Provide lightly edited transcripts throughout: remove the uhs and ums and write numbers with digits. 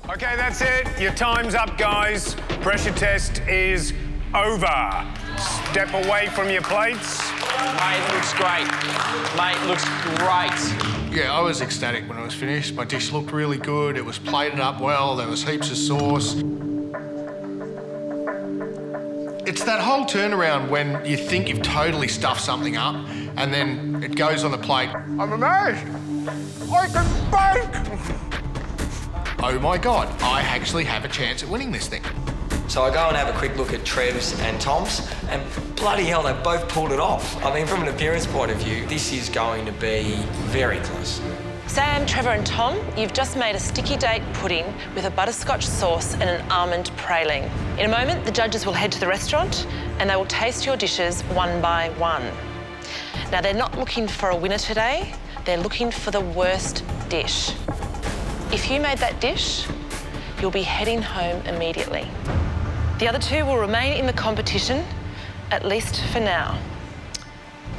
Okay, that's it. Your time's up, guys. Pressure test is over. Step away from your plates. Mate, looks great. Mate, looks great. Yeah, I was ecstatic when it was finished. My dish looked really good. It was plated up well. There was heaps of sauce. It's that whole turnaround when you think you've totally stuffed something up and then it goes on the plate. I'm amazed. I can bake. Oh my God, I actually have a chance at winning this thing. So I go and have a quick look at Trev's and Tom's, and bloody hell, they both pulled it off. I mean, from an appearance point of view, this is going to be very close. Sam, Trevor and Tom, you've just made a sticky date pudding with a butterscotch sauce and an almond praline. In a moment, the judges will head to the restaurant and they will taste your dishes one by one. Now, they're not looking for a winner today, they're looking for the worst dish. If you made that dish, you'll be heading home immediately. The other two will remain in the competition, at least for now.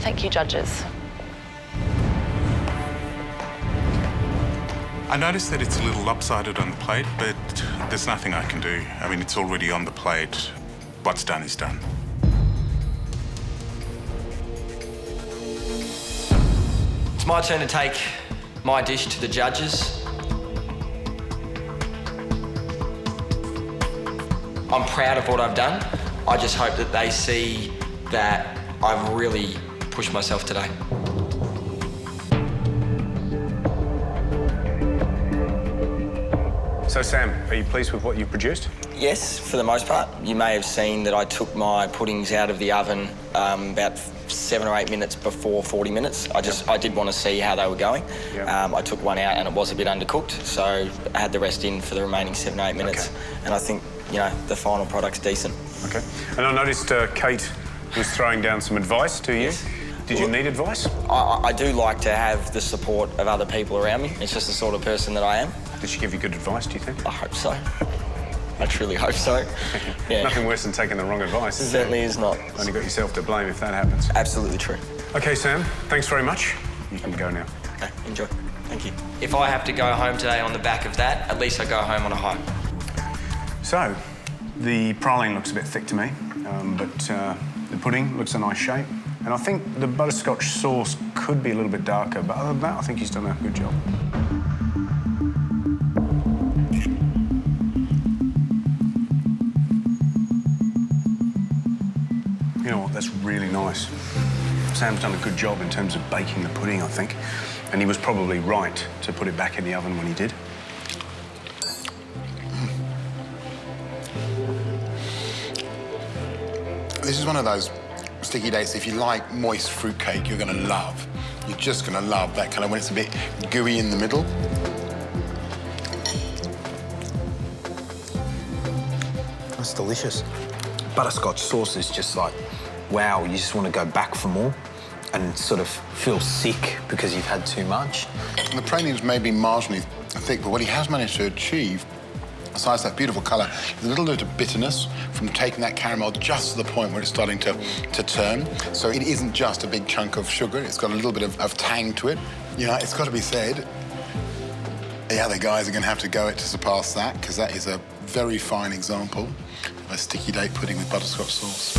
Thank you, judges. I noticed that it's a little lopsided on the plate, but there's nothing I can do. I mean, it's already on the plate. What's done is done. It's my turn to take my dish to the judges. I'm proud of what I've done. I just hope that they see that I've really pushed myself today. So, Sam, are you pleased with what you produced? Yes, for the most part. You may have seen that I took my puddings out of the oven about 7 or 8 minutes before 40 minutes. I did want to see how they were going. Yep. I took one out and it was a bit undercooked, so I had the rest in for the remaining 7 or 8 minutes. Okay. And I think, you know, the final product's decent. Okay. And I noticed Kate was throwing down some advice to you. Yes. Did you need advice? I do like to have the support of other people around me. It's just the sort of person that I am. Did she give you good advice, do you think? I hope so. I truly hope so. Yeah. Nothing worse than taking the wrong advice, is Certainly is not. Only got yourself to blame if that happens. Absolutely true. Okay, Sam, thanks very much. You can go now. Okay, enjoy. Thank you. If I have to go home today on the back of that, at least I go home on a high. So, the praline looks a bit thick to me, but the pudding looks a nice shape. And I think the butterscotch sauce could be a little bit darker, but other than that, I think he's done a good job. You know what, that's really nice. Sam's done a good job in terms of baking the pudding, I think. And he was probably right to put it back in the oven when he did. This is one of those sticky dates, if you like moist fruitcake, you're going to love. You're just going to love that kind of when it's a bit gooey in the middle. That's delicious. Butterscotch sauce is just like, wow, you just want to go back for more and sort of feel sick because you've had too much. And the pralines may be marginally thick, but what he has managed to achieve, besides that beautiful colour, is a little bit of bitterness from taking that caramel just to the point where it's starting to turn. So it isn't just a big chunk of sugar, it's got a little bit of tang to it. You know, it's got to be said, the other guys are going to have to go it to surpass that, because that is a very fine example of a sticky date pudding with butterscotch sauce.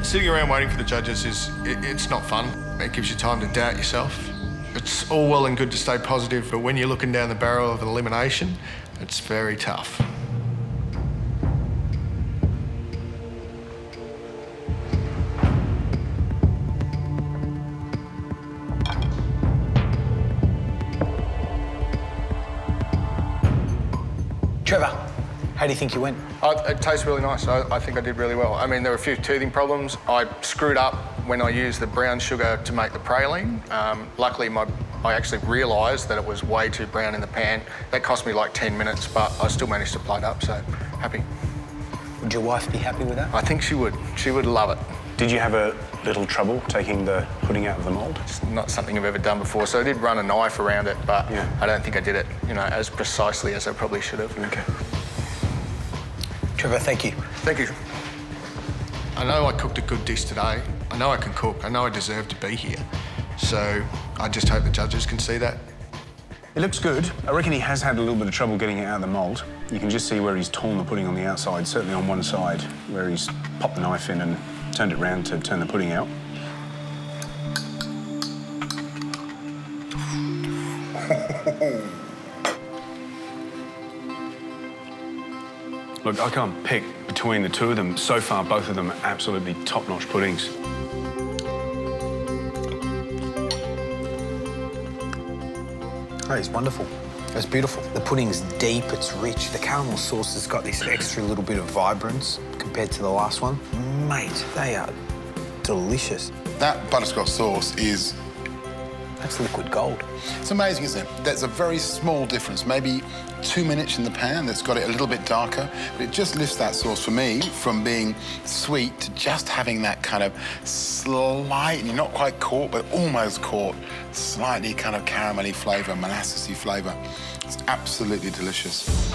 Sitting around waiting for the judges it's not fun. It gives you time to doubt yourself. It's all well and good to stay positive, but when you're looking down the barrel of an elimination, it's very tough. Trevor, how do you think you went? It tastes really nice. I think I did really well. I mean, there were a few teething problems. I screwed up when I used the brown sugar to make the praline. Luckily, I actually realised that it was way too brown in the pan. That cost me like 10 minutes, but I still managed to plate up, so happy. Would your wife be happy with that? I think she would. She would love it. Did you have a little trouble taking the pudding out of the mould? It's not something I've ever done before, so I did run a knife around it, but Yeah. I don't think I did it, you know, as precisely as I probably should have. Okay. Trevor, thank you. Thank you. I know I cooked a good dish today. I know I can cook. I know I deserve to be here. So I just hope the judges can see that. It looks good. I reckon he has had a little bit of trouble getting it out of the mould. You can just see where he's torn the pudding on the outside, certainly on one side, where he's popped the knife in and turned it round to turn the pudding out. Look, I can't pick between the two of them. So far, both of them are absolutely top-notch puddings. Oh, it's wonderful. It's beautiful. The pudding's deep, it's rich. The caramel sauce has got this extra little bit of vibrance compared to the last one. Mate, they are delicious. That butterscotch sauce is... That's liquid gold. It's amazing, isn't it? There's a very small difference, maybe 2 minutes in the pan that's got it a little bit darker, but it just lifts that sauce for me from being sweet to just having that kind of slightly, not quite caught, but almost caught, slightly kind of caramelly flavour, molassesy flavour. It's absolutely delicious.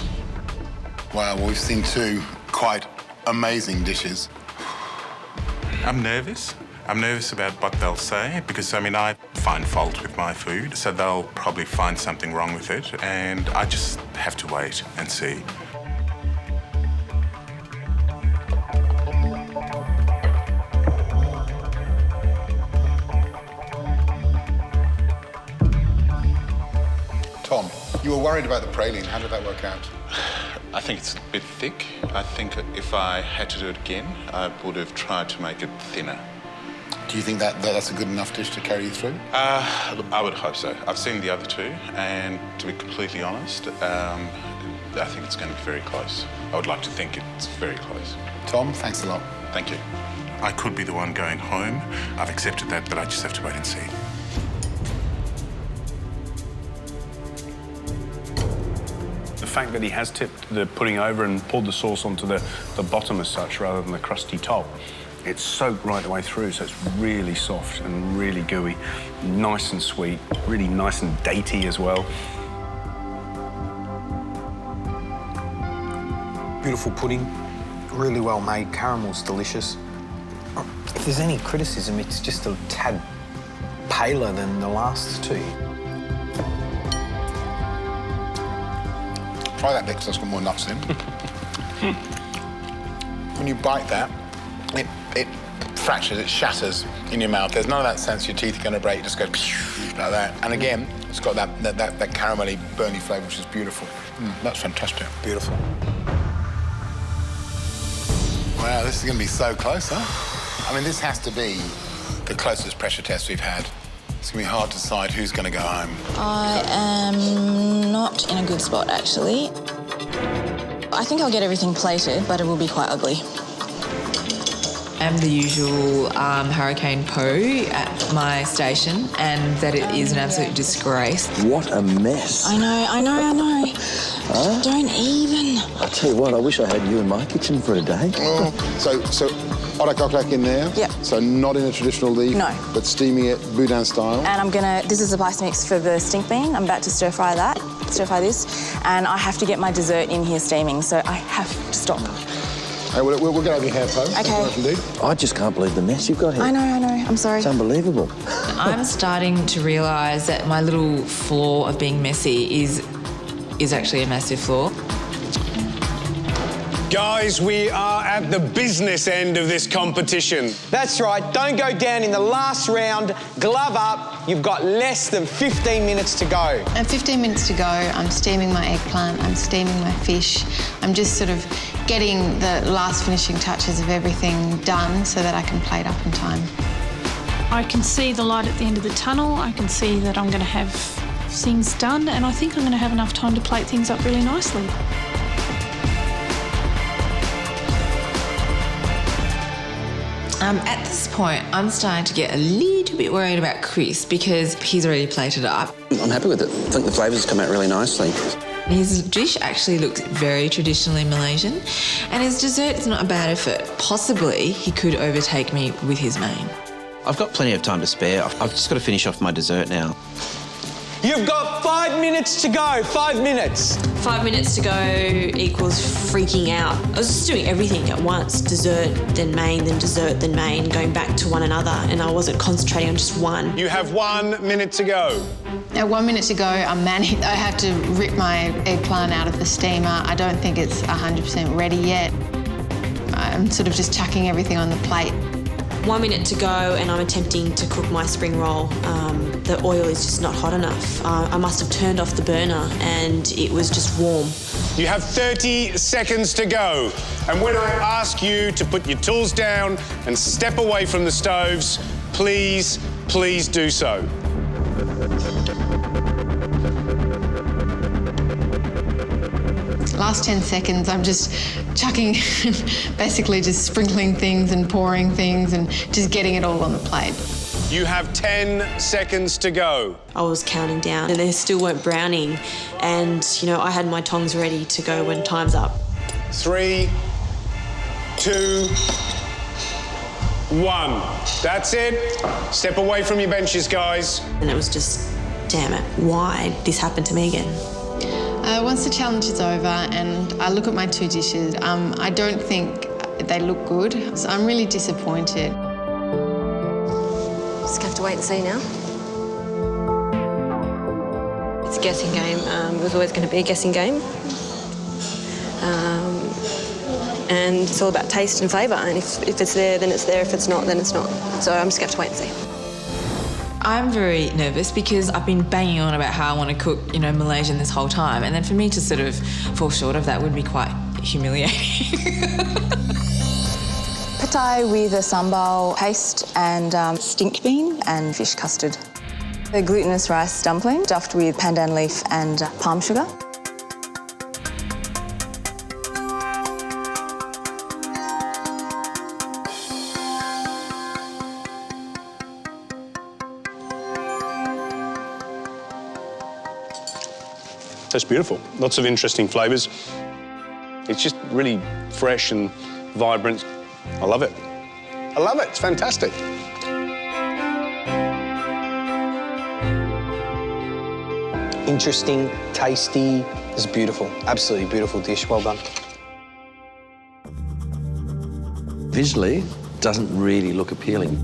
Wow, well, we've seen two quite amazing dishes. I'm nervous. I'm nervous about what they'll say because, I mean, I find fault with my food, so they'll probably find something wrong with it, and I just have to wait and see. Tom, you were worried about the praline. How did that work out? I think it's a bit thick. I think if I had to do it again, I would have tried to make it thinner. Do you think that's a good enough dish to carry you through? I would hope so. I've seen the other two, and to be completely honest, I think it's going to be very close. I would like to think it's very close. Tom, thanks a lot. Thank you. I could be the one going home. I've accepted that, but I just have to wait and see. The fact that he has tipped the pudding over and poured the sauce onto the bottom as such rather than the crusty top, it's soaked right the way through, so it's really soft and really gooey, nice and sweet, really nice and datey as well. Beautiful pudding, really well made, caramel's delicious. If there's any criticism, it's just a tad paler than the last two. Try that bit because that's got more nuts in. When you bite that, it fractures, it shatters in your mouth. There's none of that sense your teeth are going to break. It just goes like that. And again, it's got that caramelly, burny flavour, which is beautiful. That's fantastic. Beautiful. Wow, this is going to be so close, huh? I mean, this has to be the closest pressure test we've had. It's going to be hard to decide who's going to go home. I am not in a good spot, actually. I think I'll get everything plated, but it will be quite ugly. I'm the usual hurricane Poe at my station, and that it is an absolute disgrace. What a mess. I know. Huh? Don't even. I tell you what, I wish I had you in my kitchen for a day. Oh, so orak in there? Yep. So not in a traditional leaf? No. But steaming it Boudin style? And this is the spice mix for the stink bean. I'm about to stir fry this, and I have to get my dessert in here steaming, so I have to stop. Hey, we'll get over your hair, Poe. Okay. I just can't believe the mess you've got here. I know. I'm sorry. It's unbelievable. I'm starting to realise that my little flaw of being messy is actually a massive flaw. Guys, we are at the business end of this competition. That's right. Don't go down in the last round. Glove up. You've got less than 15 minutes to go. And 15 minutes to go. I'm steaming my eggplant. I'm steaming my fish. I'm just sort of getting the last finishing touches of everything done so that I can plate up in time. I can see the light at the end of the tunnel. I can see that I'm going to have things done, and I think I'm going to have enough time to plate things up really nicely. At this point, I'm starting to get a little bit worried about Chris because he's already plated up. I'm happy with it. I think the flavours come out really nicely. His dish actually looks very traditionally Malaysian, and his dessert is not a bad effort. Possibly, he could overtake me with his main. I've got plenty of time to spare. I've just got to finish off my dessert now. You've got 5 minutes to go. 5 minutes. 5 minutes to go equals freaking out. I was just doing everything at once. Dessert, then main, then dessert, then main, going back to one another, and I wasn't concentrating on just one. You have 1 minute to go. Now, 1 minute to go, I'm manic. I have to rip my eggplant out of the steamer. I don't think it's 100% ready yet. I'm sort of just chucking everything on the plate. 1 minute to go and I'm attempting to cook my spring roll. The oil is just not hot enough. I must have turned off the burner and it was just warm. You have 30 seconds to go. And when I ask you to put your tools down and step away from the stoves, please, please do so. Last 10 seconds, I'm just chucking, basically just sprinkling things and pouring things and just getting it all on the plate. You have 10 seconds to go. I was counting down and they still weren't browning. And, you know, I had my tongs ready to go when time's up. 3, 2, 1. That's it. Step away from your benches, guys. And it was just, damn it, why did this happen to me again? Once the challenge is over and I look at my 2 dishes, I don't think they look good, so I'm really disappointed. Just have to wait and see now. It's a guessing game. It was always going to be a guessing game. And it's all about taste and flavour, and if it's there, then it's there. If it's not, then it's not. So I'm just going to have to wait and see. I'm very nervous because I've been banging on about how I want to cook, you know, Malaysian this whole time, and then for me to sort of fall short of that would be quite humiliating. Pad Thai with a sambal paste and stink bean and fish custard. A glutinous rice dumpling stuffed with pandan leaf and palm sugar. That's beautiful. Lots of interesting flavours. It's just really fresh and vibrant. I love it. I love it. It's fantastic. Interesting, tasty. It's beautiful. Absolutely beautiful dish. Well done. Visually, doesn't really look appealing.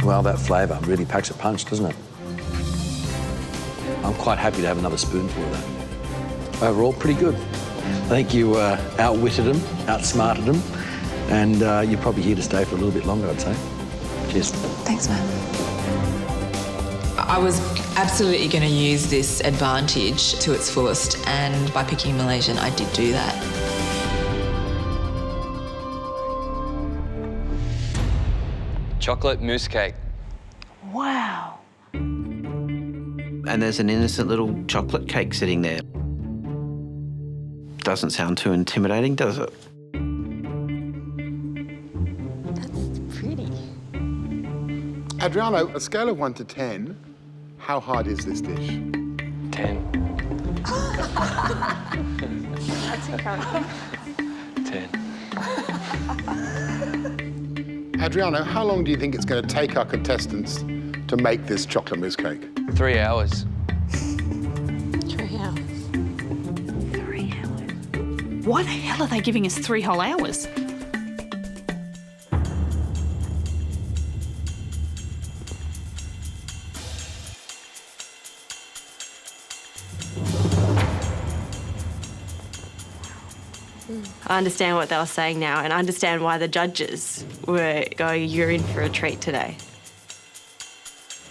Well, that flavour really packs a punch, doesn't it? I'm quite happy to have another spoonful of that. Overall, pretty good. I think you outwitted them, outsmarted them, and you're probably here to stay for a little bit longer, I'd say. Cheers. Thanks, Matt. I was absolutely going to use this advantage to its fullest, and by picking Malaysian, I did do that. Chocolate mousse cake. Wow. And there's an innocent little chocolate cake sitting there. Doesn't sound too intimidating, does it? That's pretty. Adriano, a scale of 1 to 10, how hard is this dish? 10. That's incredible. 10. Adriano, how long do you think it's going to take our contestants to make this chocolate mousse cake? 3 hours. 3 hours. 3 hours. Why the hell are they giving us 3 whole hours? I understand what they were saying now, and I understand why the judges were going, you're in for a treat today.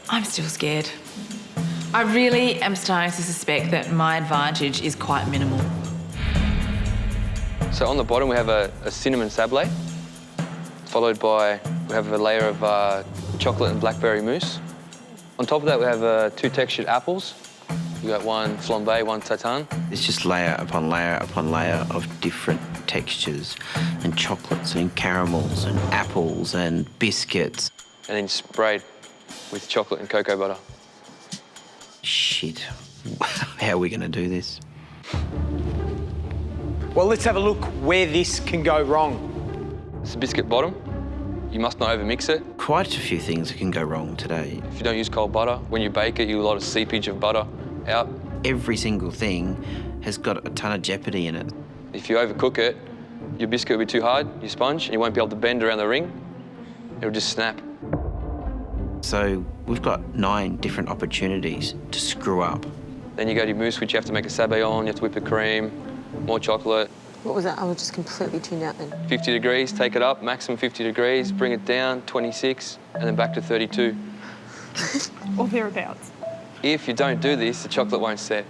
I'm still scared. I really am starting to suspect that my advantage is quite minimal. So on the bottom we have a cinnamon sablé, followed by, we have a layer of chocolate and blackberry mousse. On top of that we have 2 textured apples. You got one flambé, one tartane. It's just layer upon layer upon layer of different textures and chocolates and caramels and apples and biscuits. And then sprayed with chocolate and cocoa butter. shit, how are we going to do this? Well, let's have a look where this can go wrong. It's a biscuit bottom. You must not overmix it. Quite a few things can go wrong today. If you don't use cold butter, when you bake it, you get a lot of seepage of butter out. Every single thing has got a ton of jeopardy in it. If you overcook it, your biscuit will be too hard, your sponge, and you won't be able to bend around the ring. It'll just snap. So we've got 9 different opportunities to screw up. Then you go to your mousse, which you have to make a sablé on, you have to whip the cream, more chocolate. What was that? I was just completely tuned out then. 50 degrees, take it up, maximum 50 degrees, bring it down, 26, and then back to 32. Or thereabouts. If you don't do this, the chocolate won't set.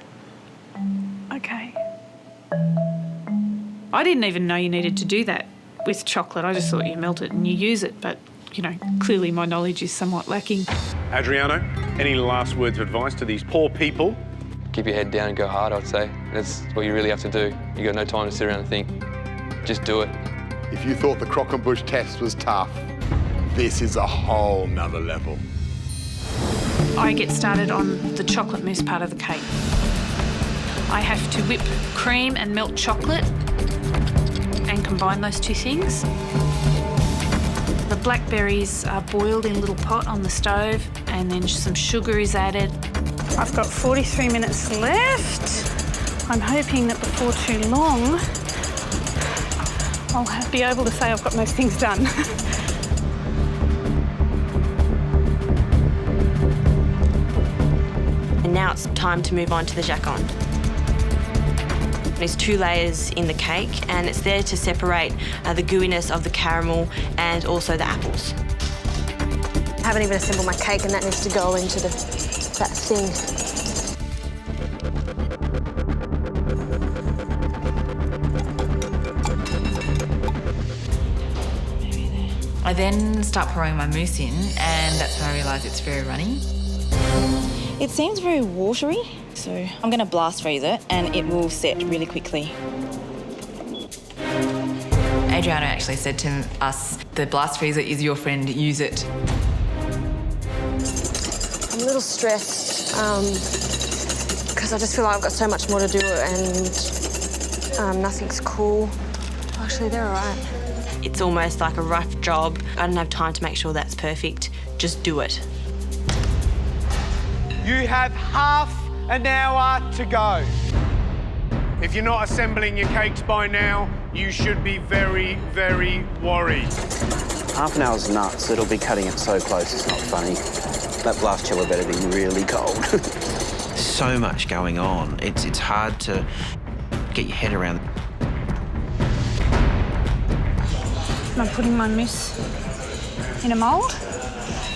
Okay. I didn't even know you needed to do that with chocolate. I just thought you melt it and you use it, but, you know, clearly my knowledge is somewhat lacking. Adriano, any last words of advice to these poor people? Keep your head down and go hard, I'd say. That's what you really have to do. You got no time to sit around and think. Just do it. If you thought the crock and bush test was tough, this is a whole nother level. I get started on the chocolate mousse part of the cake. I have to whip cream and melt chocolate and combine those two things. The blackberries are boiled in a little pot on the stove and then some sugar is added. I've got 43 minutes left. I'm hoping that before too long, I'll be able to say I've got most things done. And now it's time to move on to the jacon. There's 2 layers in the cake and it's there to separate the gooiness of the caramel and also the apples. I haven't even assembled my cake and that needs to go into that thing. I then start pouring my mousse in, and that's when I realise it's very runny. It seems very watery, so I'm going to blast freeze it and it will set really quickly. Adriano actually said to us, the blast freezer is your friend, use it. I'm a little stressed because I just feel like I've got so much more to do and nothing's cool. Actually, they're all right. It's almost like a rough job. I don't have time to make sure that's perfect. Just do it. You have half an hour to go. If you're not assembling your cakes by now, you should be very, very worried. Half an hour's nuts. It'll be cutting it so close, it's not funny. That blast chiller better be really cold. So much going on. It's hard to get your head around. I'm putting my mousse in a mould.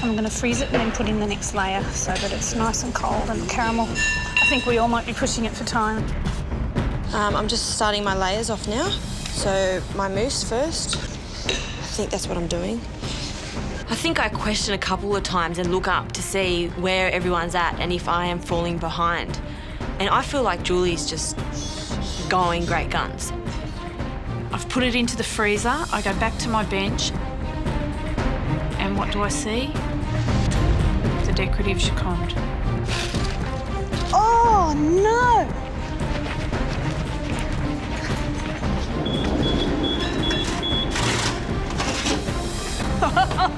I'm going to freeze it and then put in the next layer so that it's nice and cold and caramel. I think we all might be pushing it for time. I'm just starting my layers off now. So my mousse first. I think that's what I'm doing. I think I question a couple of times and look up to see where everyone's at and if I am falling behind. And I feel like Julie's just going great guns. I've put it into the freezer. I go back to my bench. And what do I see? The decorative Giconde. Oh, no!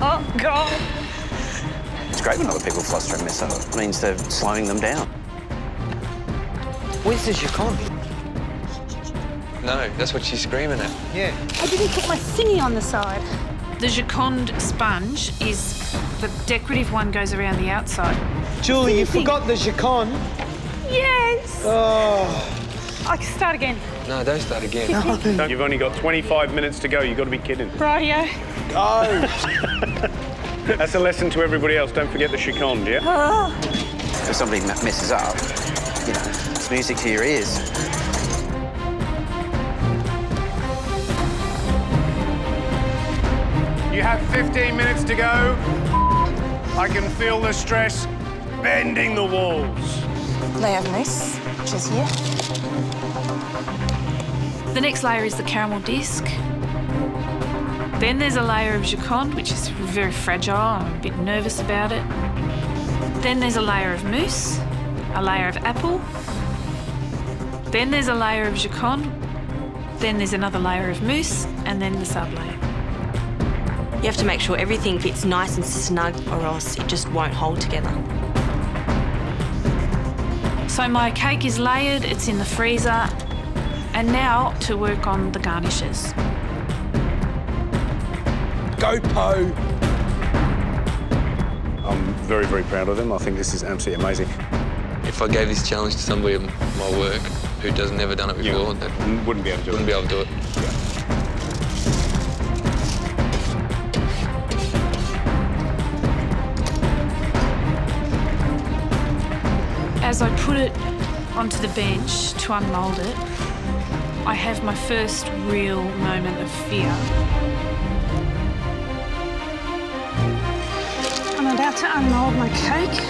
Oh, God. It's great when other people fluster and mess up. It means they're slowing them down. Where's the Giconde? No, that's what she's screaming at. Yeah. I didn't put my thingy on the side. The Giconde sponge is, the decorative one goes around the outside. Julie, you forgot the Giconde. Yes! Oh. I can start again. No, don't start again. No. You've only got 25 minutes to go. You've got to be kidding. Rightio. Oh. That's a lesson to everybody else. Don't forget the Giconde, yeah? Oh. If somebody messes up, you know, it's music to your ears. You have 15 minutes to go. I can feel the stress bending the walls. Layer of mousse, which is here. The next layer is the caramel disc. Then there's a layer of Giconde, which is very fragile. I'm a bit nervous about it. Then there's a layer of mousse. a layer of apple, then there's a layer of jacon, then there's another layer of mousse, and then the sub-layer. You have to make sure everything fits nice and snug or else it just won't hold together. So my cake is layered, it's in the freezer, and now to work on the garnishes. Go, Po! I'm very, very proud of them. I think this is absolutely amazing. If I gave this challenge to somebody in my work who has never done it before, they wouldn't be able to do it. Wouldn't be able to do it. As I put it onto the bench to unmould it, I have my first real moment of fear. I'm about to unmould my cake.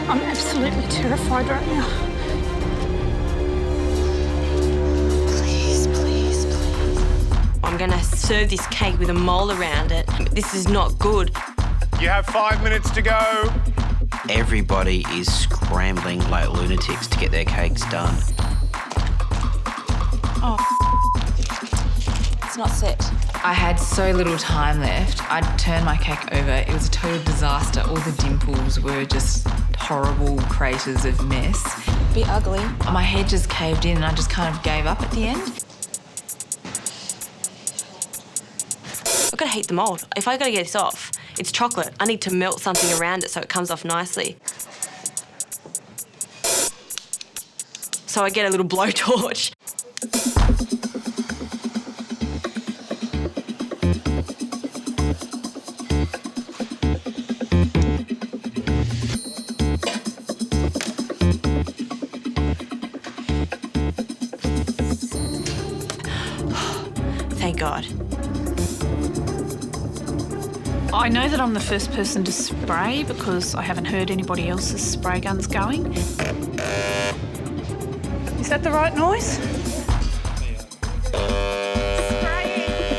I'm absolutely terrified right now. Please, please, please. I'm gonna serve this cake with a mole around it. This is not good. You have 5 minutes to go. Everybody is scrambling like lunatics to get their cakes done. Oh, it's not set. I had so little time left. I'd turned my cake over. It was a total disaster. All the dimples were just horrible craters of mess. A bit ugly. My head just caved in and I just kind of gave up at the end. I've got to heat the mould. If I got to get this off, it's chocolate. I need to melt something around it so it comes off nicely. So I get a little blowtorch. Thank God. I know that I'm the first person to spray because I haven't heard anybody else's spray guns going. Is that the right noise?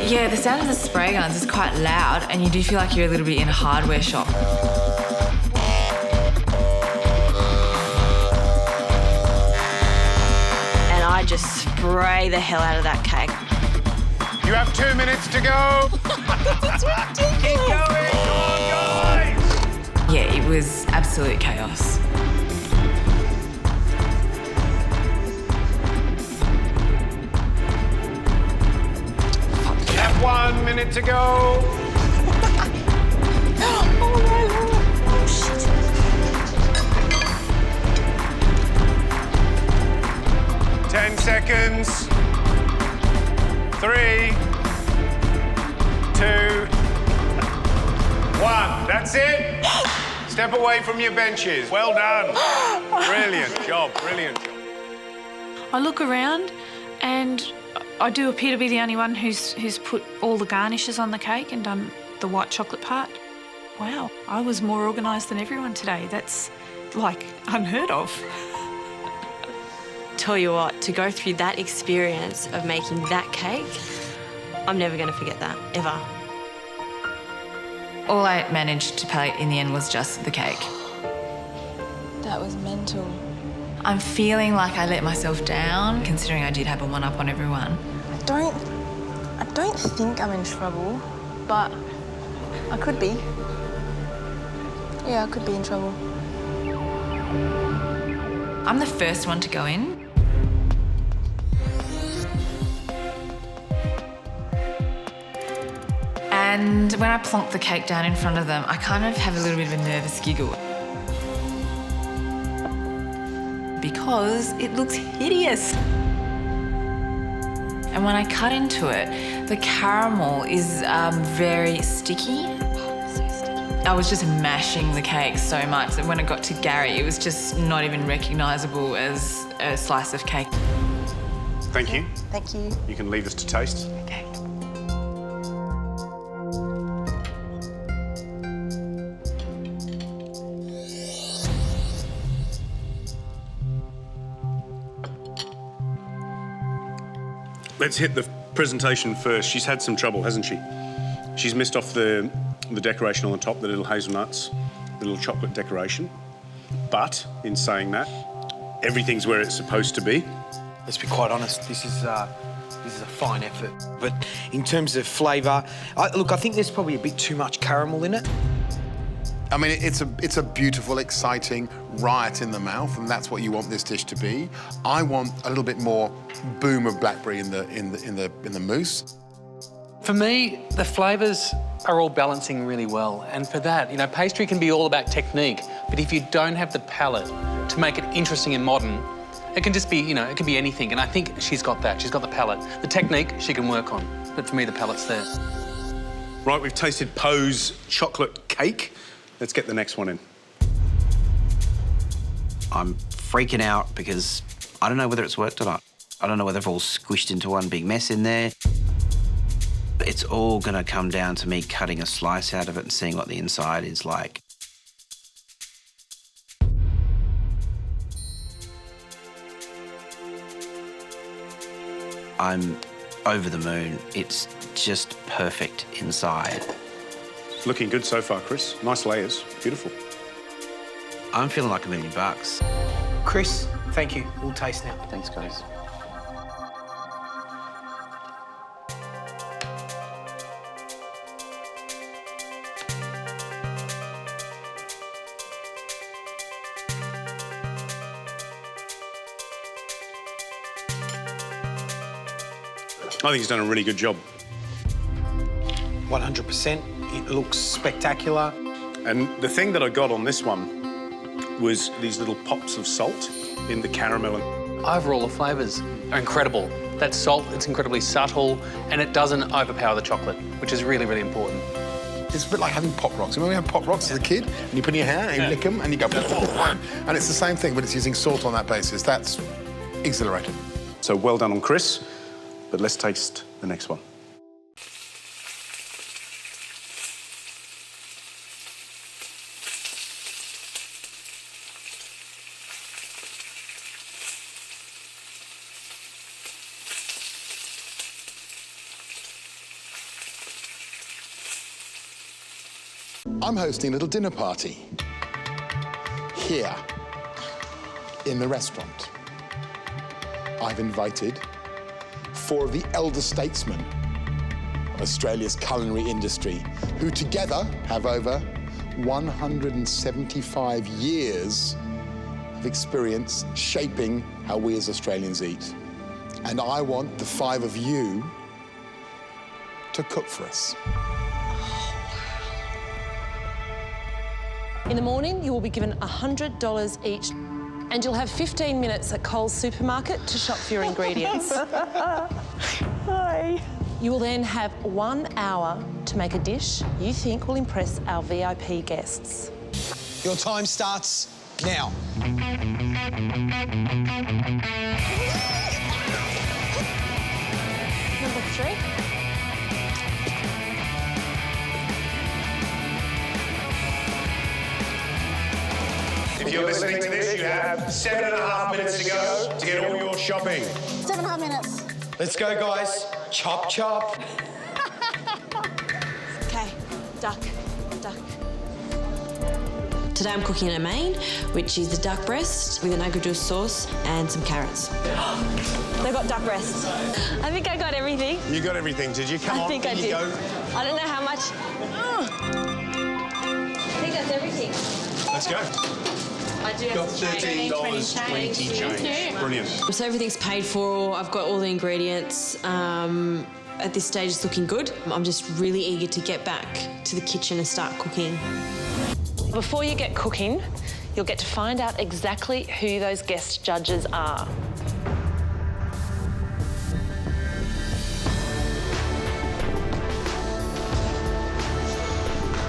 Yeah, the sound of the spray guns is quite loud and you do feel like you're a little bit in a hardware shop. And I just spray the hell out of that cake. You have 2 minutes to go. It's ridiculous. Keep going. Come on, guys. Yeah, it was absolute chaos. You have 1 minute to go. Oh no! Oh shit! 10 seconds. 3, 2, 1. That's it. Step away from your benches. Well done. Brilliant job, brilliant job. I look around and I do appear to be the only one who's put all the garnishes on the cake and done the white chocolate part. Wow, I was more organised than everyone today. That's, like, unheard of. Tell you what, to go through that experience of making that cake, I'm never going to forget that, ever. All I managed to plate in the end was just the cake. That was mental. I'm feeling like I let myself down, considering I did have a one-up on everyone. I don't think I'm in trouble, but I could be. Yeah, I could be in trouble. I'm the first one to go in. And when I plonk the cake down in front of them, I kind of have a little bit of a nervous giggle. Because it looks hideous. And when I cut into it, the caramel is very sticky. I was just mashing the cake so much that when it got to Gary, it was just not even recognisable as a slice of cake. Thank you. Thank you. You can leave us to taste. Okay. Let's hit the presentation first. She's had some trouble, hasn't she? She's missed off the decoration on the top, the little hazelnuts, the little chocolate decoration. But in saying that, everything's where it's supposed to be. Let's be quite honest, this is a fine effort. But in terms of flavour, look, I think there's probably a bit too much caramel in it. I mean, it's a beautiful, exciting riot in the mouth, and that's what you want this dish to be. I want a little bit more boom of blackberry in the mousse. For me, the flavours are all balancing really well, and for that, you know, pastry can be all about technique, but if you don't have the palate to make it interesting and modern, it can just be, you know, it can be anything, and I think she's got that. She's got the palate. The technique she can work on, but for me, the palate's there. Right, we've tasted Poe's chocolate cake. Let's get the next one in. I'm freaking out because I don't know whether it's worked or not. I don't know whether it's all squished into one big mess in there. It's all gonna come down to me cutting a slice out of it and seeing what the inside is like. I'm over the moon. It's just perfect inside. It's looking good so far, Chris. Nice layers, beautiful. I'm feeling like $1 million. Chris, thank you. We'll taste now. Thanks, guys. I think he's done a really good job. 100%. It looks spectacular. And the thing that I got on this one was these little pops of salt in the caramel. Overall, the flavours are incredible. That salt, it's incredibly subtle, and it doesn't overpower the chocolate, which is really, really important. It's a bit like having Pop Rocks. Remember we had Pop Rocks as a kid? And you put in your hand, and you lick them, and you go... And it's the same thing, but it's using salt on that basis. That's exhilarating. So well done on Chris, but let's taste the next one. I'm hosting a little dinner party here in the restaurant. I've invited 4 of the elder statesmen of Australia's culinary industry, who together have over 175 years of experience shaping how we as Australians eat. And I want the 5 of you to cook for us. In the morning, you will be given $100 each, and you'll have 15 minutes at Coles Supermarket to shop for your ingredients. Hi. You will then have 1 hour to make a dish you think will impress our VIP guests. Your time starts now. Number 3. If you're listening to this, you have 7.5 minutes to go to get all your shopping. 7.5 minutes. Let's go, guys. Chop, chop. Okay, duck. Today I'm cooking a main, which is the duck breast with an agricultural sauce and some carrots. They got duck breast. I think I got everything. You got everything, did you? Come on, I think I did. Go. I don't know how much. I think that's everything. Let's go. I do Got have $13.20 change. Brilliant. So everything's paid for. I've got all the ingredients. At this stage, it's looking good. I'm just really eager to get back to the kitchen and start cooking. Before you get cooking, you'll get to find out exactly who those guest judges are.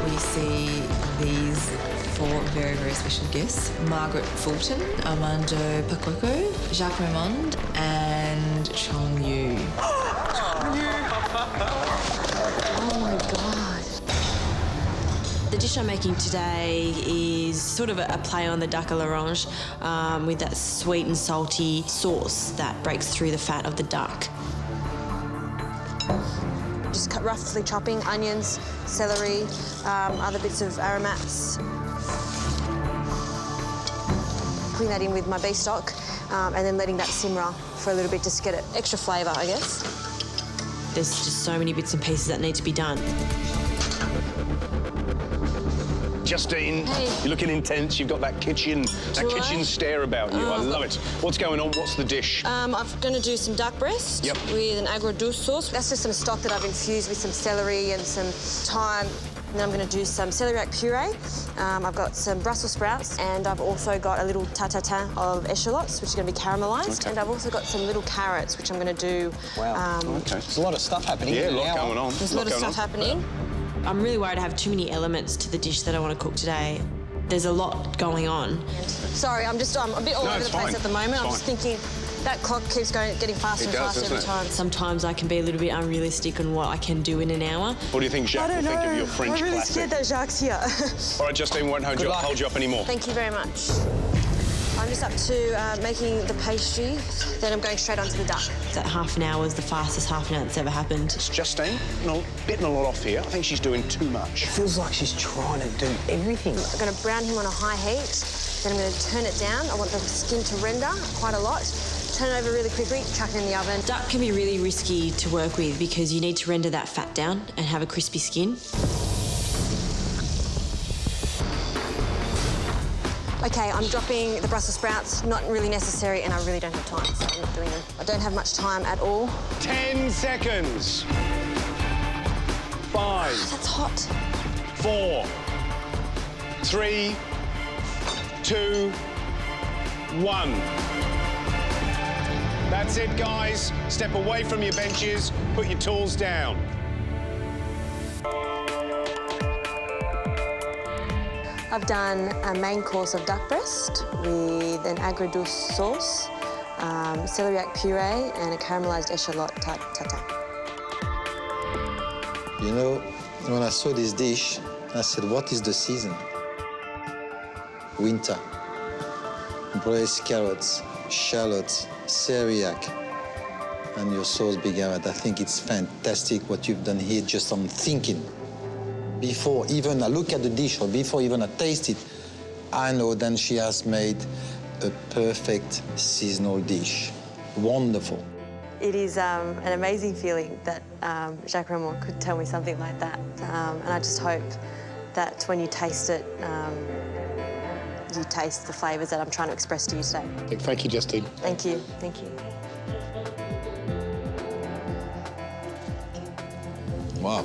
We see these 4 very, very special guests. Margaret Fulton, Armando Pacoco, Jacques Raymond and Chong Yu. Oh my God. The dish I'm making today is sort of a play on the duck à l'orange with that sweet and salty sauce that breaks through the fat of the duck. Just roughly chopping onions, celery, other bits of aromats. cooking that in with my beef stock and then letting that simmer for a little bit just to get it extra flavour, I guess. There's just so many bits and pieces that need to be done. Justine, you're looking intense. You've got that kitchen stare about you. I love it. What's going on? What's the dish? I'm going to do some duck breast with an agua dulce sauce. That's just some stock that I've infused with some celery and some thyme. And then I'm going to do some celery puree. I've got some Brussels sprouts, and I've also got a little tatin of echallots, which is going to be caramelised. And I've also got some little carrots, which I'm going to do. Wow. There's a lot of stuff happening. Yeah, a lot going on. There's a lot of stuff happening. I'm really worried I have too many elements to the dish that I want to cook today. There's a lot going on. Sorry, I'm a bit all over the place at the moment. I'm just thinking that clock keeps getting faster and faster every time. Sometimes I can be a little bit unrealistic on what I can do in an hour. What do you think Jacques will think of your French I'm really classic? scared that Jacques here. All right, Justine, won't hold you up anymore. Thank you very much. I'm just up to making the pastry, then I'm going straight onto the duck. That half an hour was the fastest half an hour that's ever happened. It's Justine, bitten a lot off here. I think she's doing too much. It feels like she's trying to do everything. I'm going to brown him on a high heat, then I'm going to turn it down. I want the skin to render quite a lot. Turn it over really quickly, chuck it in the oven. Duck can be really risky to work with because you need to render that fat down and have a crispy skin. Okay, I'm dropping the Brussels sprouts. Not really necessary, and I really don't have time, so I'm not doing them. I don't have much time at all. 10 seconds. 5. That's hot. 4. 3. 2. 1. That's it, guys. Step away from your benches. Put your tools down. I've done a main course of duck breast with an agua dulce sauce, celeriac puree, and a caramelised echalot tatin. You know, when I saw this dish, I said, what is the season? Winter. Braised carrots, shallots, celeriac, and your sauce bigarette. I think it's fantastic what you've done here, just on thinking. Before even I look at the dish or before even I taste it, I know then she has made a perfect seasonal dish. Wonderful. It is an amazing feeling that Jacques Raymond could tell me something like that. And I just hope that when you taste it, you taste the flavours that I'm trying to express to you today. Thank you, Justine. Thank you, thank you. Wow.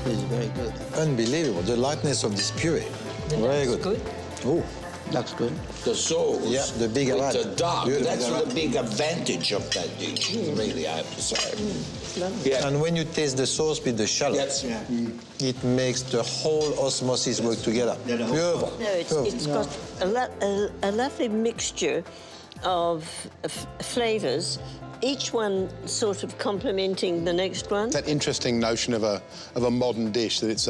It's very good. Unbelievable, the lightness of this puree. Very good. Oh, that's good. The sauce. Yeah, the big with arat. the duck. Yeah, That's the the big advantage of that dish, really, I have to say. Yeah. And when you taste the sauce with the shallot, it makes the whole osmosis work together. Beautiful. No, it's got a lovely mixture of flavours, each one sort of complementing the next one. That interesting notion of a modern dish, that it's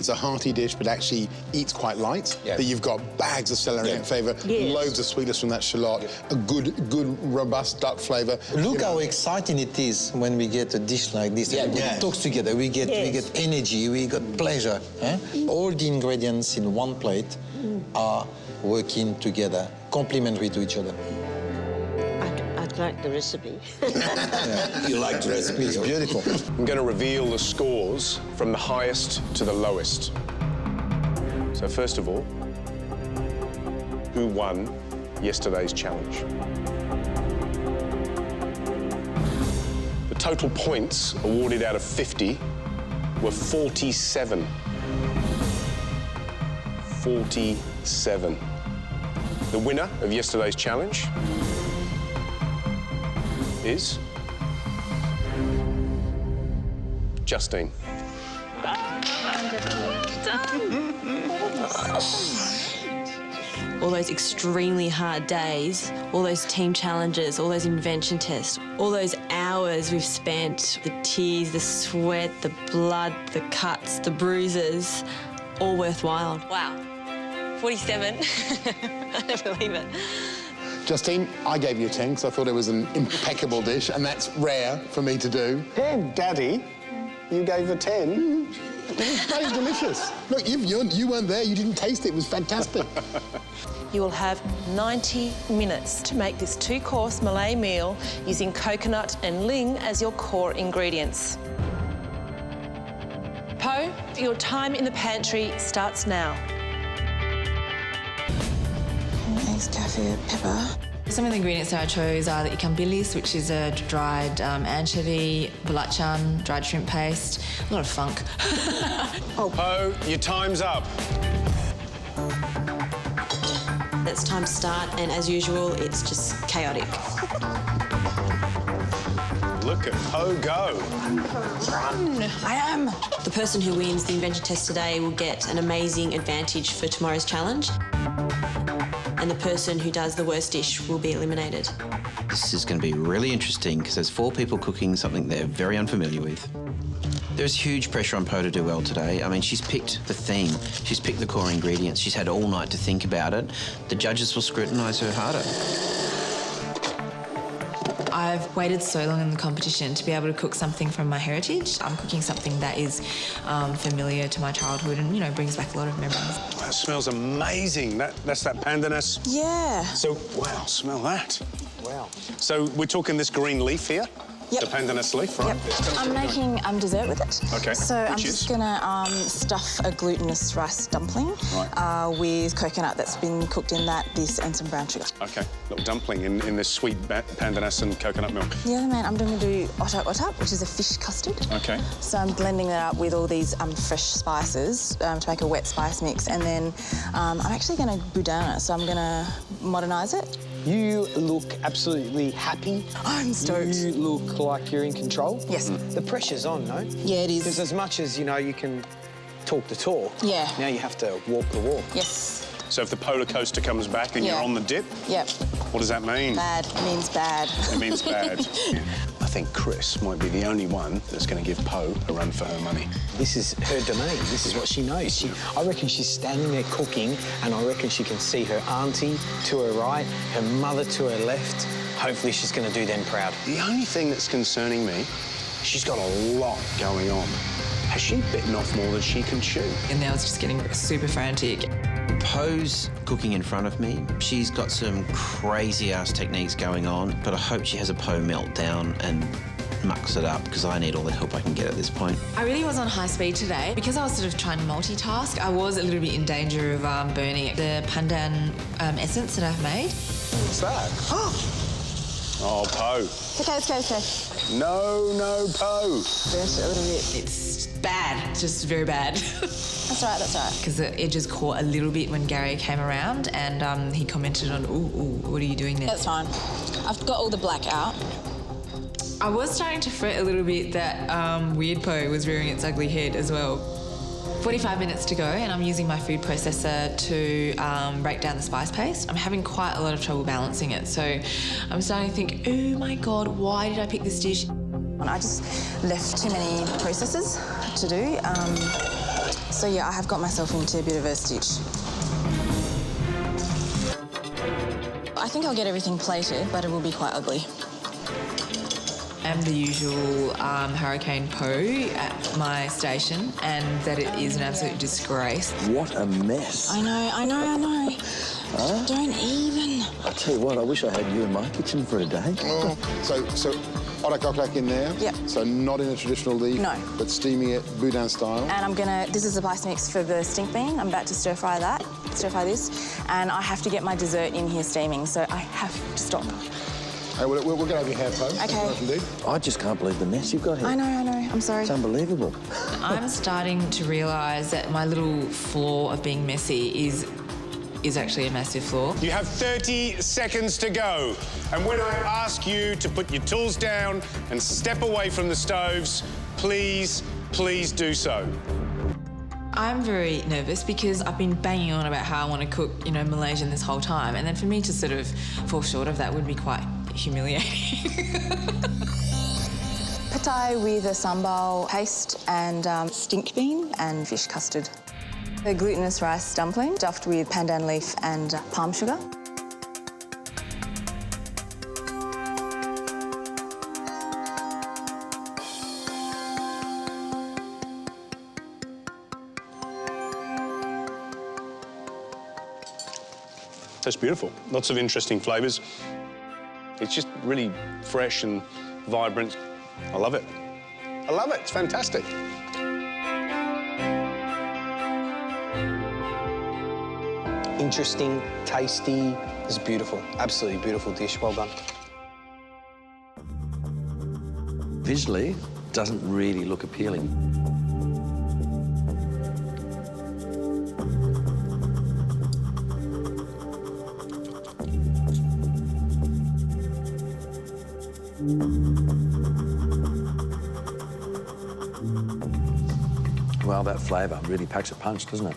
a hearty dish but actually eats quite light. Yeah. That you've got bags of celery flavour, loads of sweetness from that shallot, a good robust duck flavour. Look how exciting it is when we get a dish like this. Everybody talks together. We get energy. We got pleasure. All the ingredients in one plate are working together, complementary to each other. I'd like the recipe. You like the recipe? It's beautiful. I'm going to reveal the scores from the highest to the lowest. So first of all, who won yesterday's challenge? The total points awarded out of 50 were 47. 47. The winner of yesterday's challenge is Justine. All those extremely hard days, all those team challenges, all those invention tests, all those hours we've spent, the tears, the sweat, the blood, the cuts, the bruises, all worthwhile. Wow. 47. I don't believe it. Justine, I gave you a 10 because I thought it was an impeccable dish, and that's rare for me to do. Yeah, Daddy, you gave a 10. It was delicious. Look, you weren't there, you didn't taste it, it was fantastic. You will have 90 minutes to make this 2-course Malay meal using coconut and ling as your core ingredients. Po, your time in the pantry starts now. Eggs, kaffir, pepper. Some of the ingredients that I chose are the ikan bilis, which is a dried anchovy, belacan, dried shrimp paste, a lot of funk. Po, your time's up. It's time to start, and as usual, it's just chaotic. Look at Po go. Run! I am. The person who wins the invention test today will get an amazing advantage for tomorrow's challenge. And the person who does the worst dish will be eliminated. This is going to be really interesting because there's 4 people cooking something they're very unfamiliar with. There's huge pressure on Po to do well today. I mean, she's picked the theme, she's picked the core ingredients, she's had all night to think about it. The judges will scrutinise her harder. I've waited so long in the competition to be able to cook something from my heritage. I'm cooking something that is familiar to my childhood and, you know, brings back a lot of memories. That smells amazing. That's that pandanus. Yeah. So, wow, smell that. Wow. So we're talking this green leaf here? Yep. The pandanus leaf, right? Yep. I'm making dessert with it. Okay. So I'm Which just is? gonna stuff a glutinous rice dumpling with coconut that's been cooked in this and some brown sugar. Okay, little dumpling in this sweet pandanus and coconut milk. Yeah, man, I'm going to do otak otak, which is a fish custard. Okay. So I'm blending that up with all these fresh spices to make a wet spice mix, and then I'm actually going to boudin it, so I'm going to modernise it. You look absolutely happy. I'm stoked. You look like you're in control. Yes. The pressure's on, no? Yeah, it is. Because as much as, you know, you can talk the talk, yeah, now you have to walk the walk. Yes. So if the polar coaster comes back and you're on the dip, yep. What does that mean? Bad. It means bad. It means bad. I think Chris might be the only one that's going to give Po a run for her money. This is her domain. This is what she knows. I reckon she's standing there cooking, and I reckon she can see her auntie to her right, her mother to her left. Hopefully she's going to do them proud. The only thing that's concerning me, she's got a lot going on. Has she bitten off more than she can chew? And now it's just getting super frantic. Po's cooking in front of me. She's got some crazy-ass techniques going on, but I hope she has a Po meltdown and mucks it up because I need all the help I can get at this point. I really was on high speed today. Because I was sort of trying to multitask, I was a little bit in danger of burning the pandan essence that I've made. What's that? Oh, Po. It's okay, it's okay, it's okay. No, Po. Burnt it a little bit. It's bad, just very bad. That's right, that's right. Because the edges caught a little bit when Gary came around, and he commented on, ooh, what are you doing there? That's fine. I've got all the black out. I was starting to fret a little bit that weird Po was rearing its ugly head as well. 45 minutes to go, and I'm using my food processor to break down the spice paste. I'm having quite a lot of trouble balancing it, so I'm starting to think, oh my God, why did I pick this dish? I just left too many processes to do. So yeah, I have got myself into a bit of a stitch. I think I'll get everything plated, but it will be quite ugly. I'm the usual Hurricane Po at my station, and that it is an absolute disgrace. What a mess. I know. Huh? Don't even. I tell you what, I wish I had you in my kitchen for a day. So otak in there? Yep. So not in a traditional leaf? No. But steaming it boudin style? And this is the spice mix for the stink bean. I'm about to stir fry this. And I have to get my dessert in here steaming, so I have to stop. Hey, we're going to have your hair, Po. Okay. I just can't believe the mess you've got here. I know. I'm sorry. It's unbelievable. I'm starting to realise that my little flaw of being messy is actually a massive flaw. You have 30 seconds to go. And when I ask you to put your tools down and step away from the stoves, please do so. I'm very nervous because I've been banging on about how I want to cook, Malaysian this whole time, and then for me to sort of fall short of that would be quite humiliating. Pad Thai with a sambal paste and stink bean and fish custard. A glutinous rice dumpling stuffed with pandan leaf and palm sugar. That's beautiful. Lots of interesting flavours. It's just really fresh and vibrant. I love it. I love it. It's fantastic. Interesting, tasty. It's beautiful. Absolutely beautiful dish. Well done. Visually, doesn't really look appealing. Well, that flavour really packs a punch, doesn't it?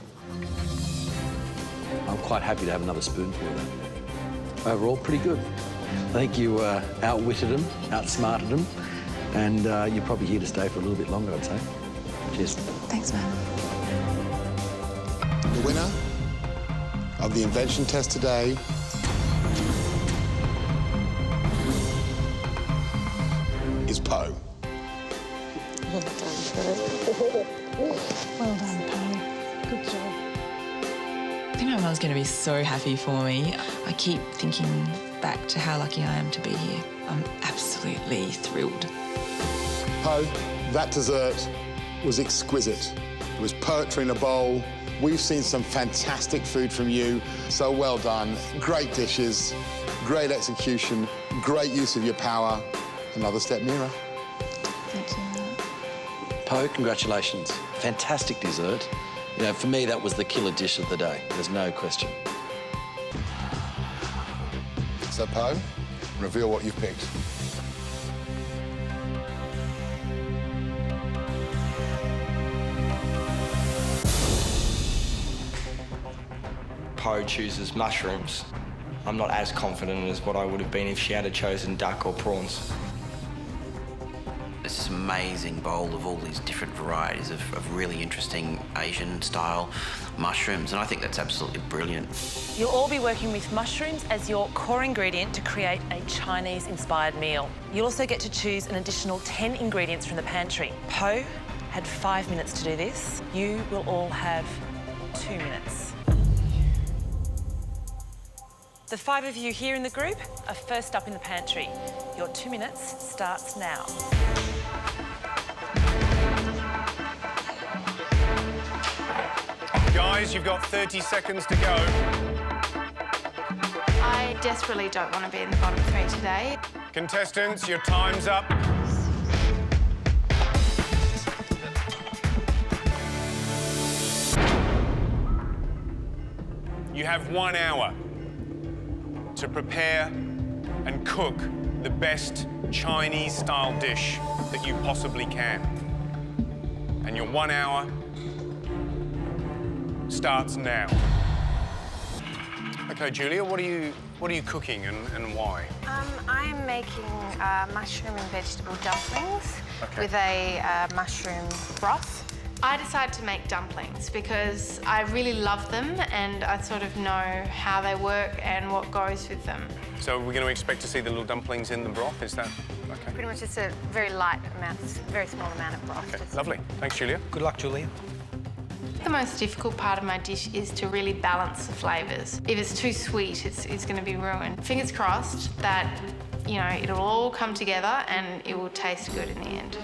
I'm quite happy to have another spoonful of that. Overall, pretty good. I think you outwitted them, outsmarted them, and you're probably here to stay for a little bit longer, I'd say. Cheers. Thanks, Matt. The winner of the invention test today is Poe. Well done, Poe. Good job. I think my mum's going to be so happy for me. I keep thinking back to how lucky I am to be here. I'm absolutely thrilled. Poe, that dessert was exquisite. It was poetry in a bowl. We've seen some fantastic food from you, so well done. Great dishes, great execution, great use of your power. Another step nearer. Thank you. Poe, congratulations. Fantastic dessert. You know, for me, that was the killer dish of the day. There's no question. So, Poe, reveal what you've picked. Poe chooses mushrooms. I'm not as confident as what I would have been if she had chosen duck or prawns. This amazing bowl of all these different varieties of really interesting Asian-style mushrooms, and I think that's absolutely brilliant. You'll all be working with mushrooms as your core ingredient to create a Chinese-inspired meal. You'll also get to choose an additional 10 ingredients from the pantry. Poe had 5 minutes to do this. You will all have 2 minutes. The 5 of you here in the group are first up in the pantry. Your 2 minutes starts now. Guys, you've got 30 seconds to go. I desperately don't want to be in the bottom 3 today. Contestants, your time's up. You have 1 hour to prepare and cook the best Chinese-style dish that you possibly can. And your 1 hour starts now. Okay, Julia, what are you cooking and why? I'm making mushroom and vegetable dumplings with a mushroom broth. I decided to make dumplings because I really love them and I sort of know how they work and what goes with them. So we're going to expect to see the little dumplings in the broth, is that okay? Pretty much just a very light amount, very small amount of broth. Okay, lovely. Thanks, Julia. Good luck, Julia. The most difficult part of my dish is to really balance the flavours. If it's too sweet, it's going to be ruined. Fingers crossed that, you know, it'll all come together and it will taste good in the end.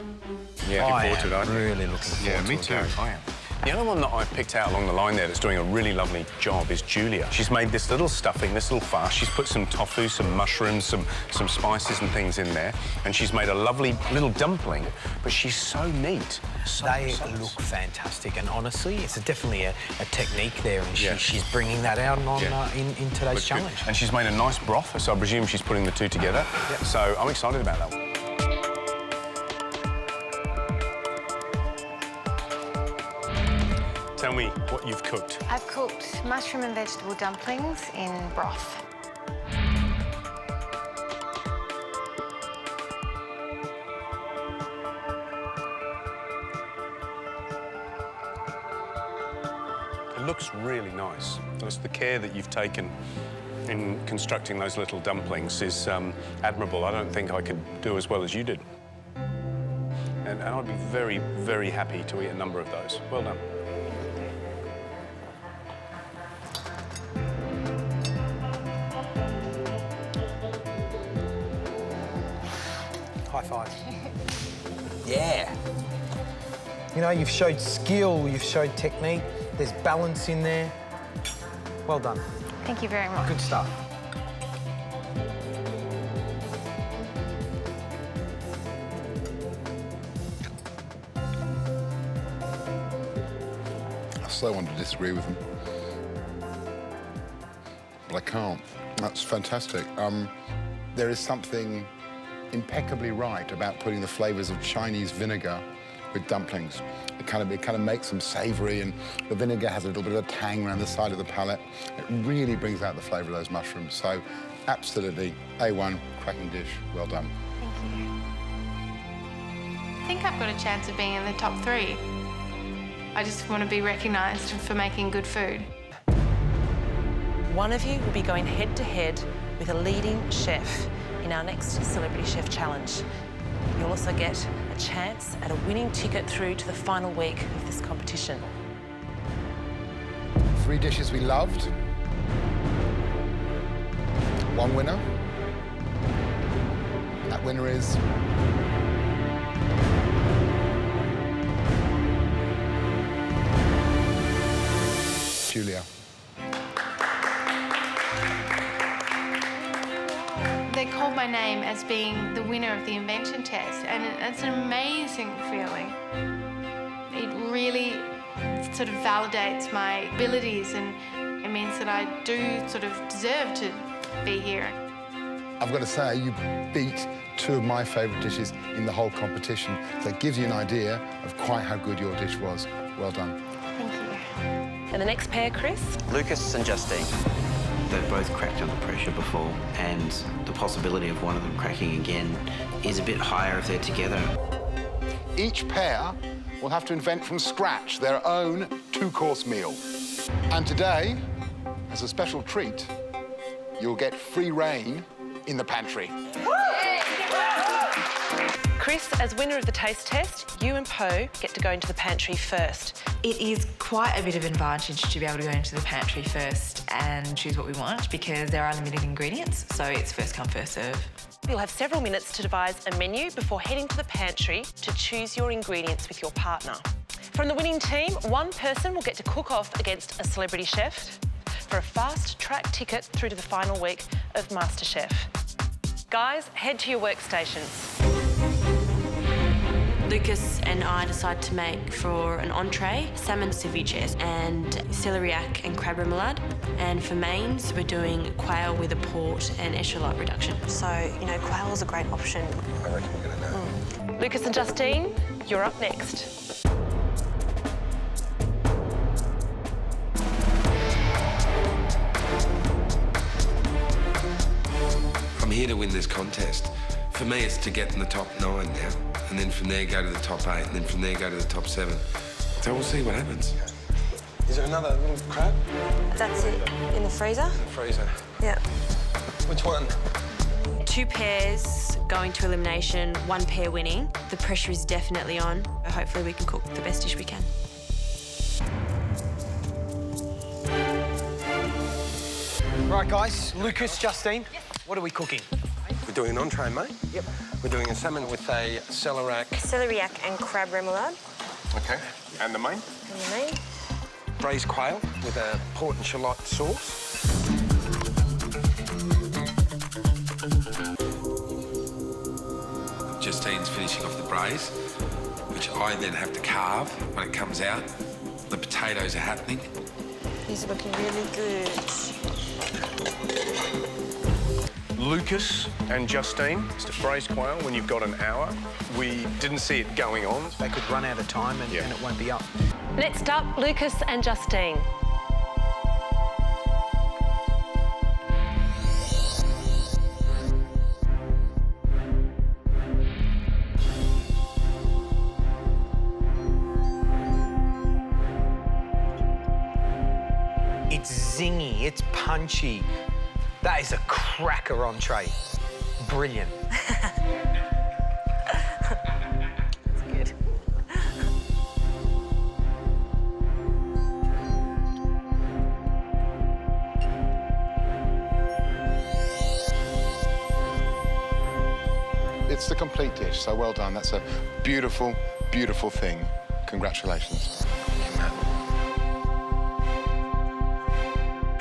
Yeah, looking forward to it, aren't you? Really looking forward to it. Yeah, me too. I am. The other one that I picked out along the line there that's doing a really lovely job is Julia. She's made this little stuffing, this little farce. She's put some tofu, some mushrooms, some spices and things in there, and she's made a lovely little dumpling, but she's so neat. They look fantastic, and honestly, it's definitely a technique there, and she's bringing that out on, in today's challenge. Good. And she's made a nice broth, so I presume she's putting the two together. Yep. So I'm excited about that one. Tell me what you've cooked. I've cooked mushroom and vegetable dumplings in broth. It looks really nice. Just the care that you've taken in constructing those little dumplings is admirable. I don't think I could do as well as you did. And I'd be very, very happy to eat a number of those. Well done. High five. Yeah. You know, you've showed skill, you've showed technique, there's balance in there. Well done. Thank you very much. Good stuff. I so want to disagree with them, but I can't. That's fantastic. There is something impeccably right about putting the flavours of Chinese vinegar with dumplings. It kind of makes them savoury, and the vinegar has a little bit of a tang around the side of the palate. It really brings out the flavour of those mushrooms. So, absolutely, A1, cracking dish, well done. Thank you. I think I've got a chance of being in the top 3. I just want to be recognised for making good food. One of you will be going head-to-head with a leading chef in our next Celebrity Chef Challenge. You'll also get a chance at a winning ticket through to the final week of this competition. 3 dishes we loved. 1 winner. That winner is... Julia. They called my name as being the winner of the invention test, and it's an amazing feeling. It really sort of validates my abilities, and it means that I do sort of deserve to be here. I've got to say, you beat 2 of my favourite dishes in the whole competition. So it gives you an idea of quite how good your dish was. Well done. Thank you. And the next pair, Chris? Lucas and Justine. They've both cracked under pressure before, and the possibility of one of them cracking again is a bit higher if they're together. Each pair will have to invent from scratch their own 2-course meal. And today, as a special treat, you'll get free reign in the pantry. Chris, as winner of the taste test, you and Poe get to go into the pantry first. It is quite a bit of an advantage to be able to go into the pantry first and choose what we want, because there are limited ingredients, so it's first come, first serve. You'll have several minutes to devise a menu before heading to the pantry to choose your ingredients with your partner. From the winning team, 1 person will get to cook off against a celebrity chef for a fast-track ticket through to the final week of MasterChef. Guys, head to your workstations. Lucas and I decided to make for an entree salmon ceviche and celeriac and crab remoulade. And for mains, we're doing quail with a port and eschalot reduction. So, you know, quail is a great option. I reckon we're going to know. Lucas and Justine, you're up next. I'm here to win this contest. For me, it's to get in the top 9 now, and then from there go to the top 8, and then from there go to the top 7. So we'll see what happens. Is there another little crab? That's it. In the freezer? In the freezer. Yeah. Which one? 2 pairs going to elimination, 1 pair winning. The pressure is definitely on. Hopefully we can cook the best dish we can. Right, guys, Lucas, Justine, what are we cooking? We're doing an entree, mate. Yep. We're doing a salmon with a celeriac. Celeriac and crab remoulade. Okay. And the main? And the main. Braised quail with a port and shallot sauce. Justine's finishing off the braise, which I then have to carve when it comes out. The potatoes are happening. These are looking really good. Lucas and Justine, it's to braised quail when you've got an hour. We didn't see it going on. They could run out of time and it won't be up. Next up, Lucas and Justine. It's zingy, it's punchy. That is a cracker entree. Brilliant. That's good. It's the complete dish, so well done. That's a beautiful, beautiful thing. Congratulations.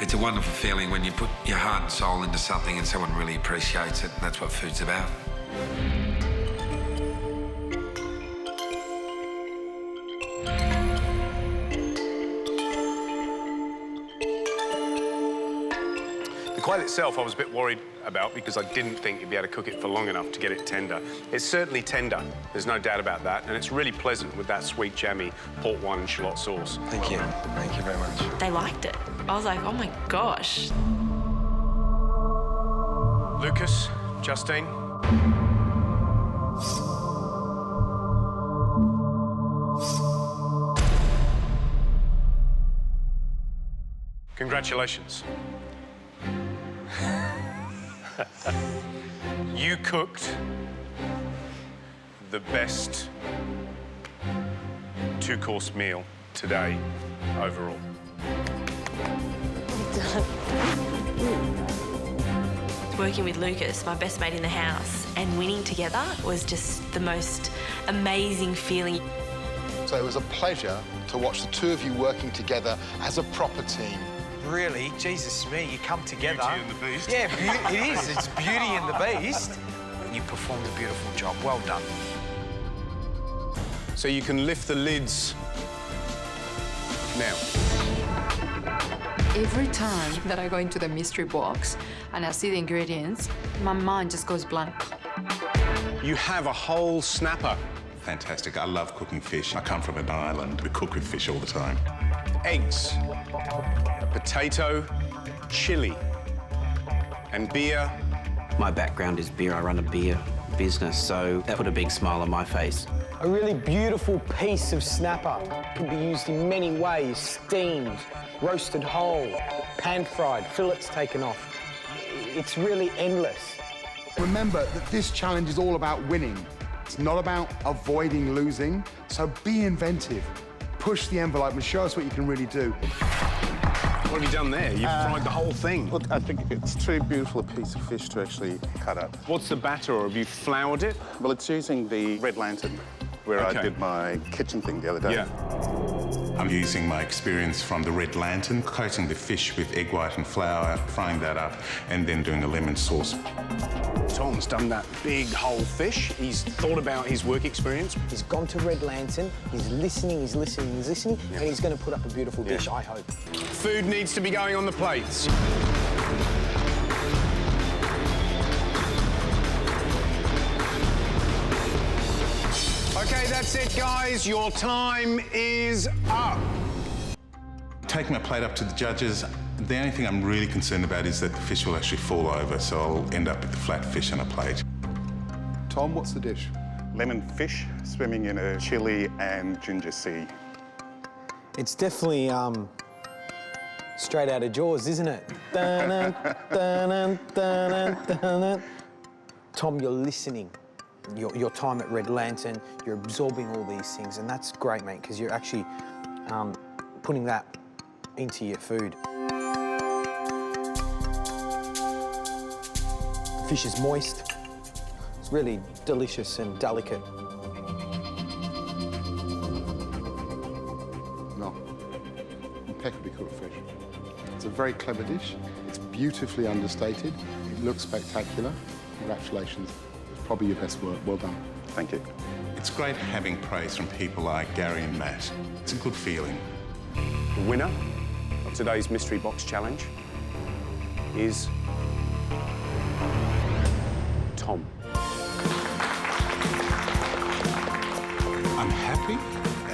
It's a wonderful feeling when you put your heart and soul into something and someone really appreciates it, and that's what food's about. The quail itself I was a bit worried about because I didn't think you'd be able to cook it for long enough to get it tender. It's certainly tender, there's no doubt about that, and it's really pleasant with that sweet, jammy port wine and shallot sauce. Thank you. Thank you very much. They liked it. I was like, oh my gosh. Lucas, Justine. Congratulations. You cooked the best two-course meal today overall. Working with Lucas, my best mate in the house, and winning together was just the most amazing feeling. So it was a pleasure to watch the two of you working together as a proper team. Really? Jesus me, you come together. Beauty and the Beast. Yeah, it is. It's Beauty and the Beast. You performed a beautiful job. Well done. So you can lift the lids now. Every time that I go into the mystery box and I see the ingredients, my mind just goes blank. You have a whole snapper. Fantastic. I love cooking fish. I come from an island. We cook with fish all the time. Eggs, a potato, chili, and beer. My background is beer. I run a beer business, so that put a big smile on my face. A really beautiful piece of snapper can be used in many ways. Steamed, roasted whole, pan-fried, fillets taken off. It's really endless. Remember that this challenge is all about winning. It's not about avoiding losing, so be inventive. Push the envelope and show us what you can really do. What have you done there? You've fried the whole thing. Look, I think it's too beautiful a piece of fish to actually cut up. What's the batter, or have you floured it? Well, it's using the red lantern, where I did my kitchen thing the other day. Yeah. I'm using my experience from the red lantern, coating the fish with egg white and flour, frying that up, and then doing a lemon sauce. Tom's done that big whole fish. He's thought about his work experience. He's gone to Red Lantern, he's listening, he's listening, he's listening, and he's going to put up a beautiful dish, I hope. Food needs to be going on the plates. OK, that's it, guys. Your time is up. Taking my plate up to the judges, the only thing I'm really concerned about is that the fish will actually fall over, so I'll end up with the flat fish on a plate. Tom, what's the dish? Lemon fish swimming in a chili and ginger sea. It's definitely straight out of Jaws, isn't it? Dun-dun, dun-dun, dun-dun, dun-dun. Tom, you're listening. Your time at Red Lantern, you're absorbing all these things, and that's great, mate, because you're actually putting that into your food. The fish is moist. It's really delicious and delicate. No, impeccably cooked fish. It's a very clever dish. It's beautifully understated. It looks spectacular. Congratulations. It's probably your best work. Well done. Thank you. It's great having praise from people like Gary and Matt. It's a good feeling. The winner of today's Mystery Box Challenge is Tom. I'm happy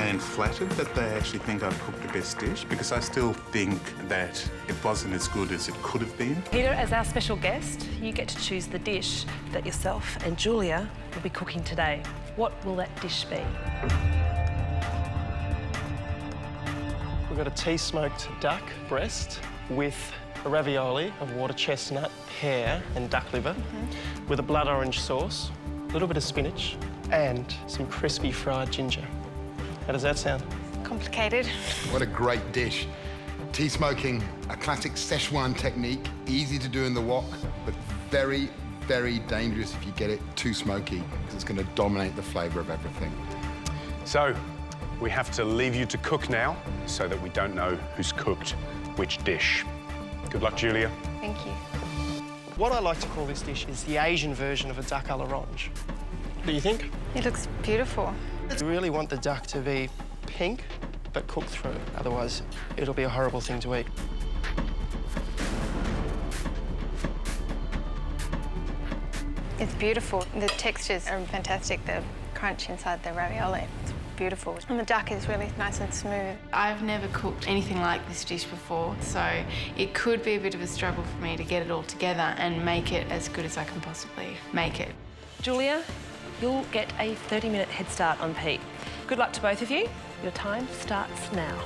and flattered that they actually think I've cooked the best dish, because I still think that it wasn't as good as it could have been. Peter, as our special guest, you get to choose the dish that yourself and Julia will be cooking today. What will that dish be? We've got a tea-smoked duck breast with a ravioli of water chestnut, pear and duck liver, with a blood orange sauce, a little bit of spinach and some crispy fried ginger. How does that sound? Complicated. What a great dish. Tea smoking, a classic Szechuan technique, easy to do in the wok, but very, very dangerous if you get it too smoky, because it's going to dominate the flavour of everything. So, we have to leave you to cook now, so that we don't know who's cooked which dish. Good luck, Julia. Thank you. What I like to call this dish is the Asian version of a duck à l'orange. What do you think? It looks beautiful. You really want the duck to be pink, but cooked through. Otherwise, it'll be a horrible thing to eat. It's beautiful. The textures are fantastic. The crunch inside the ravioli. It's beautiful. And the duck is really nice and smooth. I've never cooked anything like this dish before, so it could be a bit of a struggle for me to get it all together and make it as good as I can possibly make it. Julia, you'll get a 30-minute head start on Pete. Good luck to both of you. Your time starts now.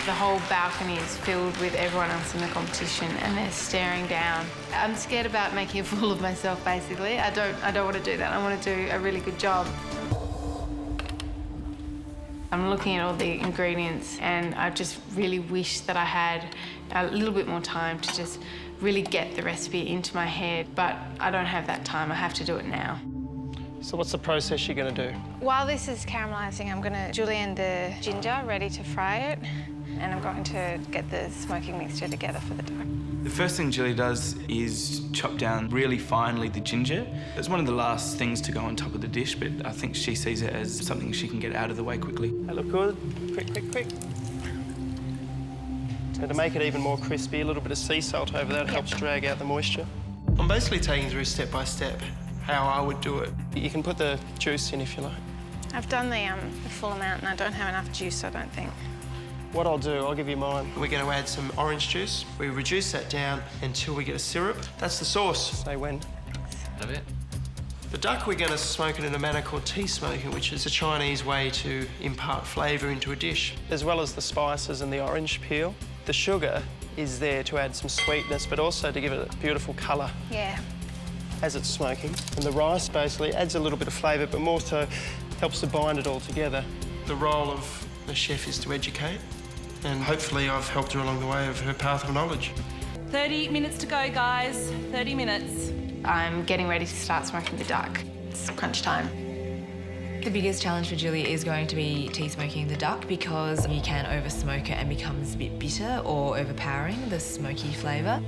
The whole balcony is filled with everyone else in the competition and they're staring down. I'm scared about making a fool of myself, basically. I don't want to do that. I want to do a really good job. I'm looking at all the ingredients and I just really wish that I had a little bit more time to just really get the recipe into my head, but I don't have that time. I have to do it now. So what's the process you're going to do? While this is caramelising, I'm going to julienne the ginger, ready to fry it. And I'm going to get the smoking mixture together for the duck. The first thing Julie does is chop down really finely the ginger. It's one of the last things to go on top of the dish, but I think she sees it as something she can get out of the way quickly. They look good. Quick, quick, quick. So to make it even more crispy, a little bit of sea salt over that helps drag out the moisture. I'm basically taking through step by step how I would do it. You can put the juice in if you like. I've done the full amount and I don't have enough juice, I don't think. What I'll do, I'll give you mine. We're going to add some orange juice. We reduce that down until we get a syrup. That's the sauce. Say when. Love it. The duck, we're going to smoke it in a manner called tea smoking, which is a Chinese way to impart flavour into a dish. As well as the spices and the orange peel, the sugar is there to add some sweetness, but also to give it a beautiful colour. Yeah. As it's smoking. And the rice basically adds a little bit of flavour, but more so helps to bind it all together. The role of the chef is to educate. And hopefully I've helped her along the way of her path of knowledge. 30 minutes to go, guys. 30 minutes. I'm getting ready to start smoking the duck. It's crunch time. The biggest challenge for Julie is going to be tea smoking the duck because you can over smoke it and becomes a bit bitter or overpowering the smoky flavour.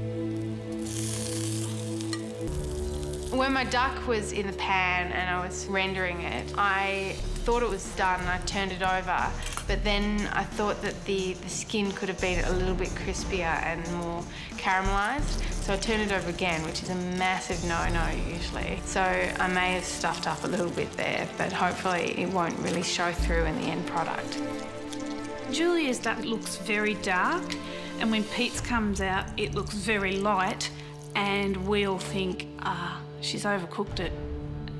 When my duck was in the pan and I was rendering it, I thought it was done and I turned it over, but then I thought that the skin could have been a little bit crispier and more caramelised, so I turned it over again, which is a massive no-no usually. So I may have stuffed up a little bit there, but hopefully it won't really show through in the end product. Julia's duck looks very dark, and when Pete's comes out, it looks very light, and we all think, she's overcooked it.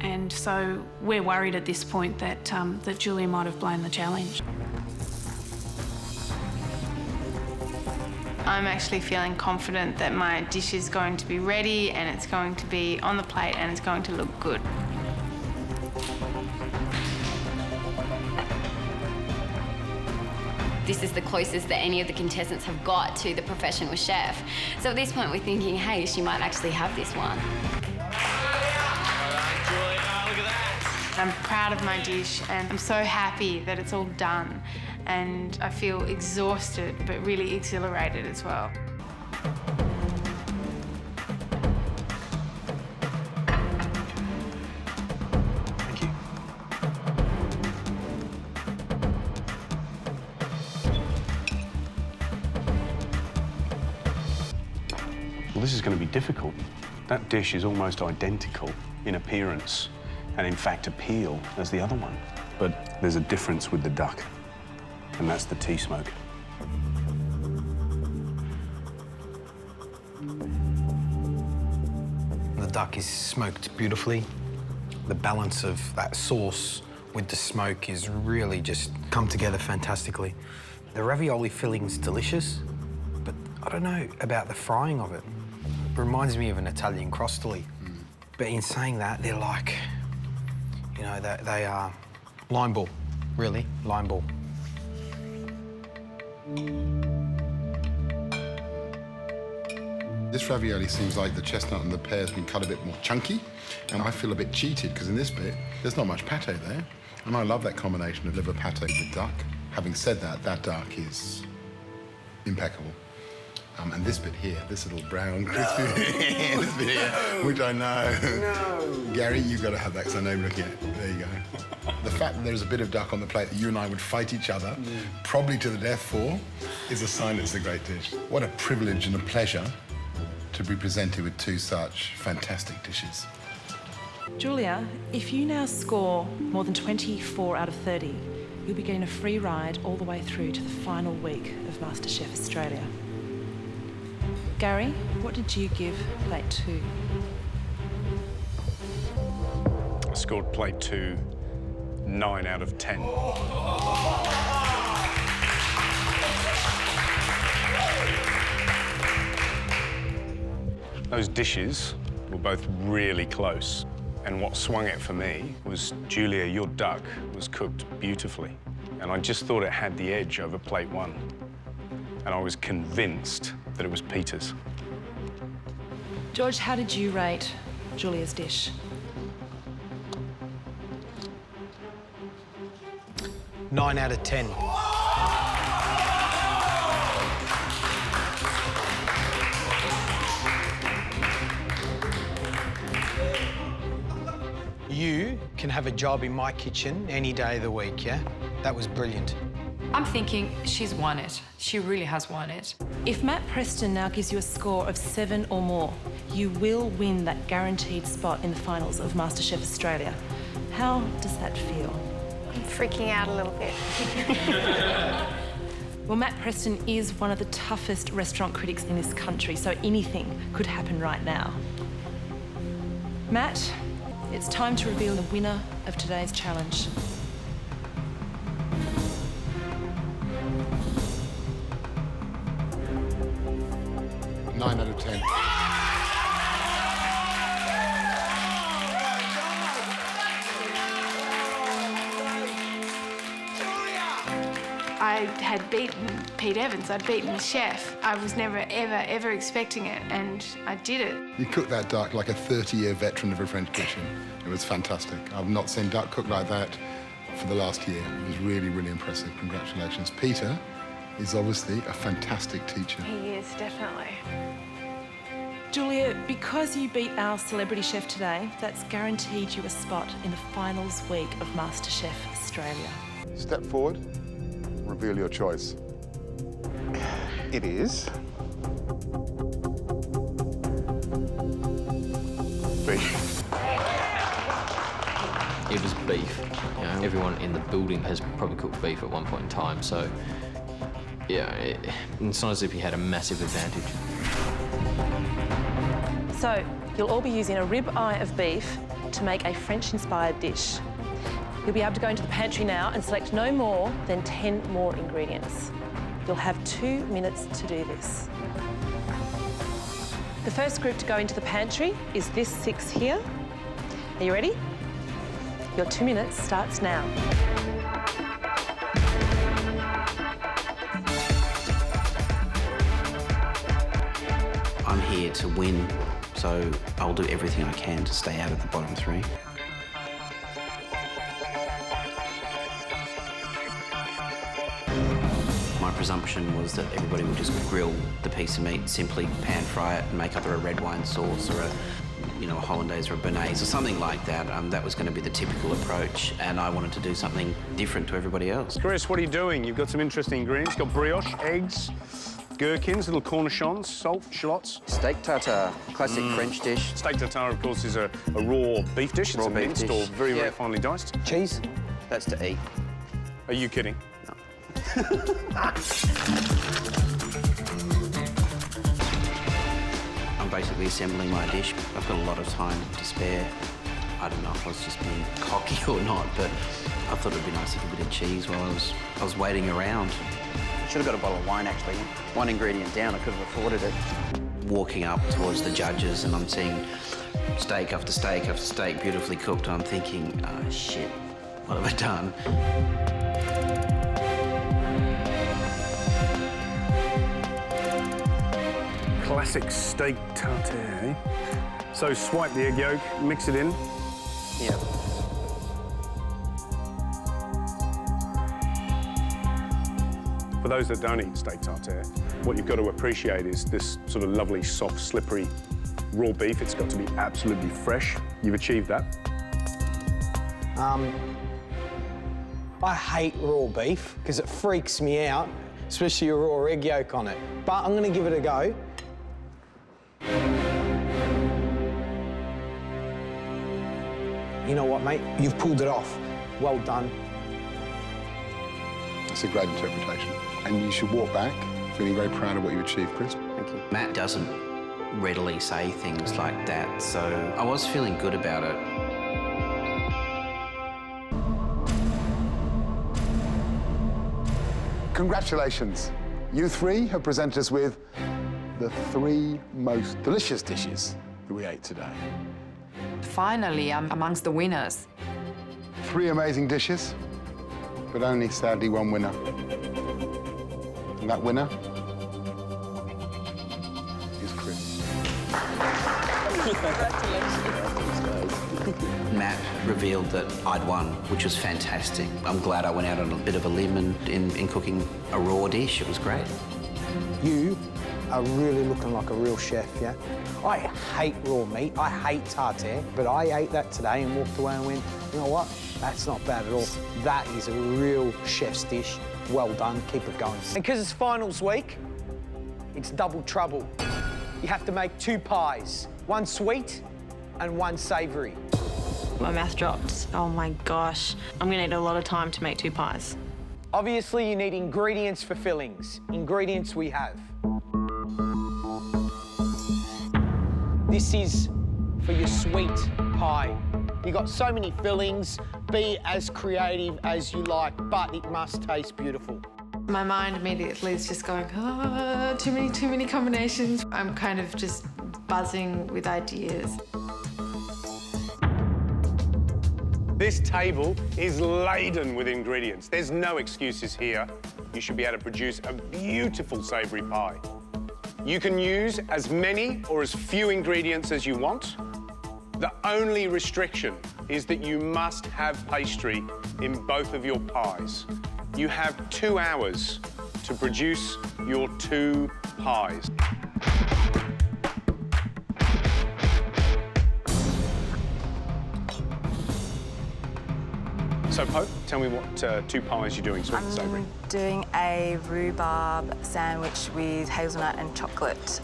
And so we're worried at this point that, that Julia might have blown the challenge. I'm actually feeling confident that my dish is going to be ready and it's going to be on the plate and it's going to look good. This is the closest that any of the contestants have got to the professional chef. So at this point, we're thinking, hey, she might actually have this one. I'm proud of my dish and I'm so happy that it's all done. And I feel exhausted, but really exhilarated as well. Thank you. Well, this is going to be difficult. That dish is almost identical in appearance and, in fact, appeal as the other one. But there's a difference with the duck, and that's the tea smoke. The duck is smoked beautifully. The balance of that sauce with the smoke is really just come together fantastically. The ravioli filling's delicious, but I don't know about the frying of it. It reminds me of an Italian crostoli. But in saying that, they're like, you know, they are line ball, really, line ball. This ravioli seems like the chestnut and the pear has been cut a bit more chunky, and I feel a bit cheated because in this bit, there's not much pate there. And I love that combination of liver pate with duck. Having said that, that duck is impeccable. And this bit here, this little brown crispy this bit here, which I know. No. Gary, you've got to have that because I know you're looking at it. There you go. The fact that there's a bit of duck on the plate that you and I would fight each other, probably to the death for, is a sign it's a great dish. What a privilege and a pleasure to be presented with two such fantastic dishes. Julia, if you now score more than 24 out of 30, you'll be getting a free ride all the way through to the final week of MasterChef Australia. Gary, what did you give plate 2? I scored plate 2 9 out of 10. Those dishes were both really close. And what swung it for me was, Julia, your duck was cooked beautifully. And I just thought it had the edge over plate 1. And I was convinced that it was Peter's. George, how did you rate Julia's dish? 9 out of 10. You can have a job in my kitchen any day of the week, yeah? That was brilliant. I'm thinking she's won it. She really has won it. If Matt Preston now gives you a score of 7 or more, you will win that guaranteed spot in the finals of MasterChef Australia. How does that feel? I'm freaking out a little bit. Well, Matt Preston is one of the toughest restaurant critics in this country, so anything could happen right now. Matt, it's time to reveal the winner of today's challenge. Nine out of 10. I had beaten Pete Evans, I'd beaten the chef. I was never, ever expecting it, and I did it. You cooked that duck like a 30-year veteran of a French kitchen. It was fantastic. I've not seen duck cooked like that for the last year. It was really, really impressive. Congratulations. Peter is obviously a fantastic teacher. He is, definitely. Julia, because you beat our celebrity chef today, that's guaranteed you a spot in the finals week of MasterChef Australia. Step forward, reveal your choice. It is... beef. It was beef. You know, everyone in the building has probably cooked beef at one point in time, so yeah, it's not as if he had a massive advantage. So, you'll all be using a rib eye of beef to make a French-inspired dish. You'll be able to go into the pantry now and select no more than 10 more ingredients. You'll have 2 minutes to do this. The first group to go into the pantry is this 6 here. Are you ready? Your 2 minutes starts now. I'm here to win, so I'll do everything I can to stay out of the bottom 3. My presumption was that everybody would just grill the piece of meat, simply pan fry it and make either a red wine sauce or a hollandaise or a béarnaise or something like that. That was going to be the typical approach, and I wanted to do something different to everybody else. Chris, what are you doing? You've got some interesting ingredients. You've got brioche, eggs, gherkins, little cornichons, salt, shallots. Steak tartare, classic French dish. Steak tartare, of course, is a raw beef dish. It's minced or very, very finely diced. Cheese? That's to eat. Are you kidding? I'm basically assembling my dish. I've got a lot of time to spare. I don't know if I was just being cocky or not, but I thought it'd be nice to have a bit of cheese while I was waiting around. Should have got a bottle of wine, actually. One ingredient down, I could have afforded it. Walking up towards the judges and I'm seeing steak after steak after steak beautifully cooked, and I'm thinking, oh, shit, what have I done? classic steak tartare. So swipe the egg yolk, mix it in. Yeah. For those that don't eat steak tartare, what you've got to appreciate is this sort of lovely, soft, slippery raw beef. It's got to be absolutely fresh. You've achieved that. I hate raw beef because it freaks me out, especially a raw egg yolk on it. But I'm going to give it a go. You know what, mate? You've pulled it off. Well done. That's a great interpretation. And you should walk back feeling very proud of what you achieved, Chris. Thank you. Matt doesn't readily say things like that, so I was feeling good about it. Congratulations. You three have presented us with the 3 most delicious dishes that we ate today. Finally, I'm amongst the winners. 3 amazing dishes, but only, sadly, 1 winner. And that winner is Chris. Matt revealed that I'd won, which was fantastic. I'm glad I went out on a bit of a limb in cooking a raw dish. It was great. You are really looking like a real chef, yeah? I hate raw meat, I hate tartare, but I ate that today and walked away and went, you know what? That's not bad at all. That is a real chef's dish. Well done, keep it going. And because it's finals week, it's double trouble. You have to make 2 pies, 1 sweet and 1 savoury. My mouth dropped. Oh my gosh. I'm gonna need a lot of time to make 2 pies. Obviously, you need ingredients for fillings. Ingredients we have. This is for your sweet pie. You got so many fillings, be as creative as you like, but it must taste beautiful. My mind immediately is just going, oh, too many combinations. I'm kind of just buzzing with ideas. This table is laden with ingredients. There's no excuses here. You should be able to produce a beautiful savoury pie. You can use as many or as few ingredients as you want. The only restriction is that you must have pastry in both of your pies. You have 2 hours to produce your 2 pies. So, Pope, tell me what 2 pies you're doing, sweet and savoury. I'm doing a rhubarb sandwich with hazelnut and chocolate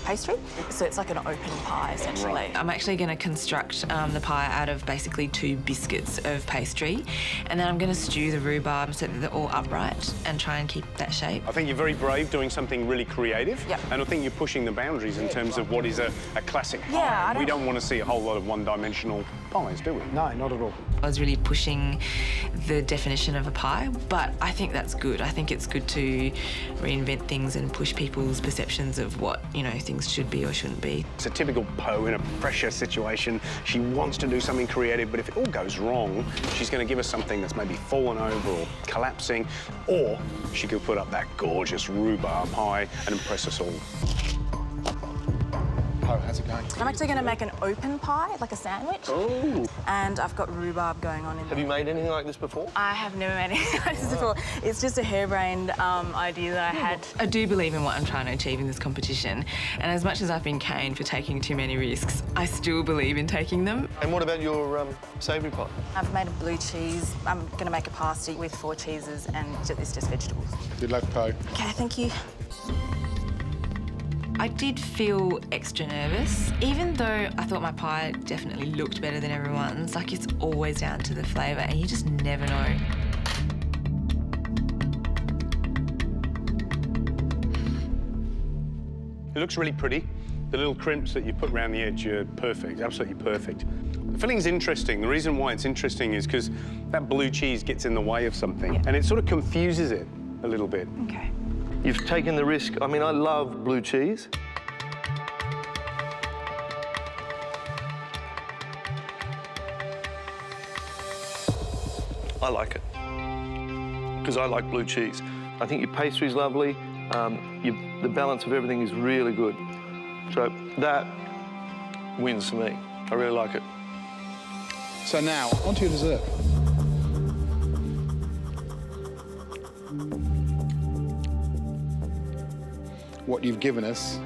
pastry. So it's like an open pie, essentially. Right. I'm actually going to construct the pie out of basically 2 biscuits of pastry, and then I'm going to stew the rhubarb so that they're all upright and try and keep that shape. I think you're very brave doing something really creative. Yep. And I think you're pushing the boundaries in terms of what is a classic pie. Yeah, we don't want to see a whole lot of one-dimensional pies, do we? No, not at all. I was really pushing the definition of a pie, but I think that's good. I think it's good to reinvent things and push people's perceptions of what, you know, things should be or shouldn't be. It's a typical Poe in a pressure situation. She wants to do something creative, but if it all goes wrong, she's going to give us something that's maybe fallen over or collapsing, or she could put up that gorgeous rhubarb pie and impress us all. Oh, how's it going? I'm actually going to make an open pie, like a sandwich. Oh. And I've got rhubarb going on in Have you made anything like this before? I have never made anything like this before. It's just a harebrained idea that I had. I do believe in what I'm trying to achieve in this competition, and as much as I've been caned for taking too many risks, I still believe in taking them. And what about your savoury pie? I've made a blue cheese. I'm going to make a pasty with 4 cheeses, and it's just vegetables. Good luck, Poe. Okay, thank you. I did feel extra nervous, even though I thought my pie definitely looked better than everyone's. Like, it's always down to the flavour, and you just never know. It looks really pretty. The little crimps that you put around the edge are perfect, absolutely perfect. The filling's interesting. The reason why it's interesting is because that blue cheese gets in the way of something, and it sort of confuses it a little bit. Okay. You've taken the risk. I mean, I love blue cheese. I like it because I like blue cheese. I think your pastry's lovely. The balance of everything is really good. So that wins for me. I really like it. So now, onto your dessert. What you've given us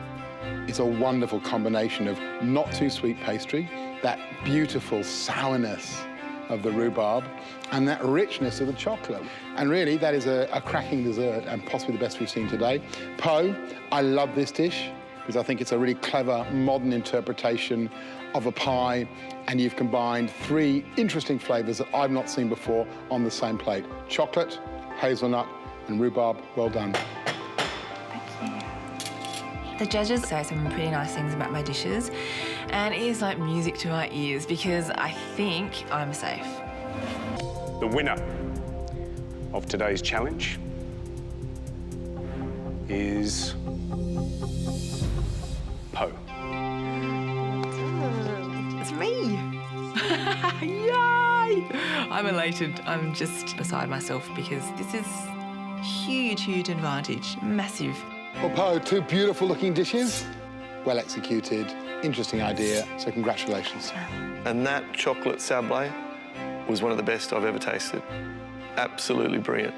is a wonderful combination of not too sweet pastry, that beautiful sourness of the rhubarb, and that richness of the chocolate. And really, that is a cracking dessert and possibly the best we've seen today. Po, I love this dish because I think it's a really clever, modern interpretation of a pie, and you've combined 3 interesting flavours that I've not seen before on the same plate. Chocolate, hazelnut, and rhubarb. Well done. The judges say some pretty nice things about my dishes, and it is like music to my ears because I think I'm safe. The winner of today's challenge is Po. It's me! Yay! I'm elated. I'm just beside myself because this is huge, huge advantage. Massive. Well, Po, 2 beautiful-looking dishes, well executed, interesting idea, so congratulations. And that chocolate sablé was one of the best I've ever tasted. Absolutely brilliant.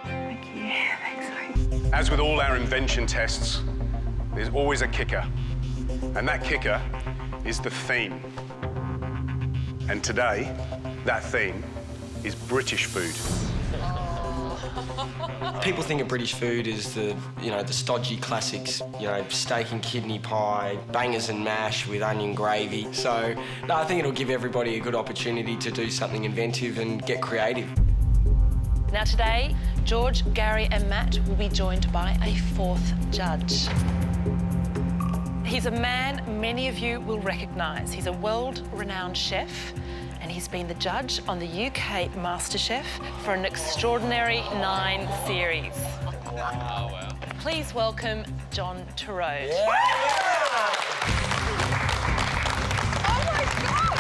Thank you. Thanks. As with all our invention tests, there's always a kicker. And that kicker is the theme. And today, that theme is British food. People think of British food as the stodgy classics, steak and kidney pie, bangers and mash with onion gravy. So, no, I think it'll give everybody a good opportunity to do something inventive and get creative. Now today, George, Gary and Matt will be joined by a 4th judge. He's a man many of you will recognise. He's a world-renowned chef, and he's been the judge on the UK MasterChef for an extraordinary 9 series. Wow. Please welcome John Turode. Yeah. Oh my God!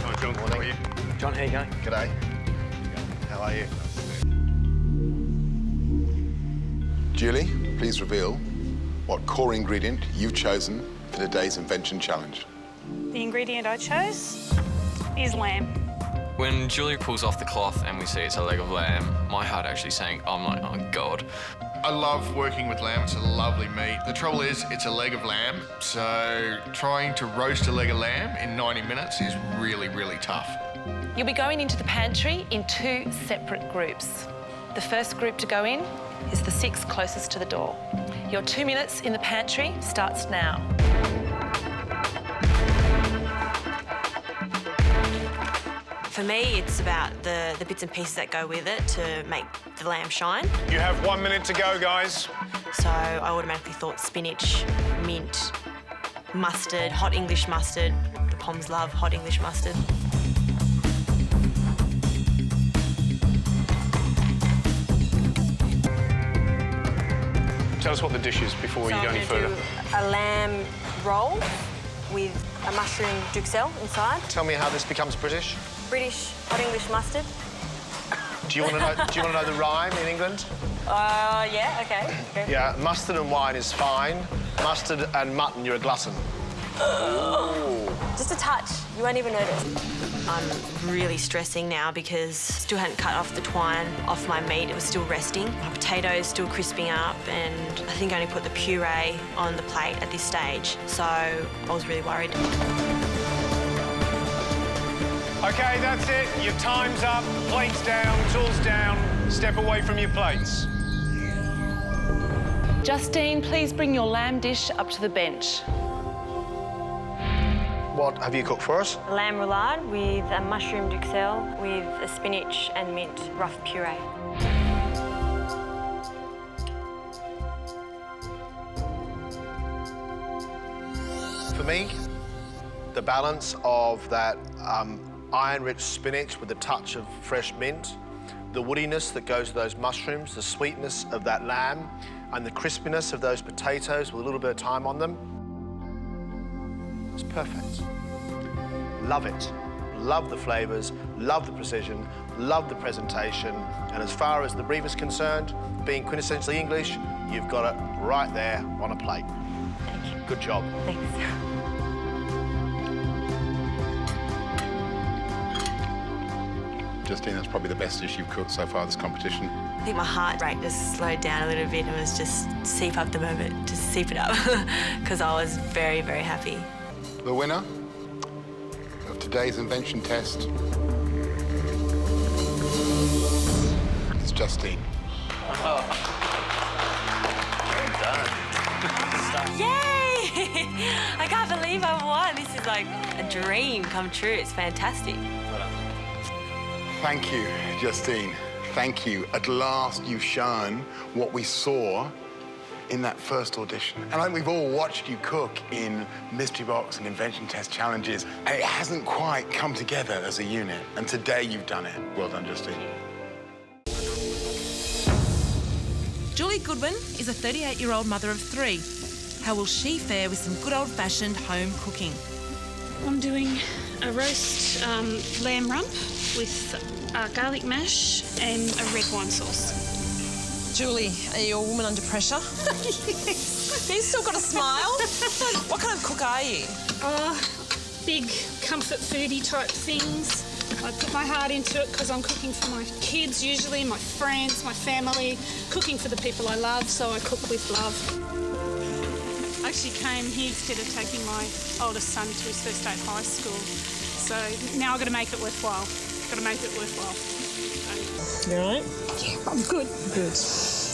Hi, John. How are you? John, how you going? G'day. How are you? Julie, please reveal what core ingredient you've chosen for today's Invention Challenge. The ingredient I chose is lamb. When Julia pulls off the cloth and we see it's a leg of lamb, my heart actually saying, I'm like, oh God. I love working with lamb. It's a lovely meat. The trouble is, it's a leg of lamb, so trying to roast a leg of lamb in 90 minutes is really, really tough. You'll be going into the pantry in 2 separate groups. The first group to go in is the 6 closest to the door. Your 2 minutes in the pantry starts now. For me, it's about the bits and pieces that go with it to make the lamb shine. You have 1 minute to go, guys. So I automatically thought spinach, mint, mustard, hot English mustard. The Poms love hot English mustard. Tell us what the dish is before you go any further. A lamb roll with a mushroom duxelle inside. Tell me how this becomes British. British hot English mustard. Do you want to know? Do you want to know the rhyme in England? Yeah, okay. Yeah, mustard and wine is fine. Mustard and mutton, you're a glutton. Just a touch. You won't even notice. I'm really stressing now because still hadn't cut off the twine off my meat. It was still resting. My potatoes still crisping up, and I think I only put the puree on the plate at this stage. So I was really worried. OK, that's it. Your time's up. Plates down, tools down. Step away from your plates. Justine, please bring your lamb dish up to the bench. What have you cooked for us? Lamb roulade with a mushroom duxelle with a spinach and mint rough puree. For me, the balance of that iron-rich spinach with a touch of fresh mint, the woodiness that goes with those mushrooms, the sweetness of that lamb, and the crispiness of those potatoes with a little bit of thyme on them. It's perfect. Love it. Love the flavours, love the precision, Love the presentation. And as far as the brief is concerned, being quintessentially English, you've got it right there on a plate. Thank you. Good job. Thanks. Justine, that's probably the best dish you've cooked so far this competition. I think my heart rate just slowed down a little bit and was just seep up the moment, just seep it up, because I was very, very happy. The winner of today's invention test is Justine. Well done. Yay! I can't believe I won. This is like a dream come true. It's fantastic. Thank you, Justine. Thank you. At last, you've shown what we saw in that first audition. And I think we've all watched you cook in mystery box and invention test challenges, and it hasn't quite come together as a unit. And today you've done it. Well done, Justine. Julie Goodwin is a 38-year-old mother of 3. How will she fare with some good old-fashioned home cooking? I'm doing a roast lamb rump with garlic mash and a red wine sauce. Julie, are you a woman under pressure? Yes. You've still got a smile. What kind of cook are you? Big comfort foodie type things. I put my heart into it because I'm cooking for my kids usually, my friends, my family, cooking for the people I love, so I cook with love. I actually came here instead of taking my oldest son to his first day of high school. So now I've got to make it worthwhile. Got to make it worthwhile. So. You all right? Yeah, I'm good. Good.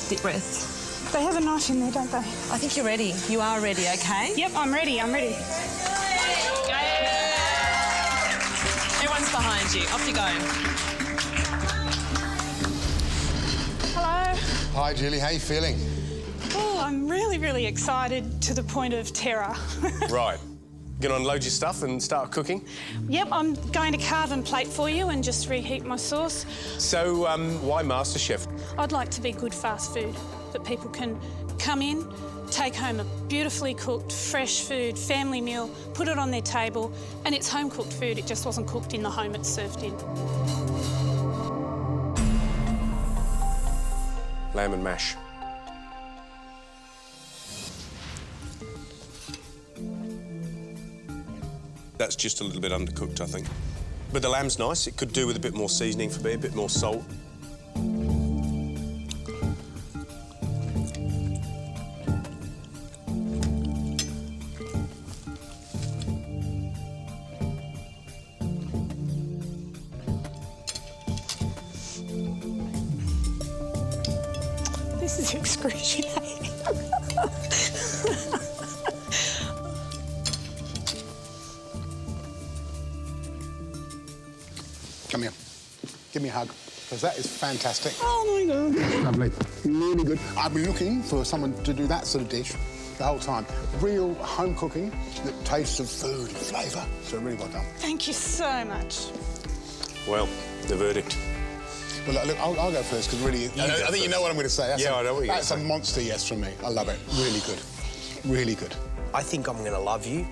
Deep breath. They have a knife in there, don't they? I think you're ready. You are ready, OK? Yep, I'm ready. I'm ready. Everyone's behind you. Off you go. Hello. Hi, Julie. How are you feeling? Oh, I'm really, really excited to the point of terror. Right. Gonna unload your stuff and start cooking? Yep, I'm going to carve and plate for you and just reheat my sauce. So, why MasterChef? I'd like to be good fast food, that people can come in, take home a beautifully cooked, fresh food, family meal, put it on their table, and it's home-cooked food. It just wasn't cooked in the home it's served in. Lamb and mash. That's just a little bit undercooked, I think. But the lamb's nice. It could do with a bit more seasoning for me, a bit more salt. This is excruciating. Come here. Give me a hug, because that is fantastic. Oh, my God. Lovely. Really good. I've been looking for someone to do that sort of dish the whole time. Real home cooking that tastes of food and flavour. So really well done. Thank you so much. Well, the verdict. Well, look, I'll go first, because really, I think you know what I'm going to say. Yeah, I know what you're going to That's a monster yes from me. I love it. Really good. Really good. I think I'm going to love you,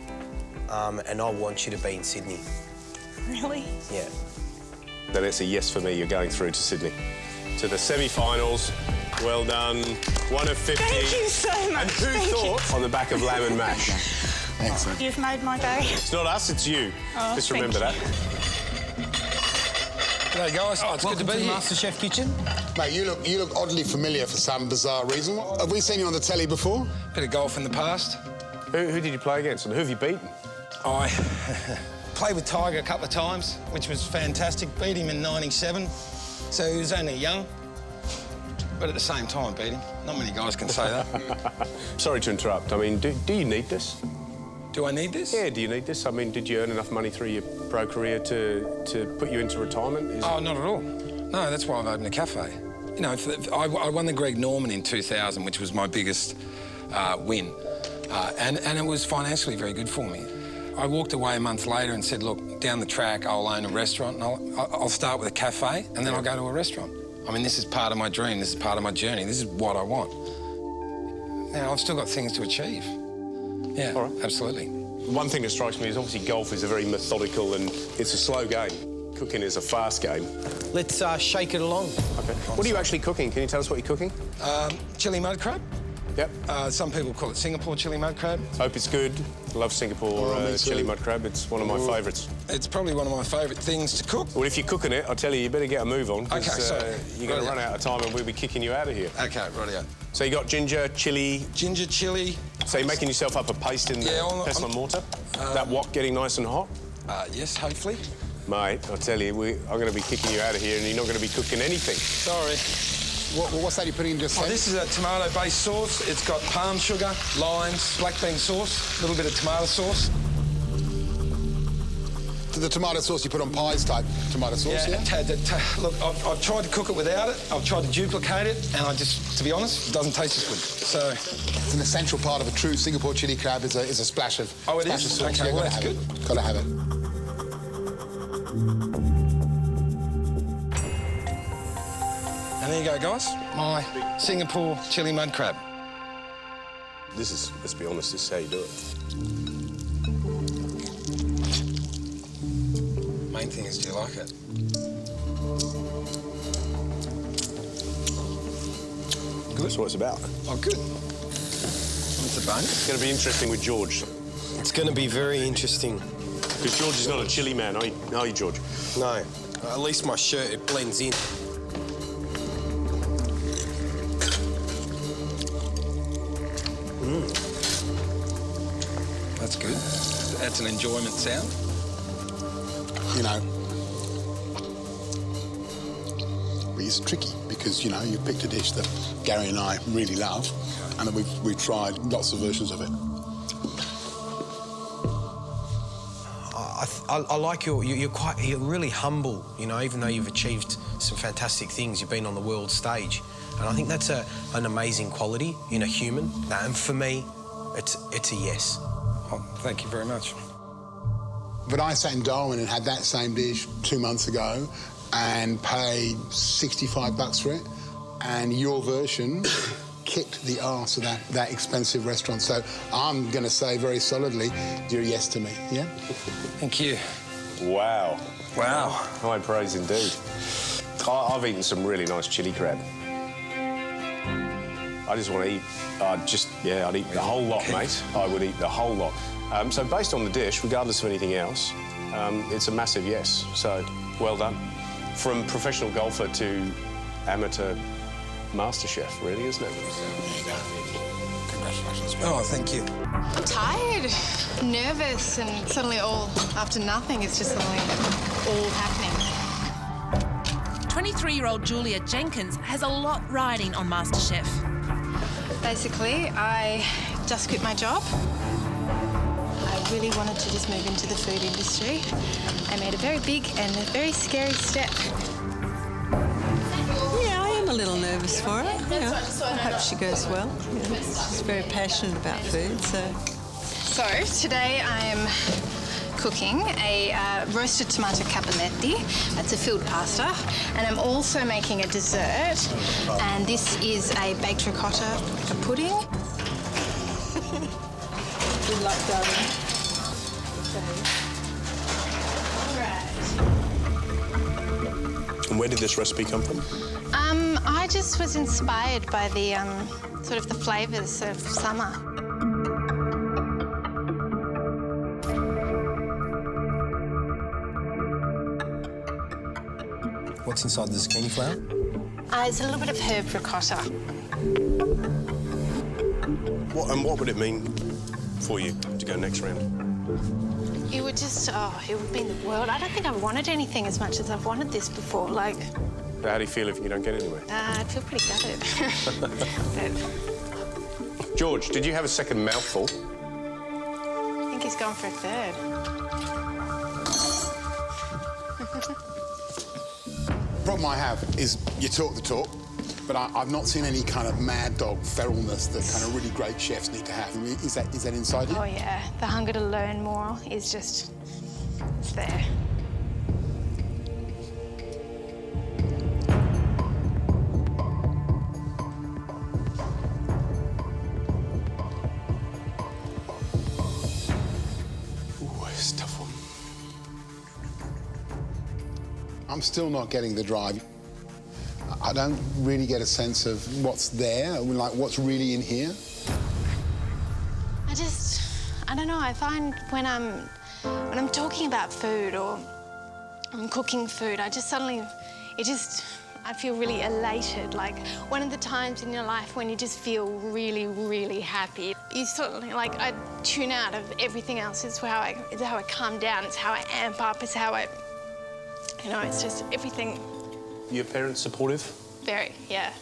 and I want you to be in Sydney. Really? Yeah. Then it's a yes for me. You're going through to Sydney. To the semi-finals. Well done. 1 of 50. Thank you so much. And who thought on the back of lamb and mash? Excellent. You've made my day. It's not us, it's you. Oh, just remember thank that. G'day, guys. Oh, it's good to be here. MasterChef Kitchen. Mate, you look oddly familiar for some bizarre reason. Have we seen you on the telly before? Bit of golf in the past. Who did you play against and who have you beaten? I played with Tiger a couple of times, which was fantastic. Beat him in '97, so he was only young. But at the same time, beat him. Not many guys can say that. Sorry to interrupt. I mean, do you need this? Do I need this? Yeah, do you need this? I mean, did you earn enough money through your pro career to put you into retirement? Oh, not at all. No, that's why I've opened a cafe. You know, I won the Greg Norman in 2000, which was my biggest win. And it was financially very good for me. I walked away a month later and said, look, down the track, I'll own a restaurant, and I'll start with a cafe, and then I'll go to a restaurant. I mean, this is part of my dream. This is part of my journey. This is what I want. Now, I've still got things to achieve. Yeah, absolutely. One thing that strikes me is obviously golf is a very methodical and it's a slow game. Cooking is a fast game. Let's shake it along. Okay. What are you actually cooking? Can you tell us what you're cooking? Chili mud crab. Yep. Some people call it Singapore chili mud crab. Hope it's good. Love Singapore chili mud crab. It's one of my favourites. It's probably one of my favourite things to cook. Well, if you're cooking it, I tell you better get a move on. Okay, so you're going to run out of time and we'll be kicking you out of here. Okay, rightio. So you got ginger, chili. Ginger, chili. So you're making yourself up a paste in the pestle and mortar. That wok getting nice and hot. Yes, hopefully. Mate, I tell you, I'm going to be kicking you out of here and you're not going to be cooking anything. Sorry. What's that you're putting in just This is a tomato-based sauce. It's got palm sugar, limes, black bean sauce, a little bit of tomato sauce. The tomato sauce you put on pies type tomato sauce, yeah? Look, I've tried to cook it without it. I've tried to duplicate it, and to be honest, it doesn't taste as good. So it's an essential part of a true Singapore chili crab is a splash of it is? Of sauce. Okay, Yeah, well, that's good. Gotta have it. And there you go, guys. My Singapore chili mud crab. This is, let's be honest, this is how you do it. Main thing is, do you like it? Good. That's what it's about. Oh, good. It's a bonus. It's going to be interesting with George. It's going to be very interesting. Because George is not a chili man, are you, George? No. At least my shirt, it blends in. That's good. That's an enjoyment sound. You know, it's tricky because, you know, you picked a dish that Gary and I really love and that we've tried lots of versions of it. I like you're really humble, you know, even though you've achieved some fantastic things, you've been on the world stage. And I think that's an amazing quality in a human. And for me, it's a yes. Oh, thank you very much. But I sat in Darwin and had that same dish 2 months ago and paid $65 for it. And your version kicked the arse of that expensive restaurant. So I'm going to say very solidly, you're a yes to me, yeah? Thank you. Wow. Wow. High praise indeed. I've eaten some really nice chili crab. I just want to eat, I'd eat the whole lot, mate. I would eat the whole lot. So based on the dish, regardless of anything else, it's a massive yes. So, well done. From professional golfer to amateur MasterChef, really, isn't it? Congratulations. Oh, thank you. I'm tired, nervous, and suddenly all after nothing. It's just suddenly all happening. 23-year-old Julia Jenkins has a lot riding on MasterChef. Basically, I just quit my job. I really wanted to just move into the food industry. I made a very big and a very scary step. Yeah, I am a little nervous for her. Yeah. I hope she goes well. Yeah. She's very passionate about food, so... So, today I'm cooking a roasted tomato cappelletti. That's a filled pasta. And I'm also making a dessert. And this is a baked ricotta pudding. Good luck, darling. And where did this recipe come from? I just was inspired by the sort of the flavours of summer. What's inside the zucchini flour? It's a little bit of herb ricotta. What would it mean for you to go next round? It would just, it would mean the world. I don't think I've wanted anything as much as I've wanted this before. Like, How do you feel if you don't get anywhere? I'd feel pretty gutted. But George, did you have a second mouthful? I think he's gone for a third. The problem I have is you talk the talk, but I've not seen any kind of mad dog feralness that kind of really great chefs need to have. I mean, is that inside you? Oh, yeah. The hunger to learn more is just, it's there. Ooh, it's a tough one. I'm still not getting the drive. I don't really get a sense of what's there, like what's really in here. I don't know, I find when I'm talking about food or I'm cooking food, I feel really elated. Like one of the times in your life when you just feel really, really happy. You sort of like, I tune out of everything else. It's how I calm down, it's how I amp up, it's how it's just everything. Your parents supportive? Very, yeah.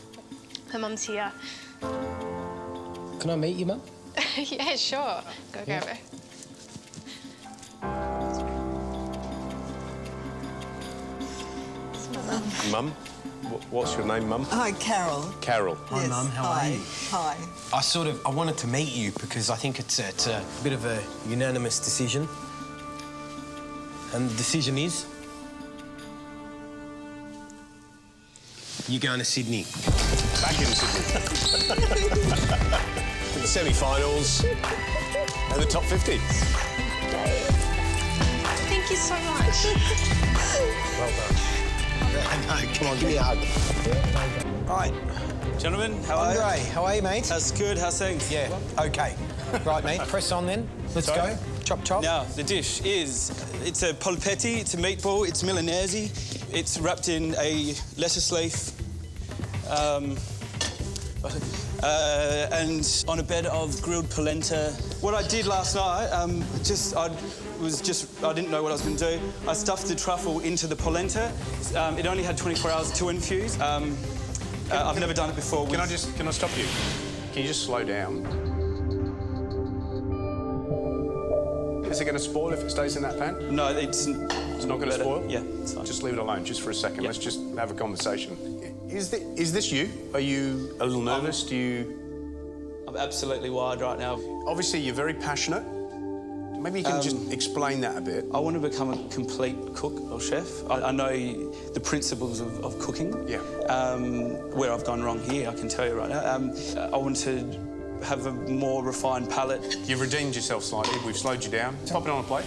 My mum's here. Can I meet you, Mum? Yeah, sure. Go grab her. Mum? What's your name, Mum? Hi, Carol. Carol. Hi, Mum. How are you? Hi. I wanted to meet you because I think it's a bit of a unanimous decision. And the decision is... you're going to Sydney. Back in Sydney. The semi-finals and the top 50. Thank you so much. Well done. I know. Come on, give me a hug. Right. Gentlemen, how are you? Andre, how are you, mate? That's good. How's things? Yeah, OK. Right, mate, press on then. Let's go. Chop, chop. Now, the dish is... it's a polpetti, it's a meatball, it's Milanese. It's wrapped in a lettuce leaf. And on a bed of grilled polenta. What I did last night, I didn't know what I was going to do. I stuffed the truffle into the polenta. It only had 24 hours to infuse. I've never done it before. Can I stop you? Can you just slow down? Is it going to spoil if it stays in that pan? No, it's not going to spoil? Yeah, it's fine. Just leave it alone, just for a second. Yep. Let's just have a conversation. Is this you? Are you a little nervous? I'm absolutely wired right now. Obviously, you're very passionate. Maybe you can just explain that a bit. I want to become a complete cook or chef. I know the principles of cooking. Yeah. Where I've gone wrong here, I can tell you right now. I want to have a more refined palate. You've redeemed yourself slightly. We've slowed you down. Pop it on a plate.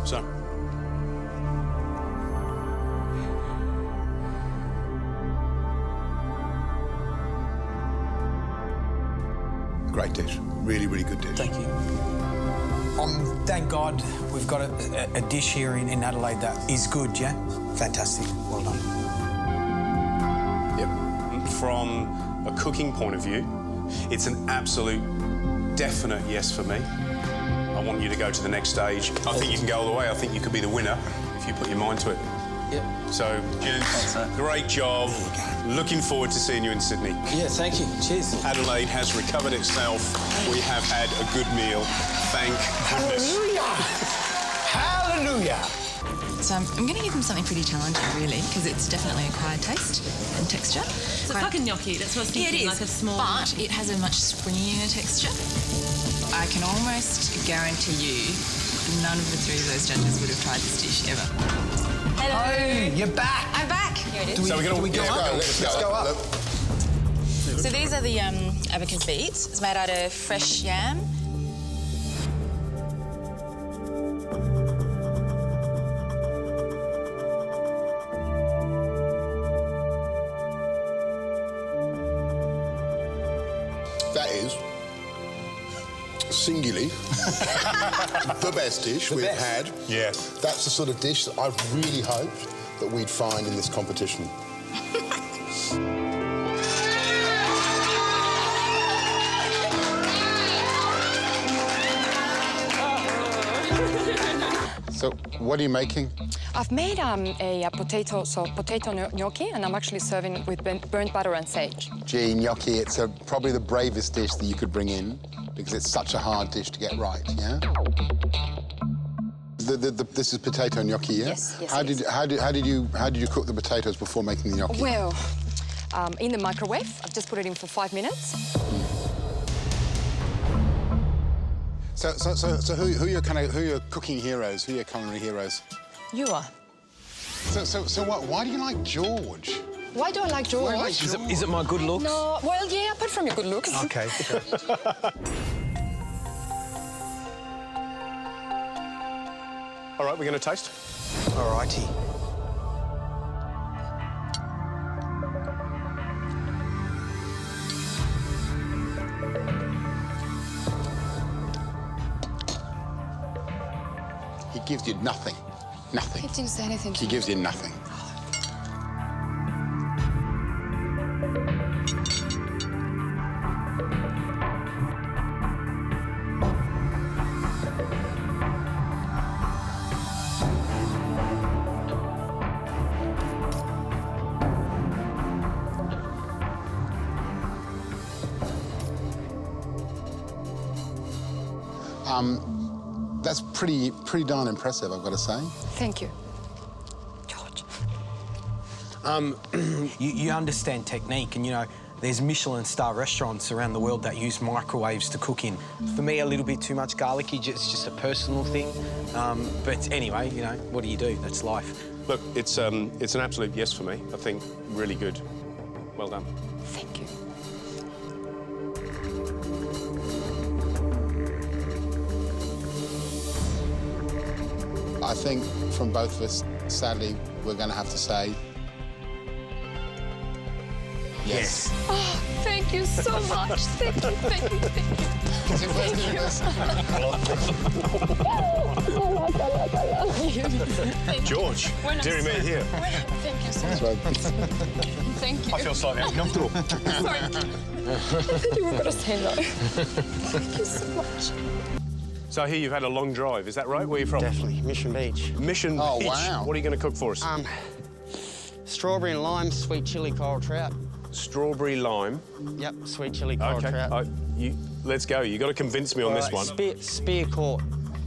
So. Great dish. Really, really good dish. Thank you. Thank God we've got a dish here in Adelaide that is good, yeah? Fantastic. Well done. Yep. From a cooking point of view, it's an absolute definite yes for me. I want you to go to the next stage. I think you can go all the way. I think you could be the winner if you put your mind to it. Yep. So, great job. Looking forward to seeing you in Sydney. Yeah, thank you. Cheers. Adelaide has recovered itself. We have had a good meal. Thank goodness. Hallelujah! So I'm going to give them something pretty challenging, really, because it's definitely acquired taste and texture. So it's like a gnocchi, that's what I was thinking, yeah, it is, like a small... but it has a much springier texture. I can almost guarantee you none of the three of those judges would have tried this dish ever. Hello! Oh, you're back! I'm back! Here it is. Do we go up? Let's go up. So these are the abacus beets. It's made out of fresh yam. That is singularly the best dish we've had. Yes. That's the sort of dish that I've really hoped that we'd find in this competition. So, what are you making? I've made a potato gnocchi, and I'm actually serving it with burnt butter and sage. Gee, gnocchi, it's probably the bravest dish that you could bring in because it's such a hard dish to get right, yeah? This is potato gnocchi, yeah? Yes, yes. How did you cook the potatoes before making the gnocchi? Well, in the microwave. I've just put it in for 5 minutes. So who are your cooking heroes? Who are your culinary heroes? You are. So why do you like George? Why do I like George? Why do you like George? Is it my good looks? No, well, yeah, apart from your good looks. Okay. All right, we're going to taste. All righty. He gives you nothing. Nothing. He didn't say anything to He me. gives you nothing. That's pretty darn impressive, I've got to say. Thank you. You understand technique, and you know, there's Michelin star restaurants around the world that use microwaves to cook in. For me, a little bit too much garlicky, it's just a personal thing. But anyway, you know, what do you do? That's life. Look, it's an absolute yes for me. I think really good. Well done. Thank you. I think from both of us, sadly, we're going to have to say yes. Oh, thank you so much. Thank you, thank you, thank you. Thank you. George, dearie me here. Thank you so much. Thank you. I feel slightly uncomfortable. Sorry. I thought you were going to say no. Thank you so much. So I hear you've had a long drive, is that right? Where are you from? Definitely, Mission Beach. Mission Oh, Beach. wow. What are you going to cook for us? Strawberry and lime, sweet chili coral trout. Strawberry lime. Yep, sweet chili coral trout. Let's go. You've got to convince me on this one. Spear caught.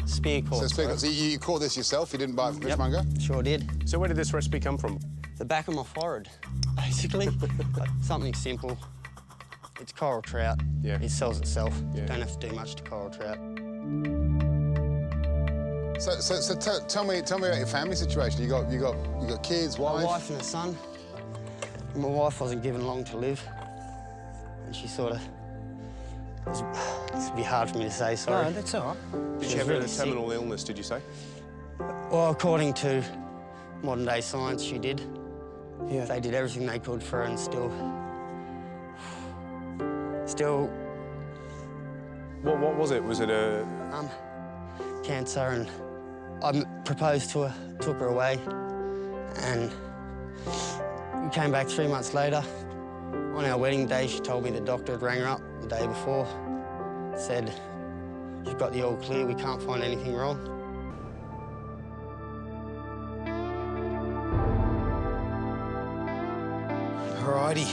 Spear caught. So you caught this yourself? You didn't buy it from Fishmonger? Sure did. So where did this recipe come from? The back of my forehead, basically. Something simple. It's coral trout. Yeah. It sells itself. Yeah. Don't have to do much to coral trout. So tell me about your family situation. You got kids, wife? My wife and a son. My wife wasn't given long to live, and she sort of. It's a bit hard for me to say. Sorry. No, that's all right. Did she have a terminal illness? Did you say? Well, according to modern day science, she did. Yeah. They did everything they could for her, and still. What was it? Was it a cancer, and I proposed to her, took her away, and we came back 3 months later. On our wedding day, she told me the doctor had rang her up the day before, said, "You've got the all clear, we can't find anything wrong." Alrighty.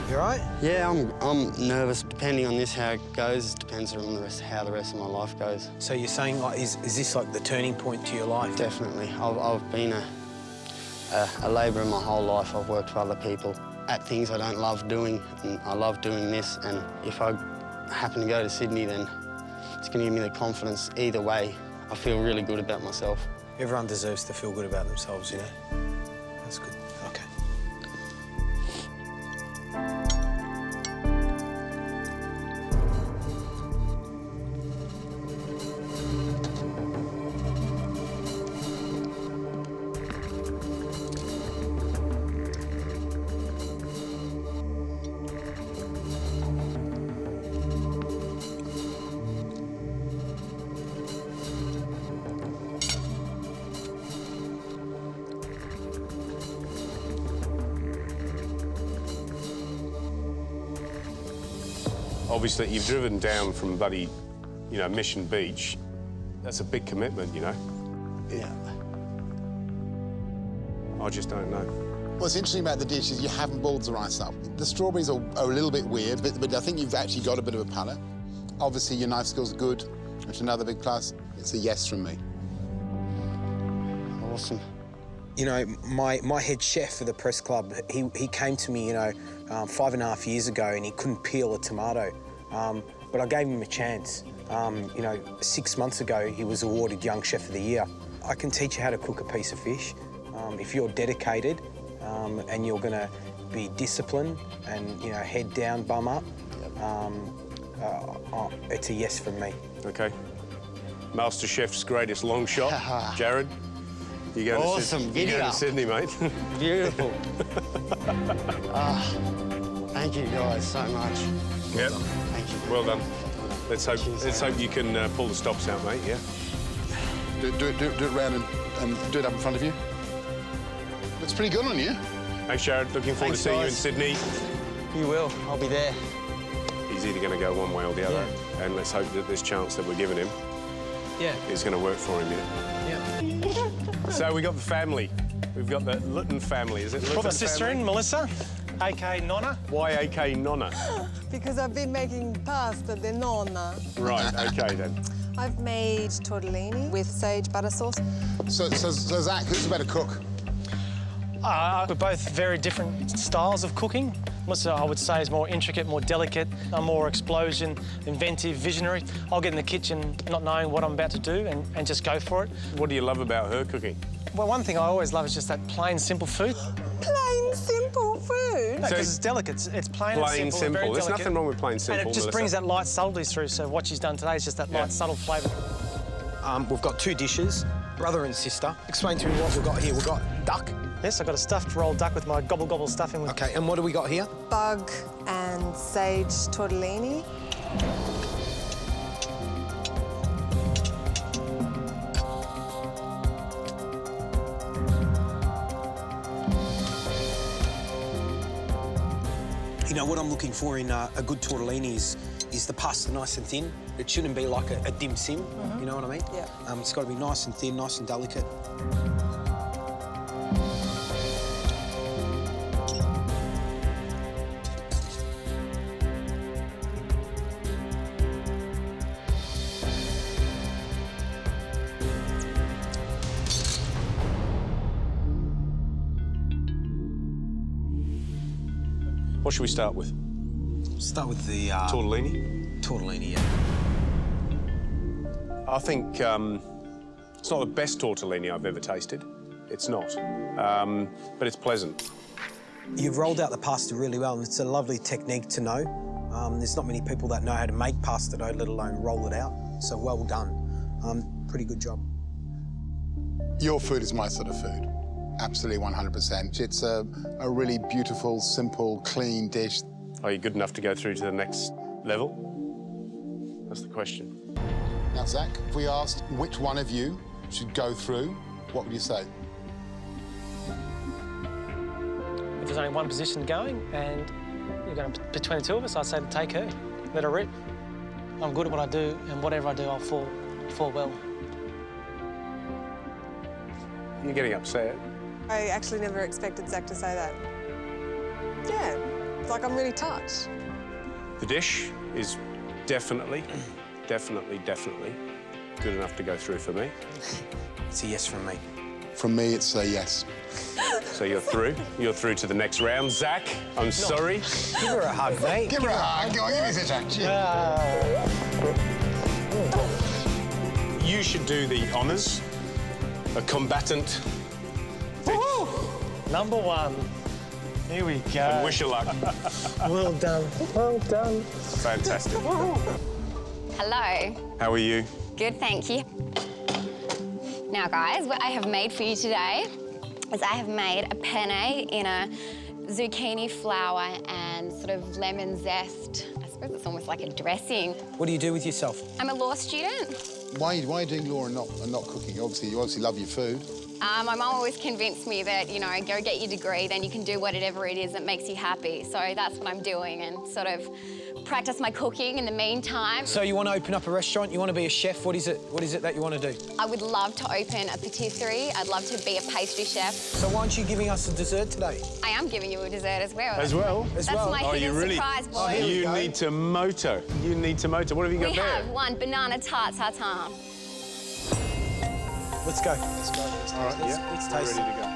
You all right? Yeah, I'm nervous. Depending on this, how it goes, depends on how the rest of my life goes. So you're saying, like, is this like the turning point to your life? Definitely. I've been a labourer my whole life. I've worked for other people at things I don't love doing, and I love doing this. And if I happen to go to Sydney, then it's going to give me the confidence. Either way, I feel really good about myself. Everyone deserves to feel good about themselves, you know? That's good. Okay. Obviously, you've driven down from bloody, Mission Beach. That's a big commitment, you know. I just don't know. What's interesting about the dish is you haven't boiled the rice up. The strawberries are a little bit weird, but I think you've actually got a bit of a palate. Obviously, your knife skill's good, which is another big plus. It's a yes from me. Awesome. You know, my head chef for the press club, he came to me, 5.5 years ago, and he couldn't peel a tomato. But I gave him a chance. 6 months ago, he was awarded Young Chef of the Year. I can teach you how to cook a piece of fish. If you're dedicated and you're going to be disciplined and, head down, bum up, it's a yes from me. OK. MasterChef's greatest long shot, Jared. You're going awesome. You're going to Sydney, mate. Beautiful. Thank you guys so much. Yep. Thank you. Well done. Let's hope you can pull the stops out, mate, yeah? Do it round and do it up in front of you. Looks pretty good on you. Thanks, Jared. Looking forward to seeing you in Sydney. You will. I'll be there. He's either going to go one way or the other, and let's hope that this chance that we're giving him is going to work for him, Yeah. So we got the family. We've got the Luton family. Is it Luton Brought my sister in, Melissa, a.k.a. Nonna. Why a.k.a. Nonna? Because I've been making pasta de nonna. Right, OK, then. I've made tortellini with sage butter sauce. So Zach, who's a better cook? We're both very different styles of cooking. Melissa, I would say, is more intricate, more delicate. I'm more explosion, inventive, visionary. I'll get in the kitchen not knowing what I'm about to do and just go for it. What do you love about her cooking? Well, one thing I always love is just that plain, simple food. Plain, simple food? No, because it's delicate. It's plain and simple. Plain, And very There's delicate. nothing wrong with plain simple, And it just Melissa. brings that light subtlety through, so what she's done today is just that light, subtle flavour. We've got two dishes, brother and sister. Explain to me what we've got here. We've got duck. Yes, I've got a stuffed rolled duck with my gobble-gobble stuffing. With... OK, and what do we got here? Bug and sage tortellini. You know, what I'm looking for in a good tortellini is the pasta nice and thin. It shouldn't be like a dim sim, you know what I mean? Yeah. It's got to be nice and thin, nice and delicate. What should we start with? Start with the... tortellini? Tortellini, yeah. I think it's not the best tortellini I've ever tasted. It's not. But it's pleasant. You've rolled out the pasta really well, and it's a lovely technique to know. There's not many people that know how to make pasta dough, let alone roll it out. So well done. Pretty good job. Your food is my sort of food. Absolutely 100%. It's a really beautiful, simple, clean dish. Are you good enough to go through to the next level? That's the question. Now, Zach, if we asked which one of you should go through, what would you say? If there's only one position going and you're going between the two of us, I'd say to take her, let her rip. I'm good at what I do, and whatever I do, I'll fall well. You're getting upset. I actually never expected Zach to say that. Yeah, it's like I'm really touched. The dish is definitely good enough to go through for me. It's a yes from me. From me, it's a yes. So you're through. You're through to the next round. Zach, I'm sorry. Give her a hug, mate. Give her a hug. Go on, give me this hug. You should do the honours. A combatant. Number one. Here we go. And wish you luck. Well done. Well done. Fantastic. Hello. How are you? Good, thank you. Now, guys, what I have made for you today is I have made a penne in a zucchini flour and sort of lemon zest. I suppose it's almost like a dressing. What do you do with yourself? I'm a law student. Why are you doing law and not cooking? Obviously, you love your food. My mum always convinced me that, you know, go get your degree, then you can do whatever it is that makes you happy. So that's what I'm doing, and sort of practice my cooking in the meantime. So you want to open up a restaurant? You want to be a chef? What is it that you want to do? I would love to open a patisserie. I'd love to be a pastry chef. So why aren't you giving us a dessert today? I am giving you a dessert as well. As well? That's my hidden surprise, boy. You need to moto. You need to moto. What have you got We there? have one banana tart tartare. Let's go. Let's go. All right, Let's taste ready to go.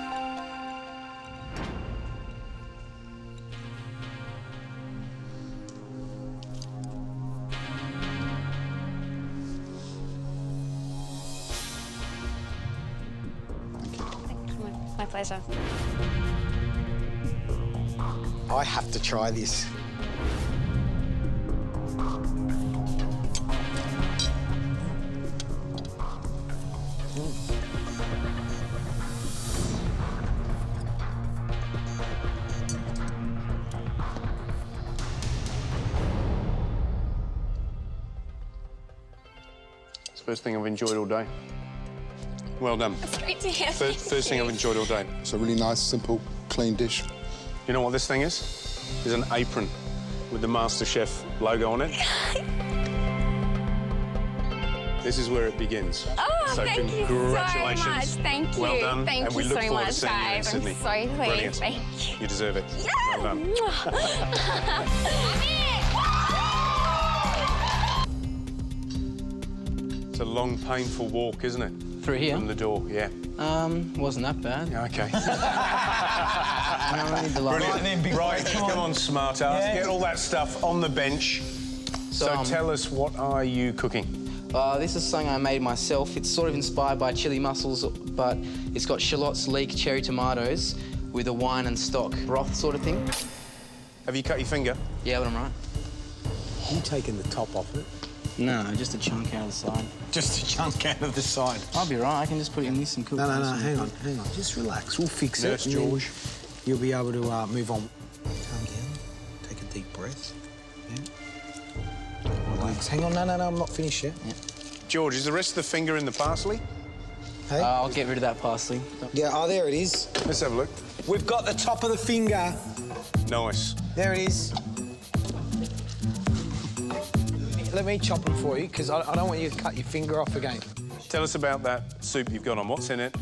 My pleasure. I have to try this. It's the first thing I've enjoyed all day. Well done. That's great to hear. First thing I've enjoyed all day. It's a really nice, simple, clean dish. You know what this thing is? It's an apron with the MasterChef logo on it. This is where it begins. Oh, so thank you so congratulations. much. Thank you. Well done. Thank and we you look so forward much, to seeing you in babe. Sydney. I'm so pleased. Brilliant. Thank you. You deserve it. Yeah. Well done. It's a long, painful walk, isn't it? Through here? From the door, yeah. Wasn't that bad. Yeah, OK. I'm really delighted. Right, come on, smart ass. Yeah. Get all that stuff on the bench. So tell us, what are you cooking? This is something I made myself. It's sort of inspired by chili mussels, but it's got shallots, leek, cherry tomatoes with a wine and stock broth sort of thing. Have you cut your finger? Yeah, but I'm right. You taking the top off it? No, just a chunk out of the side. Just a chunk out of the side. I'll be right. I can just put it in this and cook it. No, hang on. Just relax. We'll fix Nurse it. George. You'll be able to move on. Calm down. Take a deep breath. Yeah. Relax. Hang on. No, I'm not finished yet. Yeah. George, is the rest of the finger in the parsley? Hey? I'll get rid of that parsley. Yeah, there it is. Let's have a look. We've got the top of the finger. Nice. There it is. Let me chop them for you, because I don't want you to cut your finger off again. Tell us about that soup you've got on. What's in it?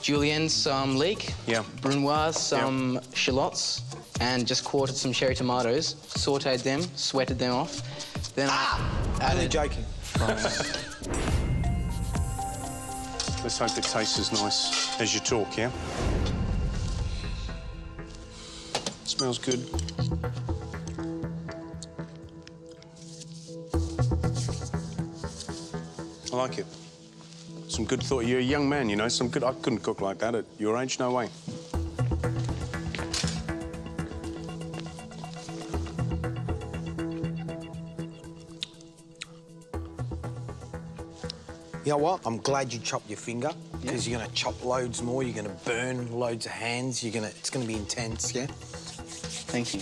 Julienne, some leek. Yeah. Brunoise, some shallots, and just quartered some cherry tomatoes, sautéed them, sweated them off. Then I Only joking. Let's hope it tastes as nice as you talk, yeah? Smells good. I like it. Some good thought. You're a young man, you know. Some good. I couldn't cook like that at your age. No way. You know what? I'm glad you chopped your finger, because you're going to chop loads more. You're going to burn loads of hands. It's going to be intense, yeah? Thank you.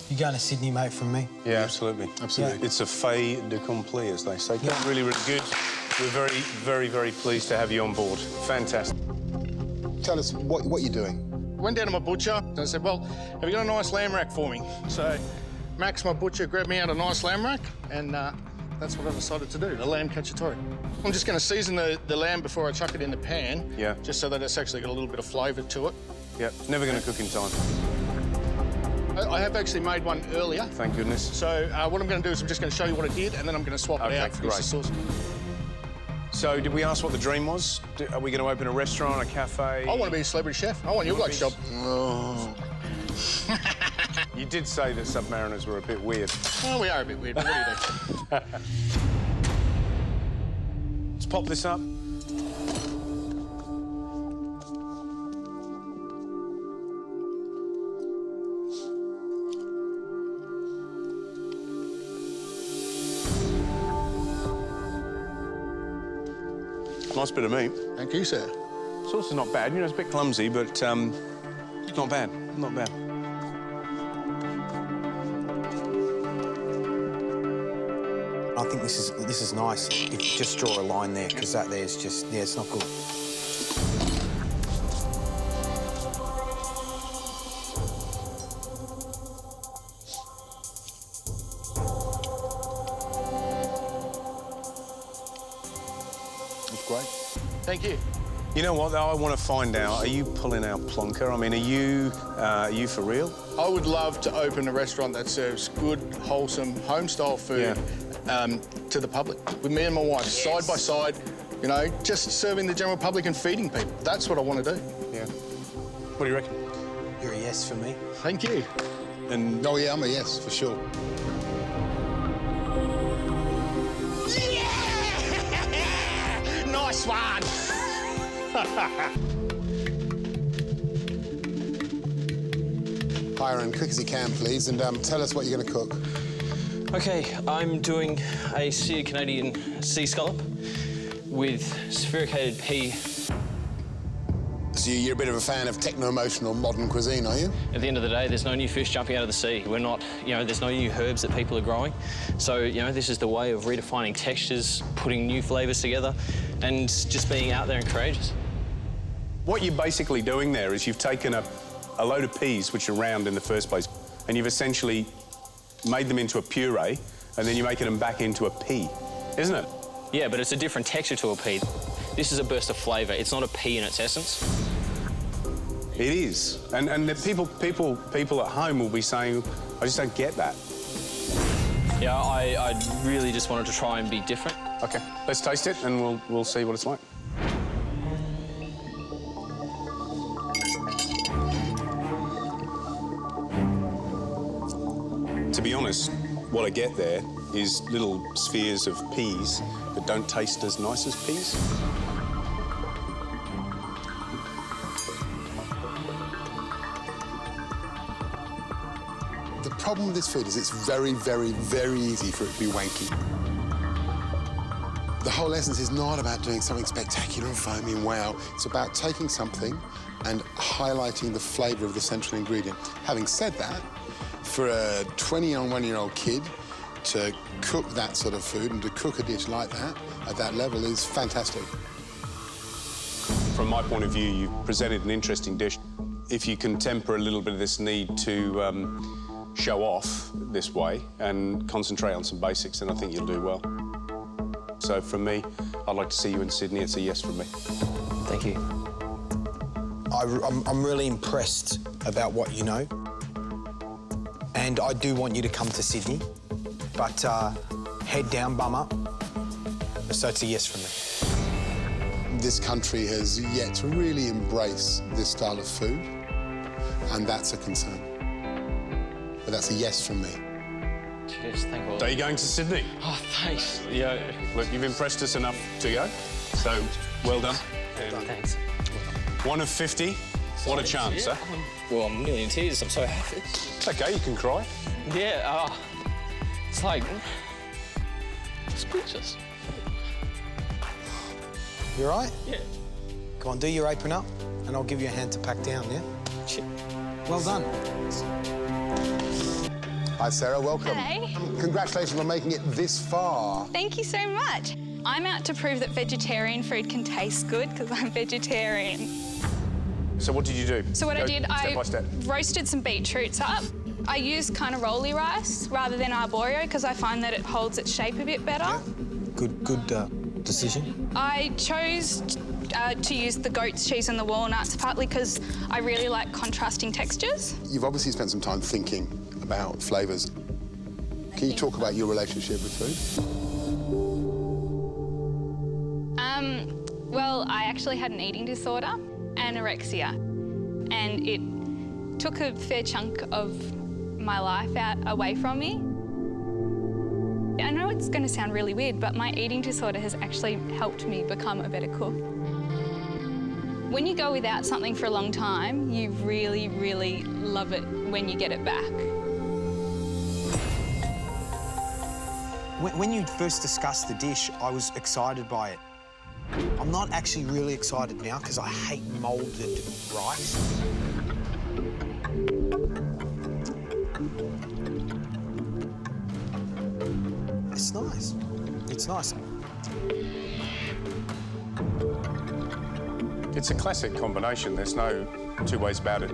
You going to Sydney, mate, from me? Yeah, absolutely. Absolutely. Yeah. It's a fait d'accompli, as they say. Yeah. Really, really good. We're very, very, very pleased to have you on board. Fantastic. Tell us what you're doing. Went down to my butcher and I said, well, have you got a nice lamb rack for me? So Max, my butcher, grabbed me out a nice lamb rack, and that's what I decided to do, a lamb cacciatore. I'm just going to season the lamb before I chuck it in the pan, just so that it's actually got a little bit of flavour to it. Yeah, never going to cook in time. I have actually made one earlier. Thank goodness. So what I'm going to do is I'm just going to show you what I did, and then I'm going to swap it out for the sauce. So, did we ask what the dream was? Are we going to open a restaurant, a cafe? I want to be a celebrity chef. I want your bloke's job. Oh. You did say that Submariners were a bit weird. Well, we are a bit weird, but what do you do? Let's pop this up. Nice bit of meat. Thank you, sir. Sauce is not bad. You know, it's a bit clumsy, but it's not bad. Not bad. think this is nice. If you just draw a line there, because that there's just, yeah, it's not good. That's great. Thank you. You know what, though? I want to find out, are you pulling out plonker? I mean, are you for real? I would love to open a restaurant that serves good, wholesome, home-style food to the public. With me and my wife, side by side, you know, just serving the general public and feeding people. That's what I want to do. Yeah. What do you reckon? You're a yes for me. Thank you. And oh, yeah, I'm a yes, for sure. Nice one! Hi, Aaron, quick as you can, please, and tell us what you're going to cook. Okay, I'm doing a seared Canadian sea scallop with sphericated pea. So you're a bit of a fan of techno-emotional modern cuisine, are you? At the end of the day, there's no new fish jumping out of the sea. We're not, you know, there's no new herbs that people are growing. So, you know, this is the way of redefining textures, putting new flavours together, and just being out there and courageous. What you're basically doing there is you've taken a load of peas, which are round in the first place, and you've essentially made them into a puree, and then you're making them back into a pea, isn't it? Yeah, but it's a different texture to a pea. This is a burst of flavour. It's not a pea in its essence. It is. And the people at home will be saying, I just don't get that. Yeah, I really just wanted to try and be different. OK, let's taste it and we'll see what it's like. To be honest, what I get there is little spheres of peas that don't taste as nice as peas. The problem with this food is it's very, very, very easy for it to be wanky. The whole essence is not about doing something spectacular and foamy and wow. It's about taking something and highlighting the flavour of the central ingredient. Having said that, for a 21-year-old kid to cook that sort of food and to cook a dish like that at that level is fantastic. From my point of view, you've presented an interesting dish. If you can temper a little bit of this need to show off this way and concentrate on some basics, then I think you'll do well. So from me, I'd like to see you in Sydney. It's a yes from me. Thank you. I'm really impressed about what you know. And I do want you to come to Sydney, but head down, bum up. So it's a yes from me. This country has yet to really embrace this style of food, and that's a concern. But that's a yes from me. Cheers, thank you. So you're going to Sydney? Oh, thanks. Yeah. Look, you've impressed us enough to go, so well done. Thanks. 1 of 50. What a chance, yeah. huh? Well, I'm nearly in tears. I'm so happy. OK, you can cry. Yeah, it's like... It's speechless. You all right? Yeah. Come on, do your apron up, and I'll give you a hand to pack down, yeah? Shit. Well done. Hi, Sarah, welcome. Hey. Congratulations on making it this far. Thank you so much. I'm out to prove that vegetarian food can taste good because I'm vegetarian. So what did you do? So what I did, step by step. roasted some beetroots up. I used carnaroli rice rather than arborio because I find that it holds its shape a bit better. Yeah. Good decision. I chose to use the goat's cheese and the walnuts, partly because I really like contrasting textures. You've obviously spent some time thinking about flavours. Can you talk about your relationship with food? Well, I actually had an eating disorder, anorexia, and it took a fair chunk of my life away from me. I know it's going to sound really weird, but my eating disorder has actually helped me become a better cook. When you go without something for a long time, you really, really love it when you get it back. When you first discussed the dish, I was excited by it. I'm not actually really excited now because I hate moulded rice. It's nice. It's nice. It's a classic combination. There's no two ways about it.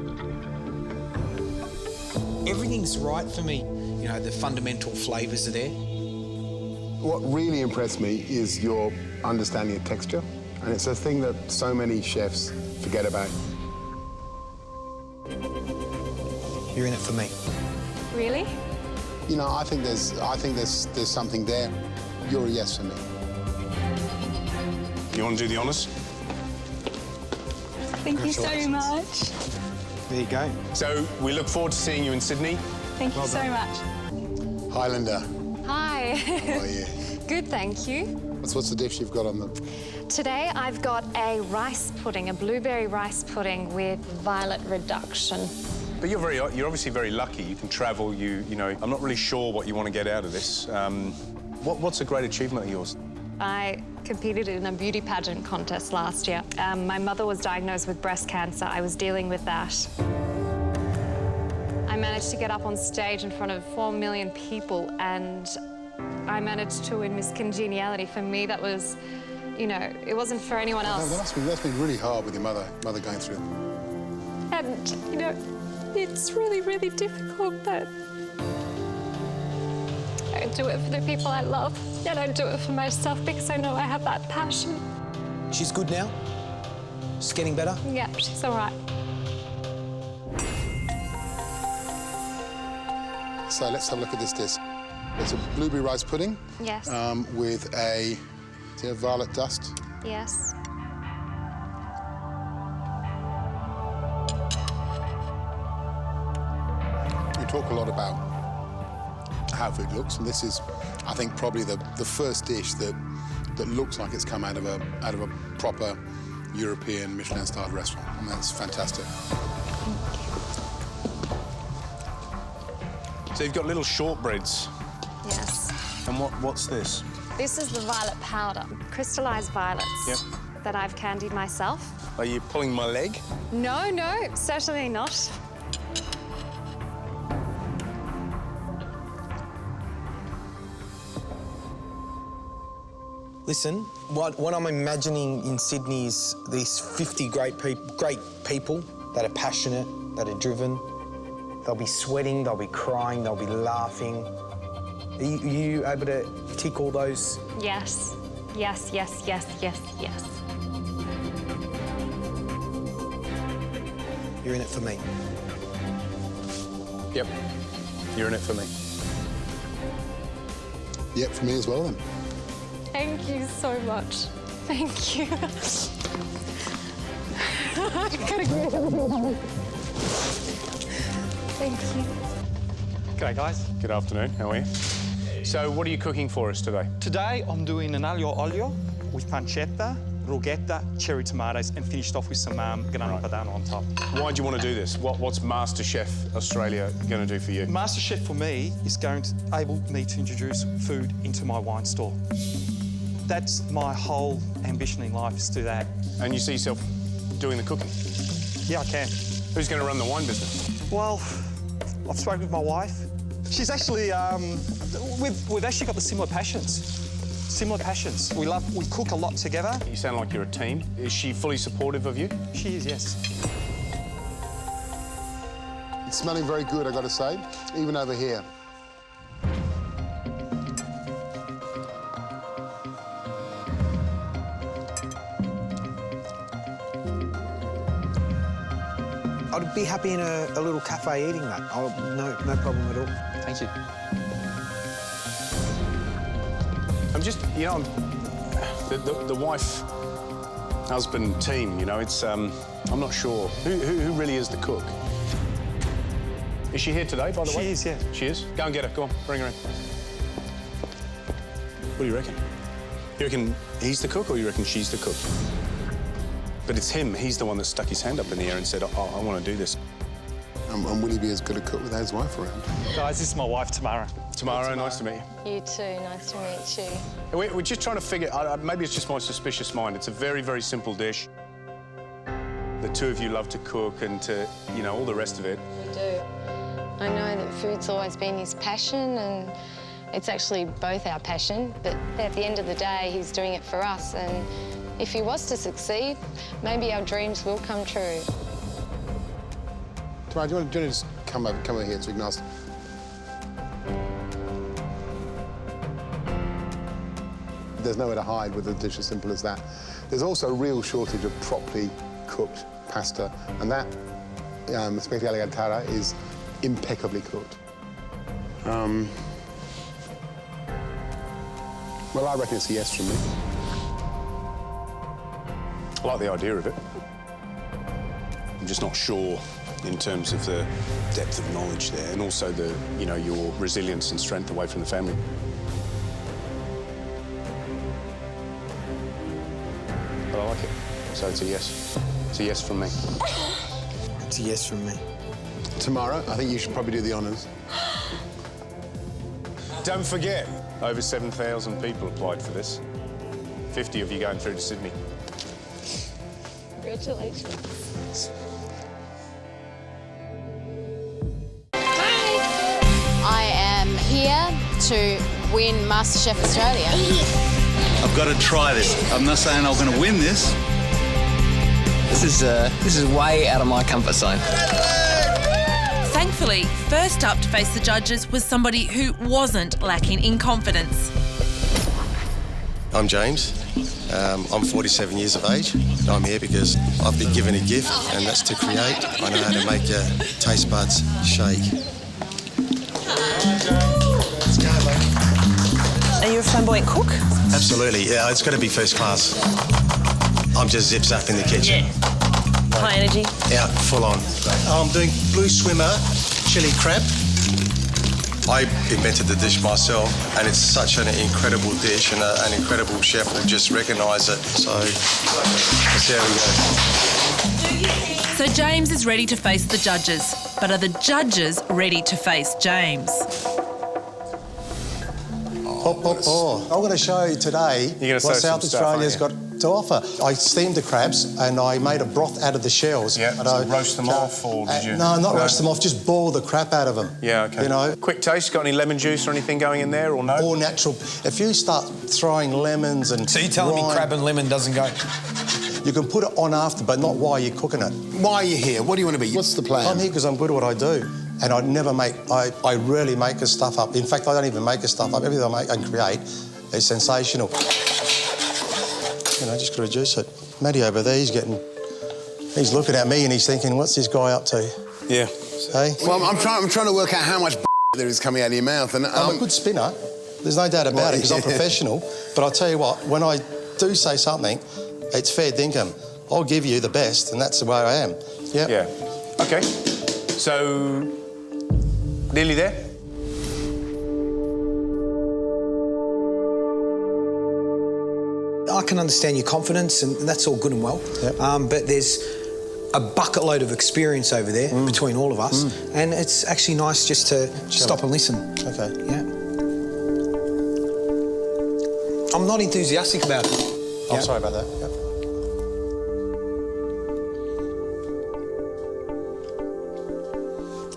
Everything's right for me. You know, the fundamental flavours are there. What really impressed me is your understanding of texture, and it's a thing that so many chefs forget about. You're in it for me. Really? You know, I think there's something there. You're a yes for me. You want to do the honours? Thank you so much. There you go. So we look forward to seeing you in Sydney. Thank you so much. Hi, Linda. Hi. How are you? Good, thank you. What's the dish you've got on the... Today I've got a rice pudding, a blueberry rice pudding with violet reduction. But you're obviously very lucky. You can travel. You know. I'm not really sure what you want to get out of this. What's a great achievement of yours? I competed in a beauty pageant contest last year. My mother was diagnosed with breast cancer. I was dealing with that. I managed to get up on stage in front of 4 million people, and I managed to win Miss Congeniality. For me, that was, you know, it wasn't for anyone else. That's been really hard with your mother going through. And, you know, it's really, really difficult, but I do it for the people I love. I don't do it for myself because I know I have that passion. She's good now? She's getting better? Yeah, she's all right. So let's have a look at this dish. It's a blueberry rice pudding. Yes. With a violet dust. Yes. We talk a lot about how food looks, and this is, I think, probably the first dish that looks like it's come out of a proper European Michelin-starred restaurant, and that's fantastic. So you've got little shortbreads. Yes. And what's this? This is the violet powder, crystallized violets. Yep. That I've candied myself. Are you pulling my leg? No, certainly not. Listen, what I'm imagining in Sydney is these 50 great people that are passionate, that are driven. They'll be sweating, they'll be crying, they'll be laughing. Are you able to tick all those? Yes. Yes, yes, yes, yes, yes. You're in it for me. Yep. You're in it for me. Yep, for me as well, then. Thank you so much. Thank you. I've got to go. Thank you. G'day, guys. Good afternoon. How are you? So, what are you cooking for us today? Today, I'm doing an aglio olio with pancetta, rughetta, cherry tomatoes, and finished off with some grana padano on top. Why do you want to do this? What's MasterChef Australia going to do for you? MasterChef, for me, is going to enable me to introduce food into my wine store. That's my whole ambition in life, is to do that. And you see yourself doing the cooking? Yeah, I can. Who's going to run the wine business? Well, I've spoken with my wife. She's actually, we've actually got the similar passions. Similar passions. We cook a lot together. You sound like you're a team. Is she fully supportive of you? She is, yes. It's smelling very good, I've got to say, even over here. I'd be happy in a little cafe eating that. No problem at all. Thank you. I'm just, you know, the wife, husband team, you know, it's, I'm not sure. Who really is the cook? Is she here today, by the way? She is, yeah. She is? Go and get her. Go on, bring her in. What do you reckon? You reckon he's the cook or you reckon she's the cook? But it's him. He's the one that stuck his hand up in the air and said, oh, I want to do this. And will he be as good a cook without his wife around? Guys, this is my wife, Tamara. Tamara, nice to meet you. You too, nice to meet you. We're just trying to figure, maybe it's just my suspicious mind. It's a very, very simple dish. The two of you love to cook and to, you know, all the rest of it. We do. I know that food's always been his passion, and It's actually both our passion, but at the end of the day, he's doing it for us, and if he was to succeed, maybe our dreams will come true. Tamara, do you want to just come over here so we can ask? There's nowhere to hide with a dish as simple as that. There's also a real shortage of properly cooked pasta, and that spaghetti alla carbonara is impeccably cooked. Well, I reckon it's a yes from me. I like the idea of it. I'm just not sure in terms of the depth of knowledge there, and also the, you know, your resilience and strength away from the family. But I like it, so it's a yes. It's a yes from me. It's a yes from me. Tamara, I think you should probably do the honours. Don't forget, over 7,000 people applied for this. 50 of you going through to Sydney. Congratulations. I am here to win MasterChef Australia. I've got to try this. I'm not saying I'm going to win this. This is way out of my comfort zone. Thankfully, first up to face the judges was somebody who wasn't lacking in confidence. I'm James. I'm 47 years of age. I'm here because I've been given a gift, and that's to create. I know how to make your taste buds shake. Are you a flamboyant cook? Absolutely, yeah, it's got to be first class. I'm just zip-zap in the kitchen. High energy? Yeah, full on. I'm doing blue swimmer, chili crab. I invented the dish myself, and it's such an incredible dish, and an incredible chef will just recognise it. So, there we go. So James is ready to face the judges, but are the judges ready to face James? I'm going to show you today what South Australia's got to offer. I steamed the crabs and I made a broth out of the shells. Yeah, so roast them off, or did you? No, not roast them off, just boil the crap out of them. Yeah, OK. You know? Quick taste, got any lemon juice or anything going in there, or no? All natural. If you start throwing lemons and... So you're telling me crab and lemon doesn't go? You can put it on after, but not while you're cooking it. Why are you here? What do you want to be? What's the plan? I'm here because I'm good at what I do. And I rarely make the stuff up. In fact, I don't even make the stuff up. Everything I make and create is sensational. You know, just got to reduce it. Matty over there, he's looking at me and he's thinking, what's this guy up to? Yeah. Hey? Well, I'm trying to work out how much there is coming out of your mouth. And I'm a good spinner. There's no doubt about it because I'm professional. But I'll tell you what, when I do say something, it's fair dinkum. I'll give you the best, and that's the way I am. Yep. Yeah. OK. So, nearly there? I can understand your confidence, and that's all good and well. Yep. But there's a bucket load of experience over there between all of us, and it's actually nice just to stop and listen. OK. Yeah. I'm not enthusiastic about it. I'm sorry about that. Yep.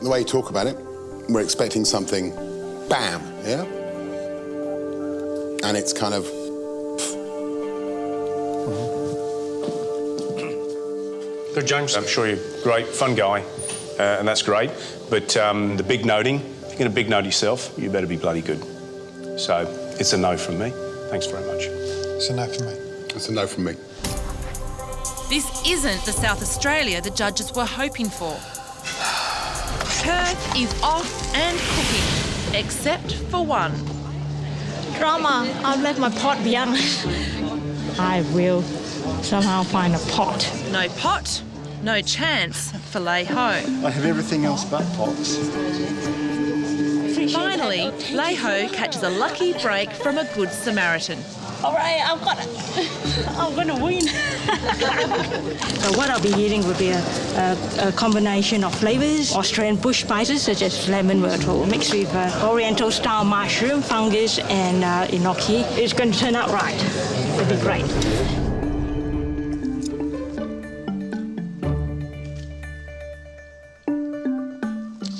The way you talk about it, we're expecting something, bam, yeah? And it's kind of... Good, James. I'm sure you're great, fun guy, and that's great. But the big noting, if you're going to big note yourself, you better be bloody good. So it's a no from me. Thanks very much. It's a no from me. It's a no from me. This isn't the South Australia the judges were hoping for. Perth is off and cooking, except for one. Drama, I've left my pot behind. I will somehow find a pot. No pot, no chance for Lay Ho. I have everything else but pots. Finally, Lay Ho catches a lucky break from a good Samaritan. All right, I've got it. I'm going to win. So what I'll be eating would be a combination of flavours, Australian bush spices such as lemon myrtle, mixed with Oriental-style mushroom, fungus and enoki. It's going to turn out right. It'll be great.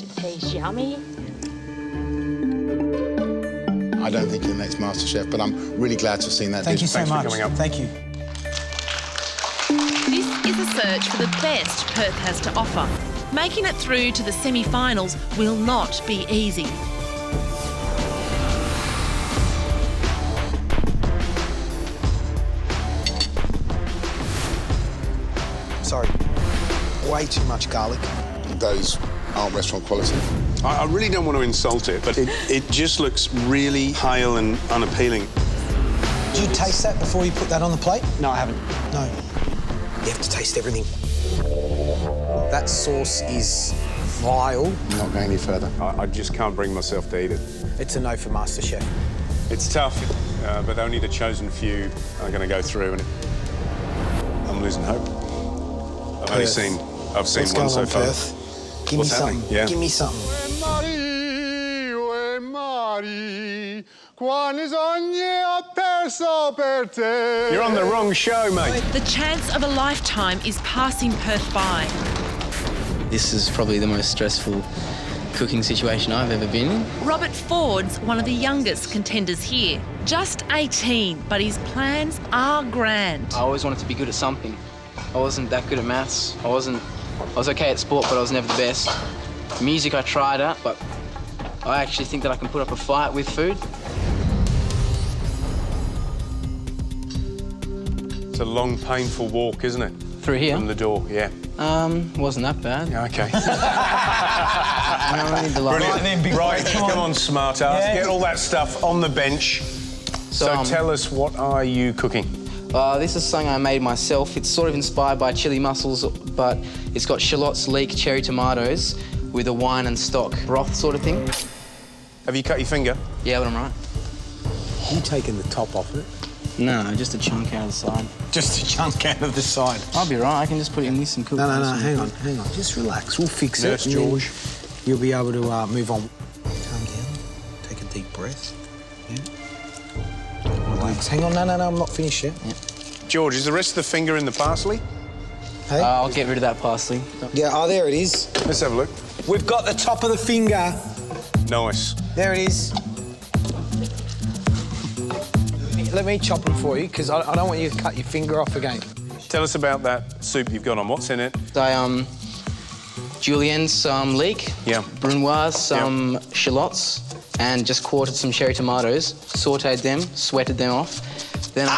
It tastes yummy. don't think, in the next MasterChef, but I'm really glad to have seen that Thank you dish. so Thanks much. for coming up. Thank you. This is a search for the best Perth has to offer. Making it through to the semi-finals will not be easy. Sorry, way too much garlic. Those aren't restaurant quality. I really don't want to insult it, but it just looks really pale and unappealing. Did you taste that before you put that on the plate? No, I haven't. No. You have to taste everything. That sauce is vile. I'm not going any further. I just can't bring myself to eat it. It's a no for MasterChef. It's tough, but only the chosen few are going to go through, and I'm losing hope. I've seen What's one going so on, far. Perth? Give What's me something. happening? Yeah. Give me something. You're on the wrong show, mate. The chance of a lifetime is passing Perth by. This is probably the most stressful cooking situation I've ever been in. Robert Ford's one of the youngest contenders here. Just 18, but his plans are grand. I always wanted to be good at something. I wasn't that good at maths. I was okay at sport, but I was never the best. Music I tried at, but I actually think that I can put up a fight with food. It's a long, painful walk, isn't it? Through here? From the door, yeah. Wasn't that bad. Yeah, OK. Brilliant. Right, come on, smart ass. Yeah. Get all that stuff on the bench. So tell us, what are you cooking? This is something I made myself. It's sort of inspired by chili mussels, but it's got shallots, leek, cherry tomatoes with a wine and stock broth sort of thing. Have you cut your finger? Yeah, but I'm right. You taking the top off it? No, just a chunk out of the side. Just a chunk out of the side. I'll be right. I can just put it in this and cook. No, hang on. Just relax. We'll fix Nurse it. George. You'll be able to move on. Calm down. Take a deep breath. Yeah. Relax. Hang on. No, I'm not finished yet. Yeah. George, is the rest of the finger in the parsley? Hey? I'll get rid of that parsley. Yeah, there it is. Let's have a look. We've got the top of the finger. Nice. There it is. Let me chop them for you, because I don't want you to cut your finger off again. Tell us about that soup you've got on. What's in it? Julienne, some leek. Yeah. Brunoise, some shallots, and just quartered some cherry tomatoes, sautéed them, sweated them off. Then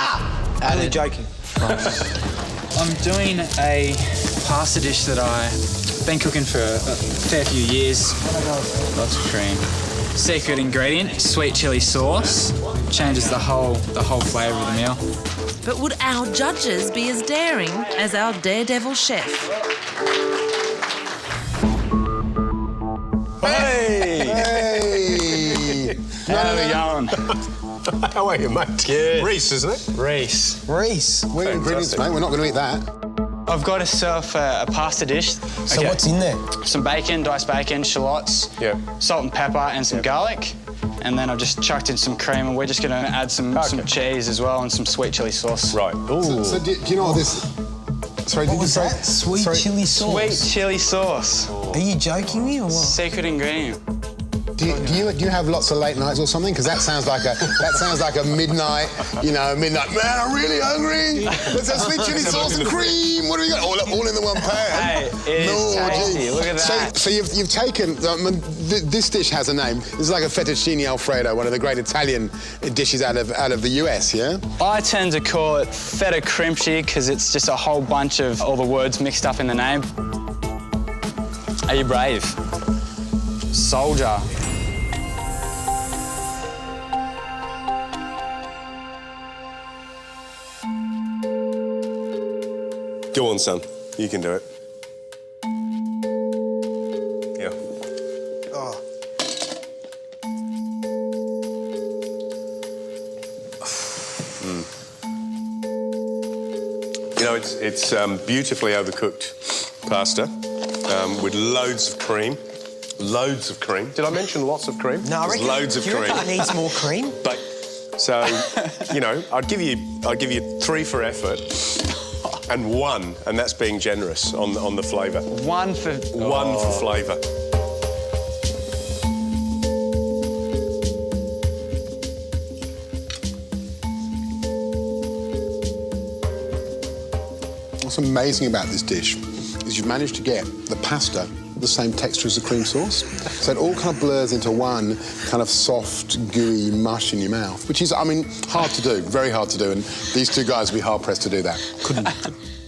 Only joking. I'm doing a pasta dish that I've been cooking for a fair few years. Lots of cream. Secret ingredient, sweet chili sauce. Changes the whole flavour of the meal. But would our judges be as daring as our daredevil chef? Hey! How are we going? How are you, mate? Good. Reese, isn't it? Reese. Reese. We're ingredients, mate. We're not going to eat that. I've got myself a pasta dish. So what's in there? Some bacon, diced bacon, shallots, salt and pepper, and some garlic. And then I've just chucked in some cream, and we're just going to add some cheese as well and some sweet chili sauce. Right. Ooh. So do you know what this... Sorry, What was that? Sweet chili sauce? Sweet chili sauce. Are you joking me or what? Secret ingredient. Do you have lots of late nights or something? Because that sounds like a midnight, midnight. Man, I'm really hungry. Let's have sweet chili sauce and cream. What do we got? All in the one pan. Hey, it is tasty. Look at that. So you've taken this dish has a name. This is like a fettuccine alfredo, one of the great Italian dishes out of the US. Yeah. I tend to call it feta crimchi because it's just a whole bunch of all the words mixed up in the name. Are you brave? Soldier. Go on, son. You can do it. Yeah. Oh. You know, it's beautifully overcooked pasta with loads of cream. Loads of cream. Did I mention lots of cream? No, I There's reckon loads of cream. it needs more cream. But so, I'd give you 3 for effort. And 1, and that's being generous on the flavour. 1 for... One for flavour. What's amazing about this dish is you've managed to get the pasta the same texture as the cream sauce. So it all kind of blurs into one kind of soft, gooey mush in your mouth, which is, I mean, hard to do, very hard to do, and these two guys would be hard-pressed to do that. Couldn't.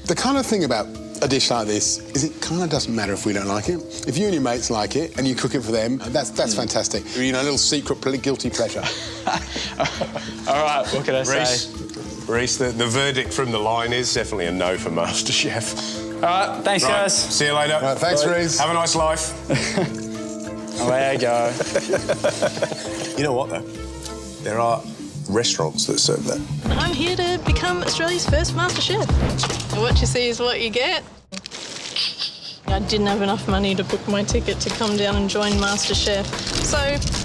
The kind of thing about a dish like this is it kind of doesn't matter if we don't like it. If you and your mates like it and you cook it for them, that's fantastic. You know, a little secret guilty pleasure. All right, what can I say? Reece, the verdict from the line is definitely a no for MasterChef. All right, thanks, guys. See you later. Right, thanks, Reece. Have a nice life. Away I go. You know what, though? There are restaurants that serve that. I'm here to become Australia's first MasterChef. What you see is what you get. I didn't have enough money to book my ticket to come down and join MasterChef. So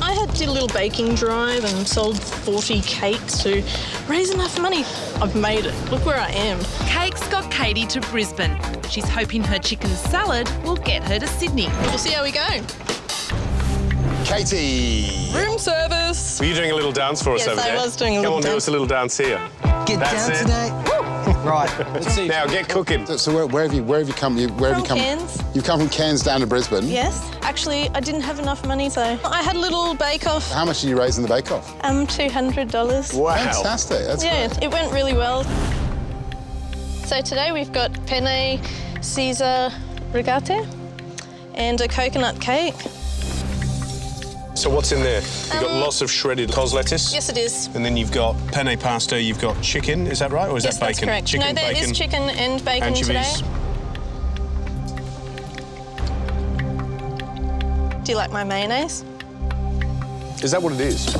I did a little baking drive and sold 40 cakes to raise enough money. I've made it. Look where I am. Cakes got Katie to Brisbane. She's hoping her chicken salad will get her to Sydney. We'll see how we go. Katie! Room service. Were you doing a little dance for us over there? Yes, I was doing a little dance. Come on, do us a little dance here. Get That's down it. today. Right, let's see. Now, get cooking. So where have you come? Cairns. You've come from Cairns down to Brisbane? Yes. Actually, I didn't have enough money, so I had a little bake-off. How much did you raise in the bake-off? $200. Wow. Fantastic, that's yeah, great. it went really well. So today we've got penne Caesar rigate and a coconut cake. So what's in there? You've got lots of shredded cos lettuce. Yes, it is. And then you've got penne pasta, you've got chicken, is that right? Or is Yes, that bacon? that's correct. Chicken, no, there bacon, is chicken and bacon anchovies. today. Do you like my mayonnaise? Is that what it is?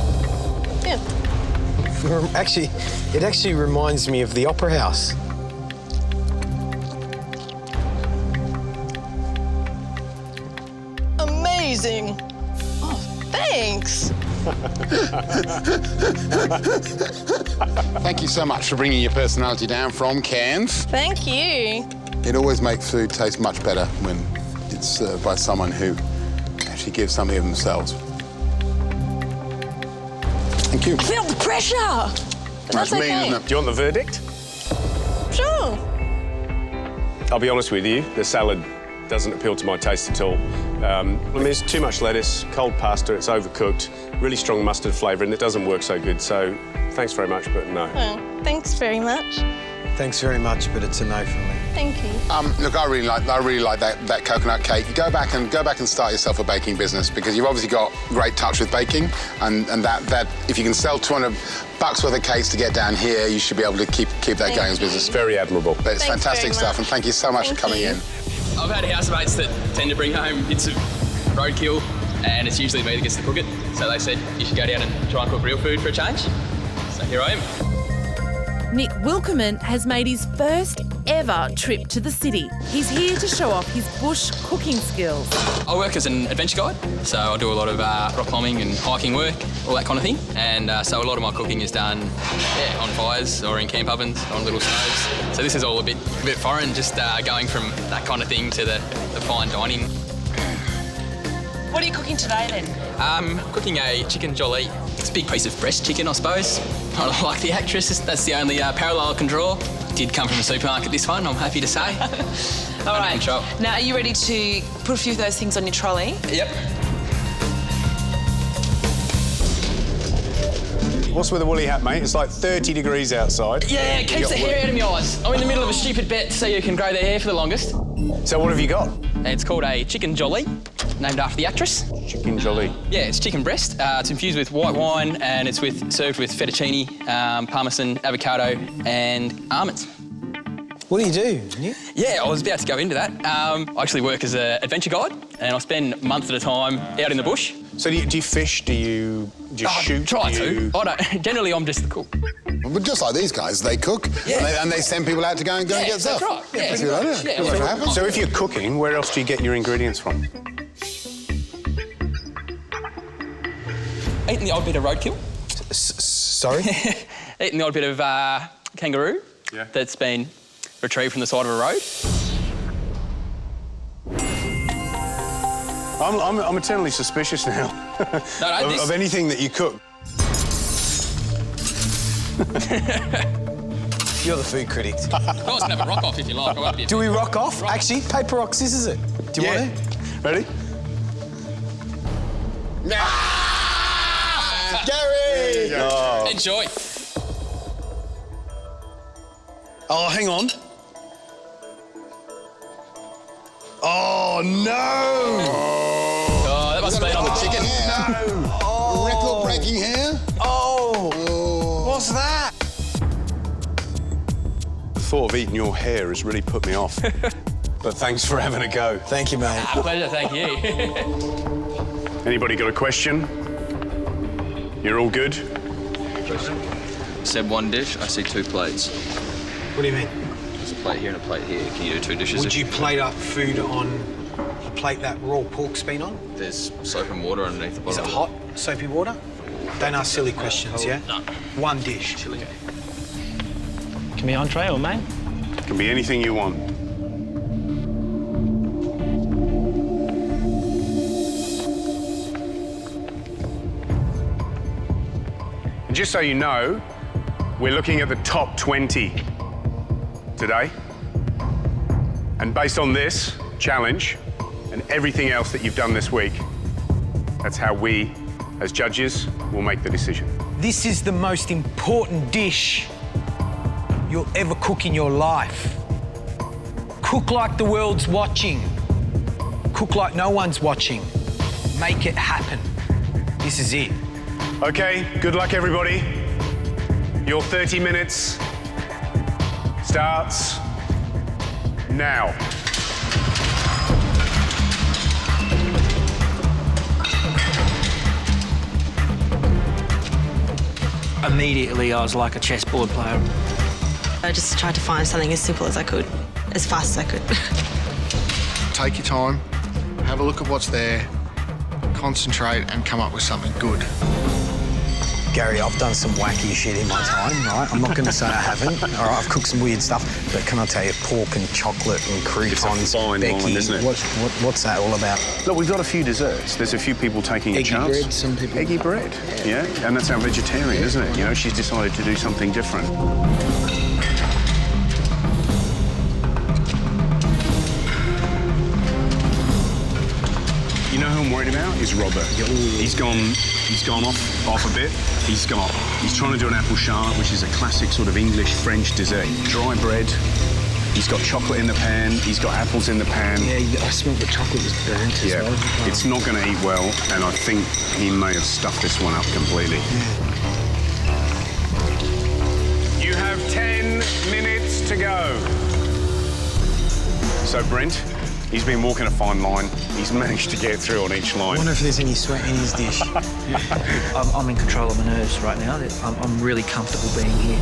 Yeah. Actually, it actually reminds me of the Opera House. Amazing. Oh, thanks. Thank you so much for bringing your personality down from Cairns. Thank you. It always makes food taste much better when it's served by someone who actually gives something of themselves. Thank you. I feel the pressure. But that's mean, okay. isn't it? Do you want the verdict? Sure. I'll be honest with you, the salad doesn't appeal to my taste at all. I mean, there's too much lettuce, cold pasta, it's overcooked, really strong mustard flavour, and it doesn't work so good. So, thanks very much, but no. Oh, thanks very much. Thanks very much, but it's a no for me. Thank you. Look, I really like that coconut cake. Go back and start yourself a baking business because you've obviously got great touch with baking, and that if you can sell $200 worth of cakes to get down here, you should be able to keep that going as business. Very admirable. But it's fantastic stuff, and thank you so much for coming in. I've had housemates that tend to bring home bits of roadkill, and it's usually me that gets to cook it. So they said you should go down and try and cook real food for a change. So here I am. Nick Wilkerman has made his first ever trip to the city. He's here to show off his bush cooking skills. I work as an adventure guide, so I do a lot of rock climbing and hiking work, all that kind of thing. And so a lot of my cooking is done on fires or in camp ovens, on little stoves. So this is all a bit foreign, just going from that kind of thing to the fine dining. What are you cooking today then? Cooking a chicken jolly. It's a big piece of breast chicken, I suppose. I like the actress, that's the only parallel I can draw. Did come from the supermarket, this one, I'm happy to say. All right. Now, are you ready to put a few of those things on your trolley? Yep. What's with the woolly hat, mate? It's like 30 degrees outside. Yeah, it keeps the hair out of my eyes. I'm in the middle of a stupid bet so you can grow their hair for the longest. So what have you got? It's called a chicken jolly, named after the actress. Chicken jolly? Yeah, it's chicken breast. It's infused with white wine and it's served with fettuccine, parmesan, avocado and almonds. What do you do? Yeah, I was about to go into that. I actually work as an adventure guide and I spend months at a time out in the bush. So do you fish? Do you shoot? Try to. I don't. Generally, I'm just the cook. But just like these guys, they cook and they send people out to go and get stuff. That's right. Yeah, That's a good idea. Good what happens. So if you're cooking, where else do you get your ingredients from? Eating the odd bit of roadkill. Sorry? Eating the odd bit of kangaroo that's been retrieved from the side of a road. I'm eternally suspicious now of anything that you cook. You're the food critic. Of course, can have a rock off if you like. I won't be Do we rock off? Actually, paper, rock, scissors it. Do you want to? Ready? Gary! Oh. Enjoy. Oh, hang on. Oh, no! Oh, that must have been on the chicken. No! Oh. Record-breaking hair? Oh. What's that? The thought of eating your hair has really put me off. But thanks for having a go. Thank you, mate. Pleasure, thank you. Anybody got a question? You're all good? Said one dish, I see 2 plates. What do you mean? There's a plate here and a plate here. Can you do 2 dishes? Would you plate up food on a plate that raw pork's been on? There's soap and water underneath the Is bottom. it hot, soapy water? Don't ask silly questions, yeah? No. One dish. Chili. Can be entree or main. Can be anything you want. And just so you know, we're looking at the top 20 today. And based on this challenge and everything else that you've done this week, that's how we, as judges, will make the decision. This is the most important dish you'll ever cook in your life. Cook like the world's watching. Cook like no one's watching. Make it happen. This is it. Okay, good luck, everybody. Your 30 minutes starts now. Immediately, I was like a chessboard player. I just tried to find something as simple as I could, as fast as I could. Take your time, have a look at what's there, concentrate and come up with something good. Gary, I've done some wacky shit in my time, right? I'm not going to say I haven't. All right, I've cooked some weird stuff, but can I tell you, pork and chocolate and croutons, It's a fine Becky, line, isn't it? What's that all about? Look, we've got a few desserts. There's a few people taking a chance. Eggy bread, some people... Eggy bread, yeah. And that's our vegetarian, isn't it? You know, she's decided to do something different. You know who I'm worried about? Is Robert. He's gone off a bit. He's trying to do an apple charlotte, which is a classic sort of English French dessert. Dry bread. He's got chocolate in the pan. He's got apples in the pan. Yeah, I smelled the chocolate was burnt as well. It's not going to eat well, and I think he may have stuffed this one up completely. You have 10 minutes to go. So, Brent, he's been walking a fine line. He's managed to get through on each line. I wonder if there's any sweat in his dish. I'm in control of my nerves right now. I'm really comfortable being here.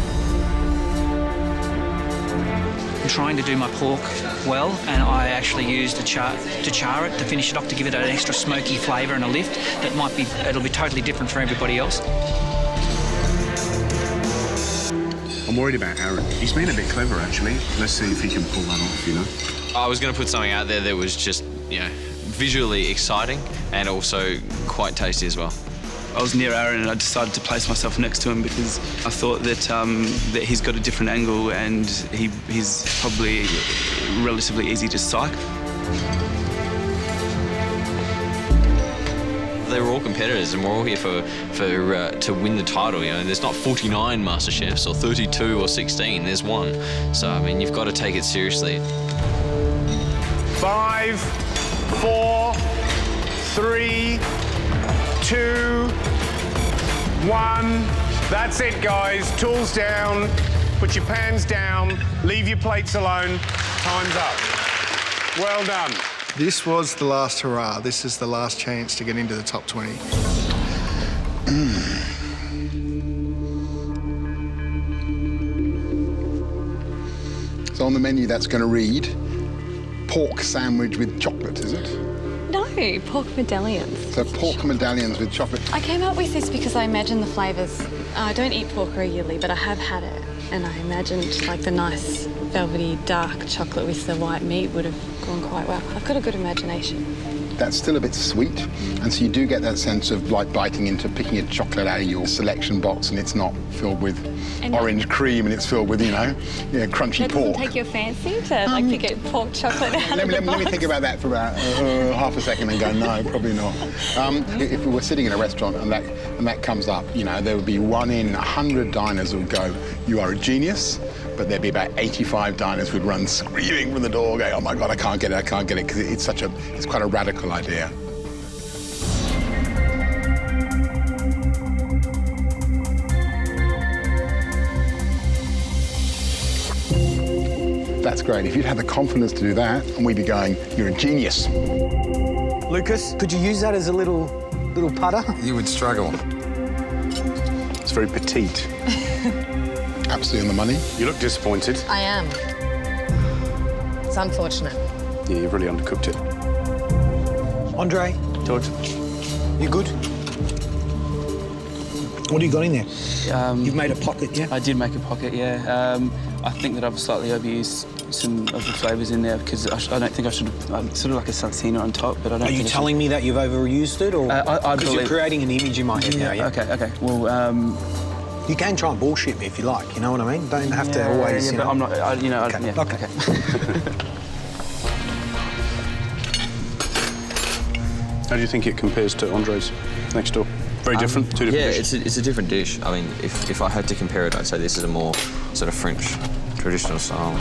I'm trying to do my pork well, and I actually used to char it to finish it off, to give it an extra smoky flavour and a lift that it'll be totally different for everybody else. I'm worried about Aaron. He's been a bit clever, actually. Let's see if he can pull that off, you know? I was going to put something out there that was just, visually exciting and also quite tasty as well. I was near Aaron and I decided to place myself next to him because I thought that that he's got a different angle and he's probably relatively easy to psych. They were all competitors and we're all here to win the title. You know, there's not 49 MasterChefs or 32 or 16. There's one. So I mean, you've got to take it seriously. 5, 4, 3, 2, 1. That's it, guys. Tools down. Put your pans down. Leave your plates alone. Time's up. Well done. This was the last hurrah. This is the last chance to get into the top 20. So on the menu, that's going to read pork sandwich with chocolate, is it? No, pork medallions. So pork medallions with chocolate. I came up with this because I imagine the flavours. I don't eat pork regularly, but I have had it. And I imagined like the nice velvety dark chocolate with the white meat would have gone quite well. I've got a good imagination. that's still a bit sweet, and so you do get that sense of like biting into picking a chocolate out of your selection box, and it's not filled with orange cream, and it's filled with, you know, crunchy That pork. doesn't take your fancy to like to get pork chocolate out Let of the me box. think about that for about half a second and go, no, probably not. If we were sitting in a restaurant and that comes up, you know, there would be 1 in 100 diners who would go, you are a genius, but there'd be about 85 diners who'd run screaming from the door going, oh my God, I can't get it, because it's quite a radical idea. That's great. If you'd had the confidence to do that, and we'd be going, you're a genius. Lucas, could you use that as a little putter? You would struggle. It's very petite. Absolutely on the money. You look disappointed. I am. It's unfortunate. Yeah, you've really undercooked it. Andre? George? You good? What do you got in there? You've made a pocket, yeah? I did make a pocket, yeah. I think that I've slightly overused some of the flavours in there because I don't think I should have, sort of like a salsina on top, but I don't Are you telling me that you've overused it, or because you're creating an image in my head now, yeah? Okay. Well, you can try and bullshit me if you like, you know what I mean? Don't have to always, Yeah, you but know? I'm not, Okay. How do you think it compares to Andre's next door? Very different, two different dishes? Yeah, it's a different dish. I mean, if I had to compare it, I'd say this is a more sort of French traditional style,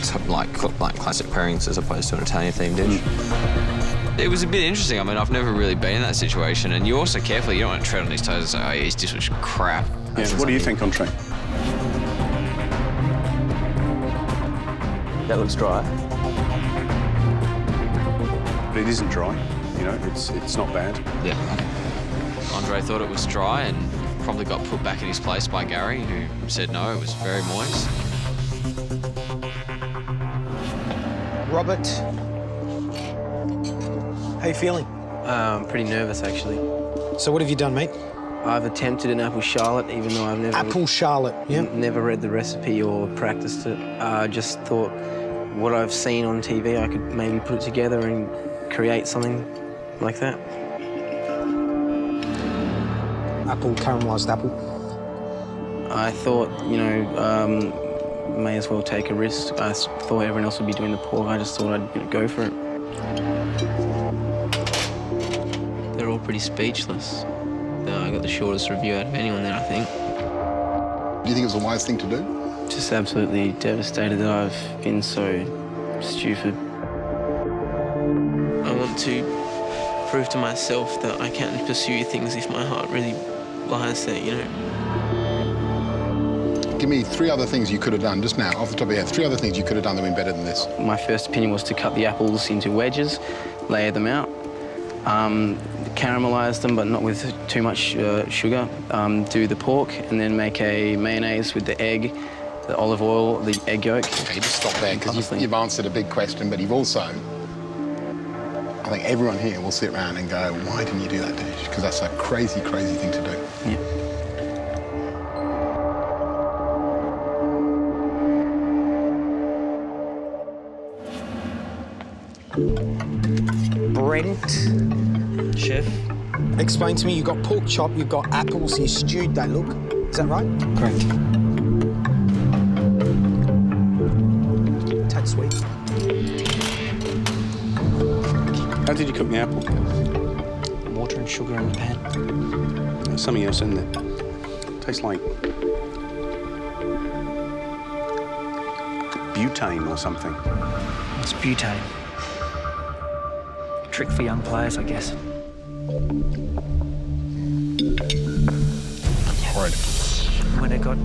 something like classic pairings as opposed to an Italian-themed dish. It was a bit interesting. I mean, I've never really been in that situation, and you're also careful. You don't want to tread on his toes and say, oh, yeah, his dish was crap. Yeah, what do you think, Andre? That looks dry. But it isn't dry, you know, it's not bad. Yeah. Andre thought it was dry and probably got put back in his place by Gary, who said no, it was very moist. Robert, how you feeling? Pretty nervous, actually. So what have you done, mate? I've attempted an apple charlotte, even though I've never... Apple charlotte, yeah? Never read the recipe or practiced it. I just thought what I've seen on TV, I could maybe put it together and create something like that. Apple, caramelised apple. I thought, you know, may as well take a risk. I thought everyone else would be doing the pork. I just thought I'd go for it. They're all pretty speechless. I got the shortest review out of anyone there, I think. Do you think it was a wise thing to do? Just absolutely devastated that I've been so stupid. I want to prove to myself that I can pursue things if my heart really lies there, you know. Give me 3 other things you could have done, just now, off the top of your head. 3 other things you could have done that would be better than this. My first opinion was to cut the apples into wedges, layer them out, caramelise them, but not with too much sugar, do the pork, and then make a mayonnaise with the egg, the olive oil, the egg yolk. Okay, just stop there, because you've answered a big question, but you've also... I think everyone here will sit around and go, why didn't you do that dish? Because that's a crazy, crazy thing to do. Yeah. Brent. Chef. Explain to me, you've got pork chop, you've got apples, you stewed they look. Is that right? Correct. Tad sweet. How did you cook the apple? Water and sugar in the pan. There's something else in there. Tastes like butane or something. It's butane. Trick for young players, I guess. Horrid. When it got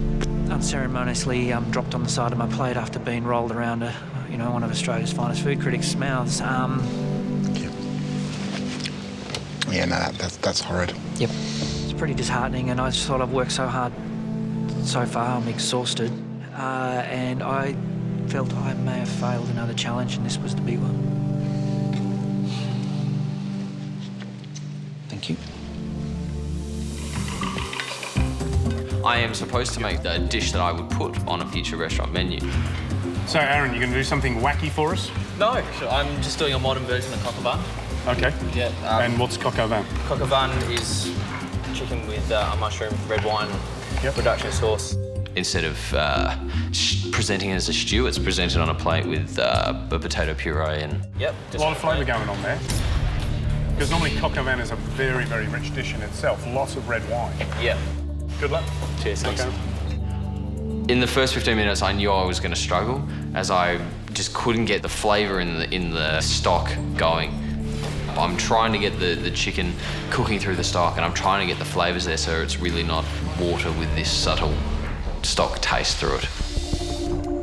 unceremoniously dropped on the side of my plate after being rolled around, one of Australia's finest food critics' mouths. Yeah, no, that's horrid. Yep. It's pretty disheartening, and I just thought I've worked so hard so far. I'm exhausted, and I felt I may have failed another challenge, and this was the big one. Thank you. I am supposed to make the dish that I would put on a future restaurant menu. So, Aaron, you're going to do something wacky for us? No, I'm just doing a modern version of cockabun. Okay. Yeah. And what's coq au vin? Coq au vin is chicken with a mushroom, red wine, reduction sauce. Instead of presenting it as a stew, it's presented on a plate with a potato puree and... Yep. A lot of flavour going on there. Because normally coq au vin is a very, very rich dish in itself. Lots of red wine. Yeah. Good luck. Cheers, thanks. Okay. In the first 15 minutes, I knew I was going to struggle, as I just couldn't get the flavour in the stock going. I'm trying to get the chicken cooking through the stock, and I'm trying to get the flavours there so it's really not water with this subtle stock taste through it.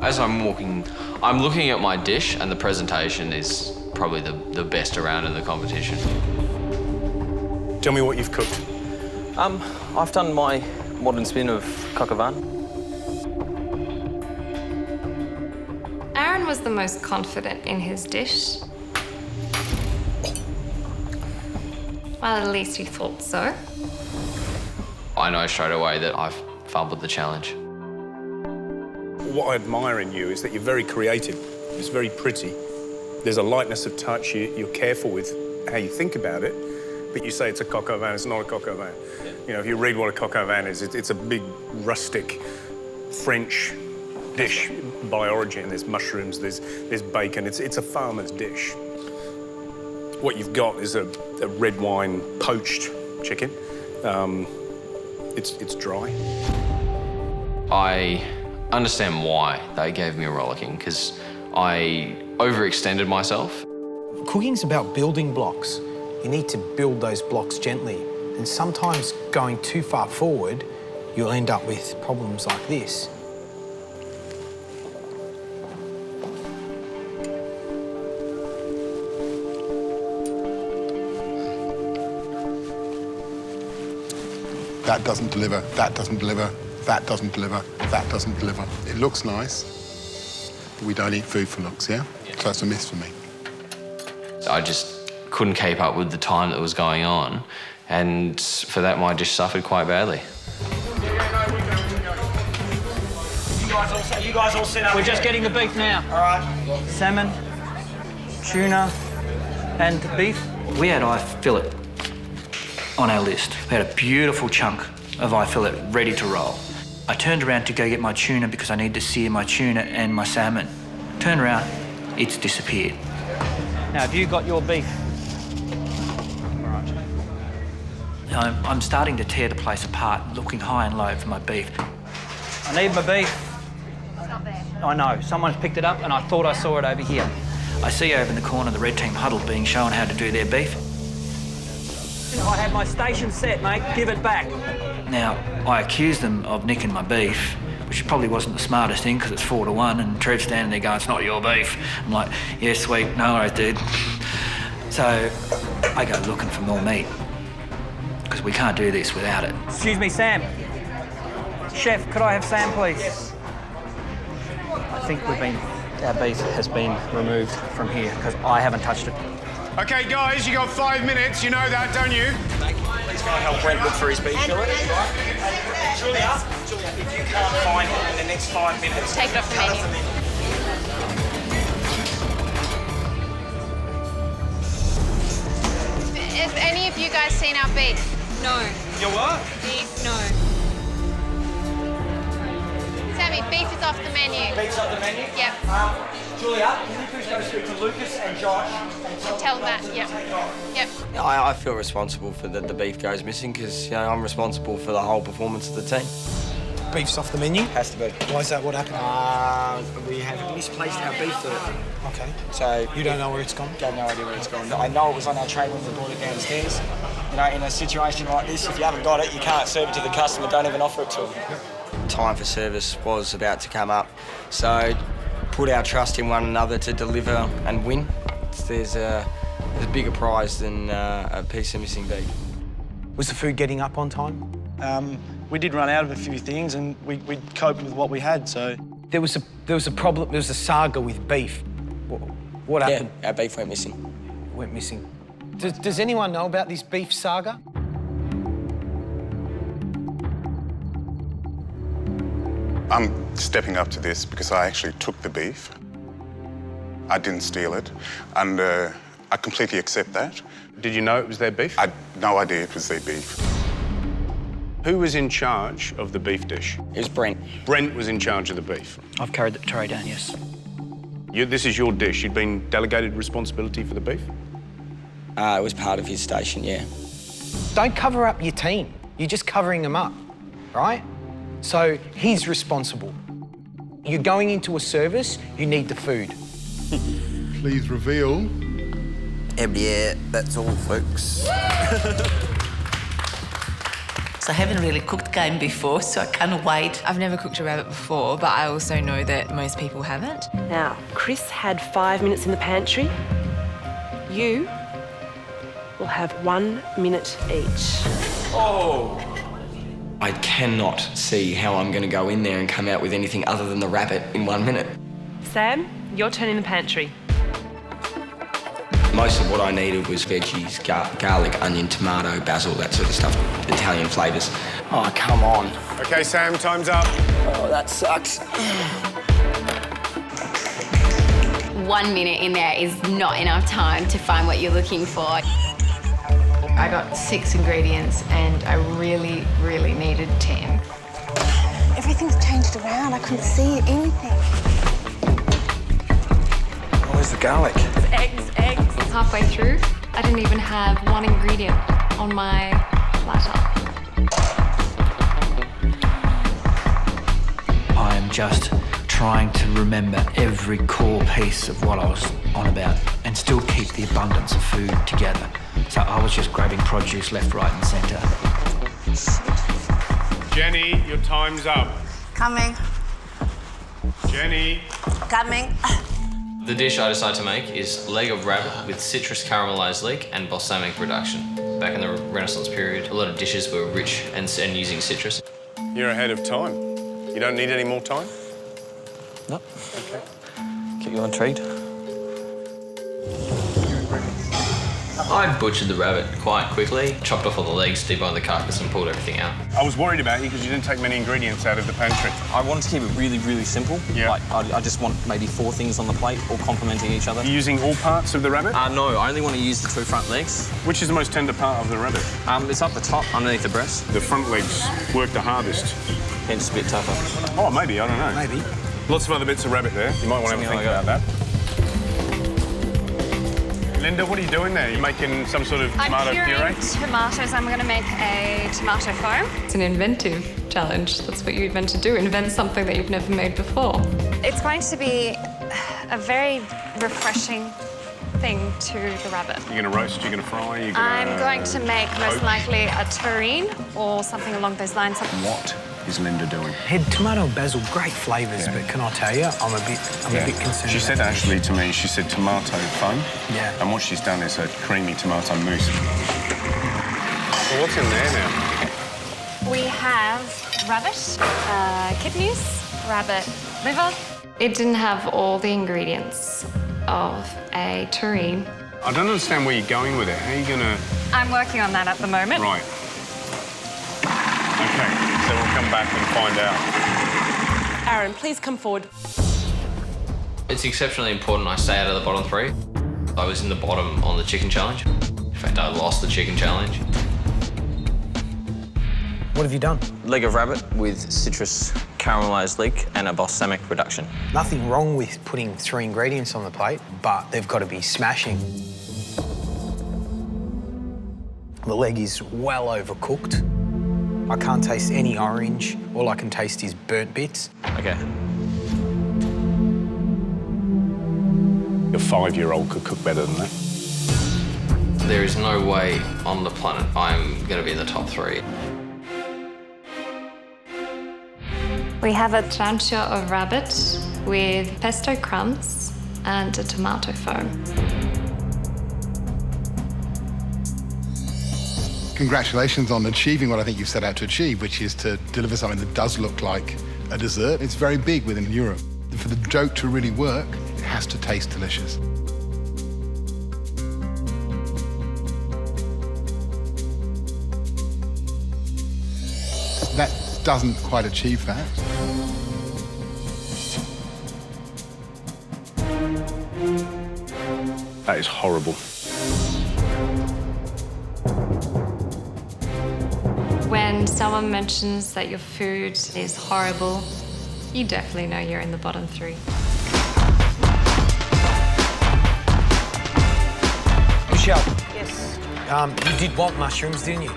As I'm walking, I'm looking at my dish, and the presentation is probably the best around in the competition. Tell me what you've cooked. I've done my modern spin of coq au vin. Aaron was the most confident in his dish. Well, at least he thought so. I know straight away that I've fumbled the challenge. What I admire in you is that you're very creative. It's very pretty. There's a lightness of touch. You're careful with how you think about it, but you say it's a coq au vin. It's not a coq au vin. Yeah. You know, if you read what a coq au vin is, it's a big, rustic, French dish by origin. There's mushrooms, there's bacon. It's a farmer's dish. What you've got is a red wine poached chicken. It's dry. I understand why they gave me a rollicking, because I overextended myself. Cooking's about building blocks. You need to build those blocks gently. And sometimes going too far forward, you'll end up with problems like this. That doesn't deliver, that doesn't deliver, that doesn't deliver, that doesn't deliver. It looks nice, but we don't eat food for looks, yeah? So that's a miss for me. I just couldn't keep up with the time that was going on, and for that my dish suffered quite badly. You guys all set up. We're just getting the beef now. All right. Salmon, tuna, and beef. We had eye fillet on our list. We had a beautiful chunk of eye fillet ready to roll. I turned around to go get my tuna because I need to sear my tuna and my salmon. Turned around, it's disappeared. Now, have you got your beef? All right. I'm starting to tear the place apart, looking high and low for my beef. I need my beef. It's not there. I know, someone's picked it up and I thought I saw it over here. I see over in the corner the red team huddled being shown how to do their beef. I had my station set, mate. Give it back. Now, I accused them of nicking my beef, which probably wasn't the smartest thing because it's 4-1 and Trev's standing there going, it's not your beef. I'm like, yeah, sweet, no worries, dude. So I go looking for more meat because we can't do this without it. Excuse me, Sam. Chef, could I have Sam, please? Yes. I think our beef has been removed from here because I haven't touched it. Okay, guys, you got 5 minutes. You know that, don't you? Thank you. Please go and help Brent look for his beef fillet. Julia, if you can't find it in the next 5 minutes... Take it off the menu. Have any of you guys seen our beef? No. Your what? Beef, no. Sammy, beef is off the menu. Beef's off the menu? Yep. Julia, can you please go to speak to Lucas and Josh? And tell Matt, yep. Yep. I feel responsible for the beef goes missing because I'm responsible for the whole performance of the team. Beef's off the menu? Has to be. Why is that? What happened? We have misplaced our beef fillet. Okay. So you don't know where it's gone? Got no idea where it's gone. I know it was on our tray when we brought it downstairs. You know, in a situation like this, if you haven't got it, you can't serve it to the customer. Don't even offer it to them. Time for service was about to come up, so put our trust in one another to deliver and win. There's a bigger prize than a piece of missing beef. Was the food getting up on time? We did run out of a few things and we coped with what we had, so... There was a problem, there was a saga with beef. What happened? Yeah, our beef went missing. Went missing. Does anyone know about this beef saga? I'm stepping up to this because I actually took the beef. I didn't steal it. And I completely accept that. Did you know it was their beef? I had no idea it was their beef. Who was in charge of the beef dish? It was Brent. Brent was in charge of the beef. I've carried the tray down, yes. This is your dish. You'd been delegated responsibility for the beef? It was part of his station, yeah. Don't cover up your team. You're just covering them up, right? So he's responsible. You're going into a service, you need the food. Please reveal. Yeah, that's all, folks. I haven't really cooked game before, so I can't wait. I've never cooked a rabbit before, but I also know that most people haven't. Now, Chris had 5 minutes in the pantry. You will have 1 minute each. Oh! I cannot see how I'm going to go in there and come out with anything other than the rabbit in 1 minute. Sam, your turn in the pantry. Most of what I needed was veggies, garlic, onion, tomato, basil, that sort of stuff. Italian flavours. Oh, come on. OK, Sam, time's up. Oh, that sucks. 1 minute in there is not enough time to find what you're looking for. I got 6 ingredients and I really, really needed 10. Everything's changed around. I couldn't see anything. Where's the garlic? Eggs. Halfway through, I didn't even have one ingredient on my platter. I am just trying to remember every core piece of what I was on about and still keep the abundance of food together. So I was just grabbing produce left, right and centre. Jenny, your time's up. Coming. Jenny. Coming. The dish I decided to make is leg of rabbit with citrus caramelised leek and balsamic reduction. Back in the Renaissance period, a lot of dishes were rich and using citrus. You're ahead of time. You don't need any more time? No. OK. Keep you intrigued. I butchered the rabbit quite quickly, chopped off all the legs, deboned the carcass and pulled everything out. I was worried about you because you didn't take many ingredients out of the pantry. I wanted to keep it really, really simple. Yeah. Like, I just want maybe 4 things on the plate, all complementing each other. Are you using all parts of the rabbit? No, I only want to use the 2 front legs. Which is the most tender part of the rabbit? It's up the top, underneath the breast. The front legs work the hardest. Hence a bit tougher. Oh, maybe, I don't know. Maybe. Lots of other bits of rabbit there. You might want to have a think about that. Linda, what are you doing there? You're making some sort of tomato I'm puree? tomatoes. I'm going to make a tomato foam. It's an inventive challenge. That's what you're meant to do, invent something that you've never made before. It's going to be a very refreshing thing to the rabbit. You're going to roast, you're going to fry, you're going to... I'm going to make most likely a terrine or something along those lines. What is Linda doing? Head tomato and basil, great flavours, but can I tell you, I'm a bit concerned. She said about actually to me, she said tomato foam. Yeah. And what she's done is a creamy tomato mousse. Well, what's in there now? We have rabbit, kidneys, rabbit liver. It didn't have all the ingredients of a terrine. I don't understand where you're going with it. How are you going to... I'm working on that at the moment. Right. OK, so we'll come back and find out. Aaron, please come forward. It's exceptionally important I stay out of the bottom 3. I was in the bottom on the chicken challenge. In fact, I lost the chicken challenge. What have you done? Leg of rabbit with citrus caramelised leek and a balsamic reduction. Nothing wrong with putting 3 ingredients on the plate, but they've got to be smashing. The leg is well overcooked. I can't taste any orange. All I can taste is burnt bits. OK. A 5-year-old could cook better than that. There is no way on the planet I'm going to be in the top 3. We have a trancha of rabbit with pesto crumbs and a tomato foam. Congratulations on achieving what I think you've set out to achieve, which is to deliver something that does look like a dessert. It's very big within Europe. For the joke to really work, it has to taste delicious. That doesn't quite achieve that. That is horrible. when someone mentions that your food is horrible, you definitely know you're in the bottom 3. Michelle, Yes. you did want mushrooms, didn't you?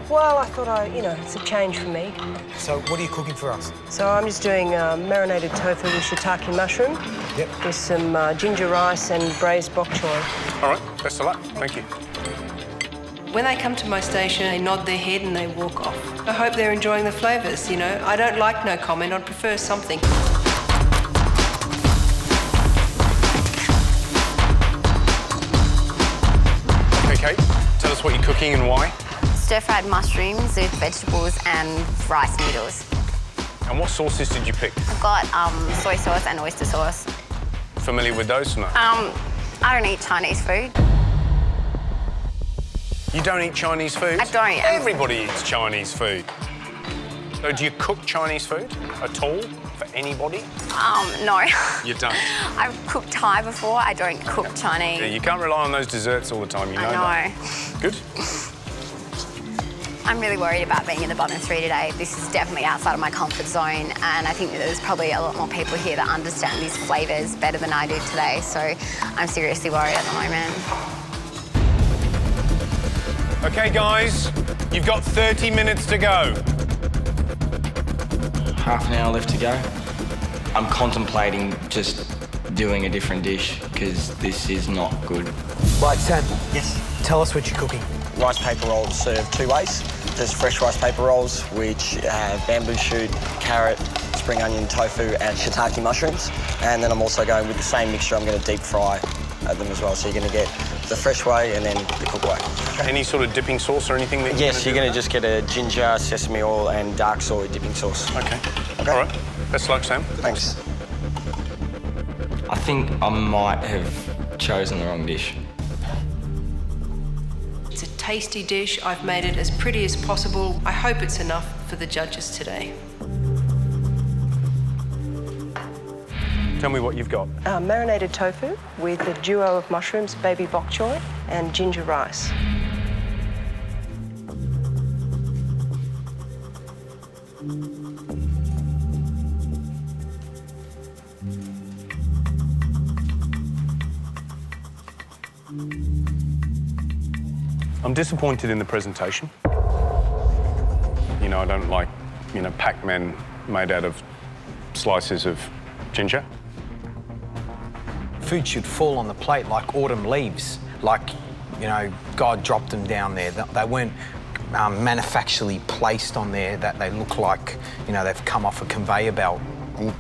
Well, I thought it's a change for me. So what are you cooking for us? So I'm just doing marinated tofu with shiitake mushroom. Yep. With some ginger rice and braised bok choy. All right, best of luck. Thank you. When they come to my station, they nod their head and they walk off. I hope they're enjoying the flavours, I don't like no comment, I'd prefer something. Okay, Kate, tell us what you're cooking and why. Stir-fried mushrooms with vegetables and rice noodles. And what sauces did you pick? I've got soy sauce and oyster sauce. Familiar with those? No. I don't eat Chinese food. You don't eat Chinese food? I don't. Everybody eats Chinese food. So do you cook Chinese food at all for anybody? No. You don't? I've cooked Thai before. I don't cook Chinese. Yeah, you can't rely on those desserts all the time, you know that. Good. I'm really worried about being in the bottom 3 today. This is definitely outside of my comfort zone, and I think that there's probably a lot more people here that understand these flavours better than I do today, so I'm seriously worried at the moment. Okay, guys, you've got 30 minutes to go. Half an hour left to go. I'm contemplating just doing a different dish because this is not good. Right, Sam. Yes. Tell us what you're cooking. Rice paper rolls served 2 ways. There's fresh rice paper rolls, which have bamboo shoot, carrot, spring onion, tofu, and shiitake mushrooms. And then I'm also going with the same mixture. I'm going to deep fry them as well. So you're going to get the fresh way and then the cooked way. Any sort of dipping sauce or anything that Yes, you're going to just get a ginger, sesame oil, and dark soy dipping sauce. Okay. All right. Best of luck, Sam. Thanks. I think I might have chosen the wrong dish. It's a tasty dish. I've made it as pretty as possible. I hope it's enough for the judges today. Tell me what you've got. Marinated tofu with a duo of mushrooms, baby bok choy, and ginger rice. I'm disappointed in the presentation. I don't like, Pac-Man made out of slices of ginger. Food should fall on the plate like autumn leaves, like, God dropped them down there. They weren't manufacturally placed on there, that they look like, they've come off a conveyor belt.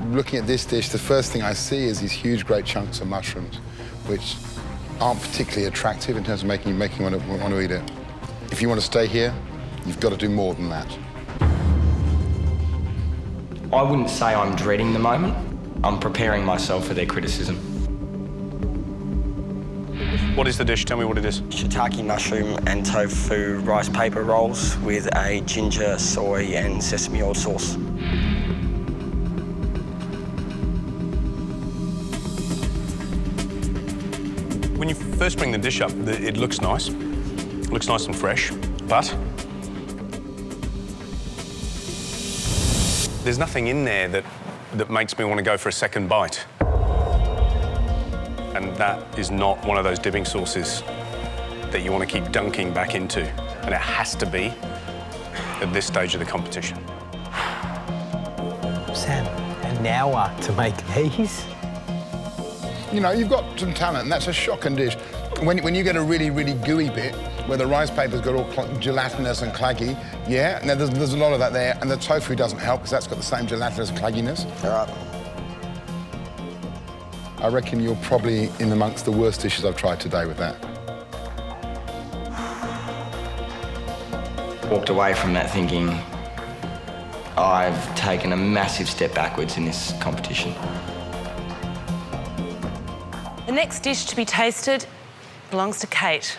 Looking at this dish, the first thing I see is these huge, great chunks of mushrooms, which aren't particularly attractive in terms of making you want to eat it. If you want to stay here, you've got to do more than that. I wouldn't say I'm dreading the moment. I'm preparing myself for their criticism. What is the dish? Tell me what it is. Shiitake mushroom and tofu rice paper rolls with a ginger, soy, and sesame oil sauce. When you first bring the dish up, it looks nice. It looks nice and fresh, but there's nothing in there that makes me want to go for a second bite. And that is not one of those dipping sauces that you want to keep dunking back into. And it has to be at this stage of the competition. Sam, an hour to make these? You've got some talent, and that's a shocking dish. When you get a really, really gooey bit, where the rice paper's got all gelatinous and claggy, yeah, now there's a lot of that there, and the tofu doesn't help, because that's got the same gelatinous clagginess. All right. I reckon you're probably in amongst the worst dishes I've tried today with that. Walked away from that thinking, I've taken a massive step backwards in this competition. The next dish to be tasted belongs to Kate.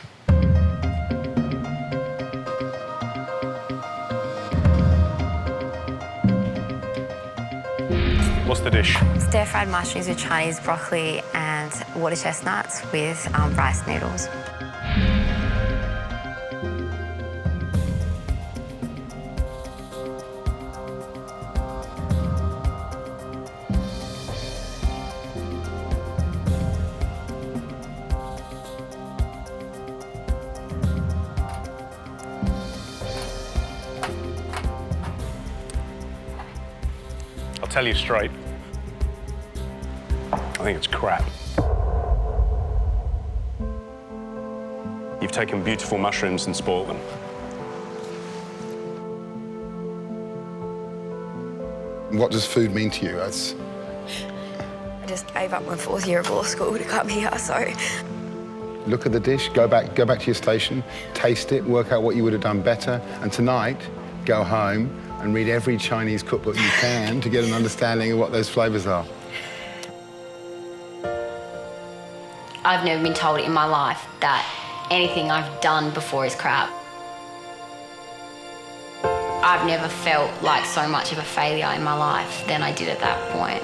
What's the dish? Stir-fried mushrooms with Chinese broccoli and water chestnuts with rice noodles. tell you straight, I think it's crap. You've taken beautiful mushrooms and spoiled them. What does food mean to you? I just gave up my 4th year of law school to come here, so... Look at the dish, go back to your station, taste it, work out what you would have done better, and tonight, go home and read every Chinese cookbook you can to get an understanding of what those flavours are. I've never been told in my life that anything I've done before is crap. I've never felt like so much of a failure in my life than I did at that point.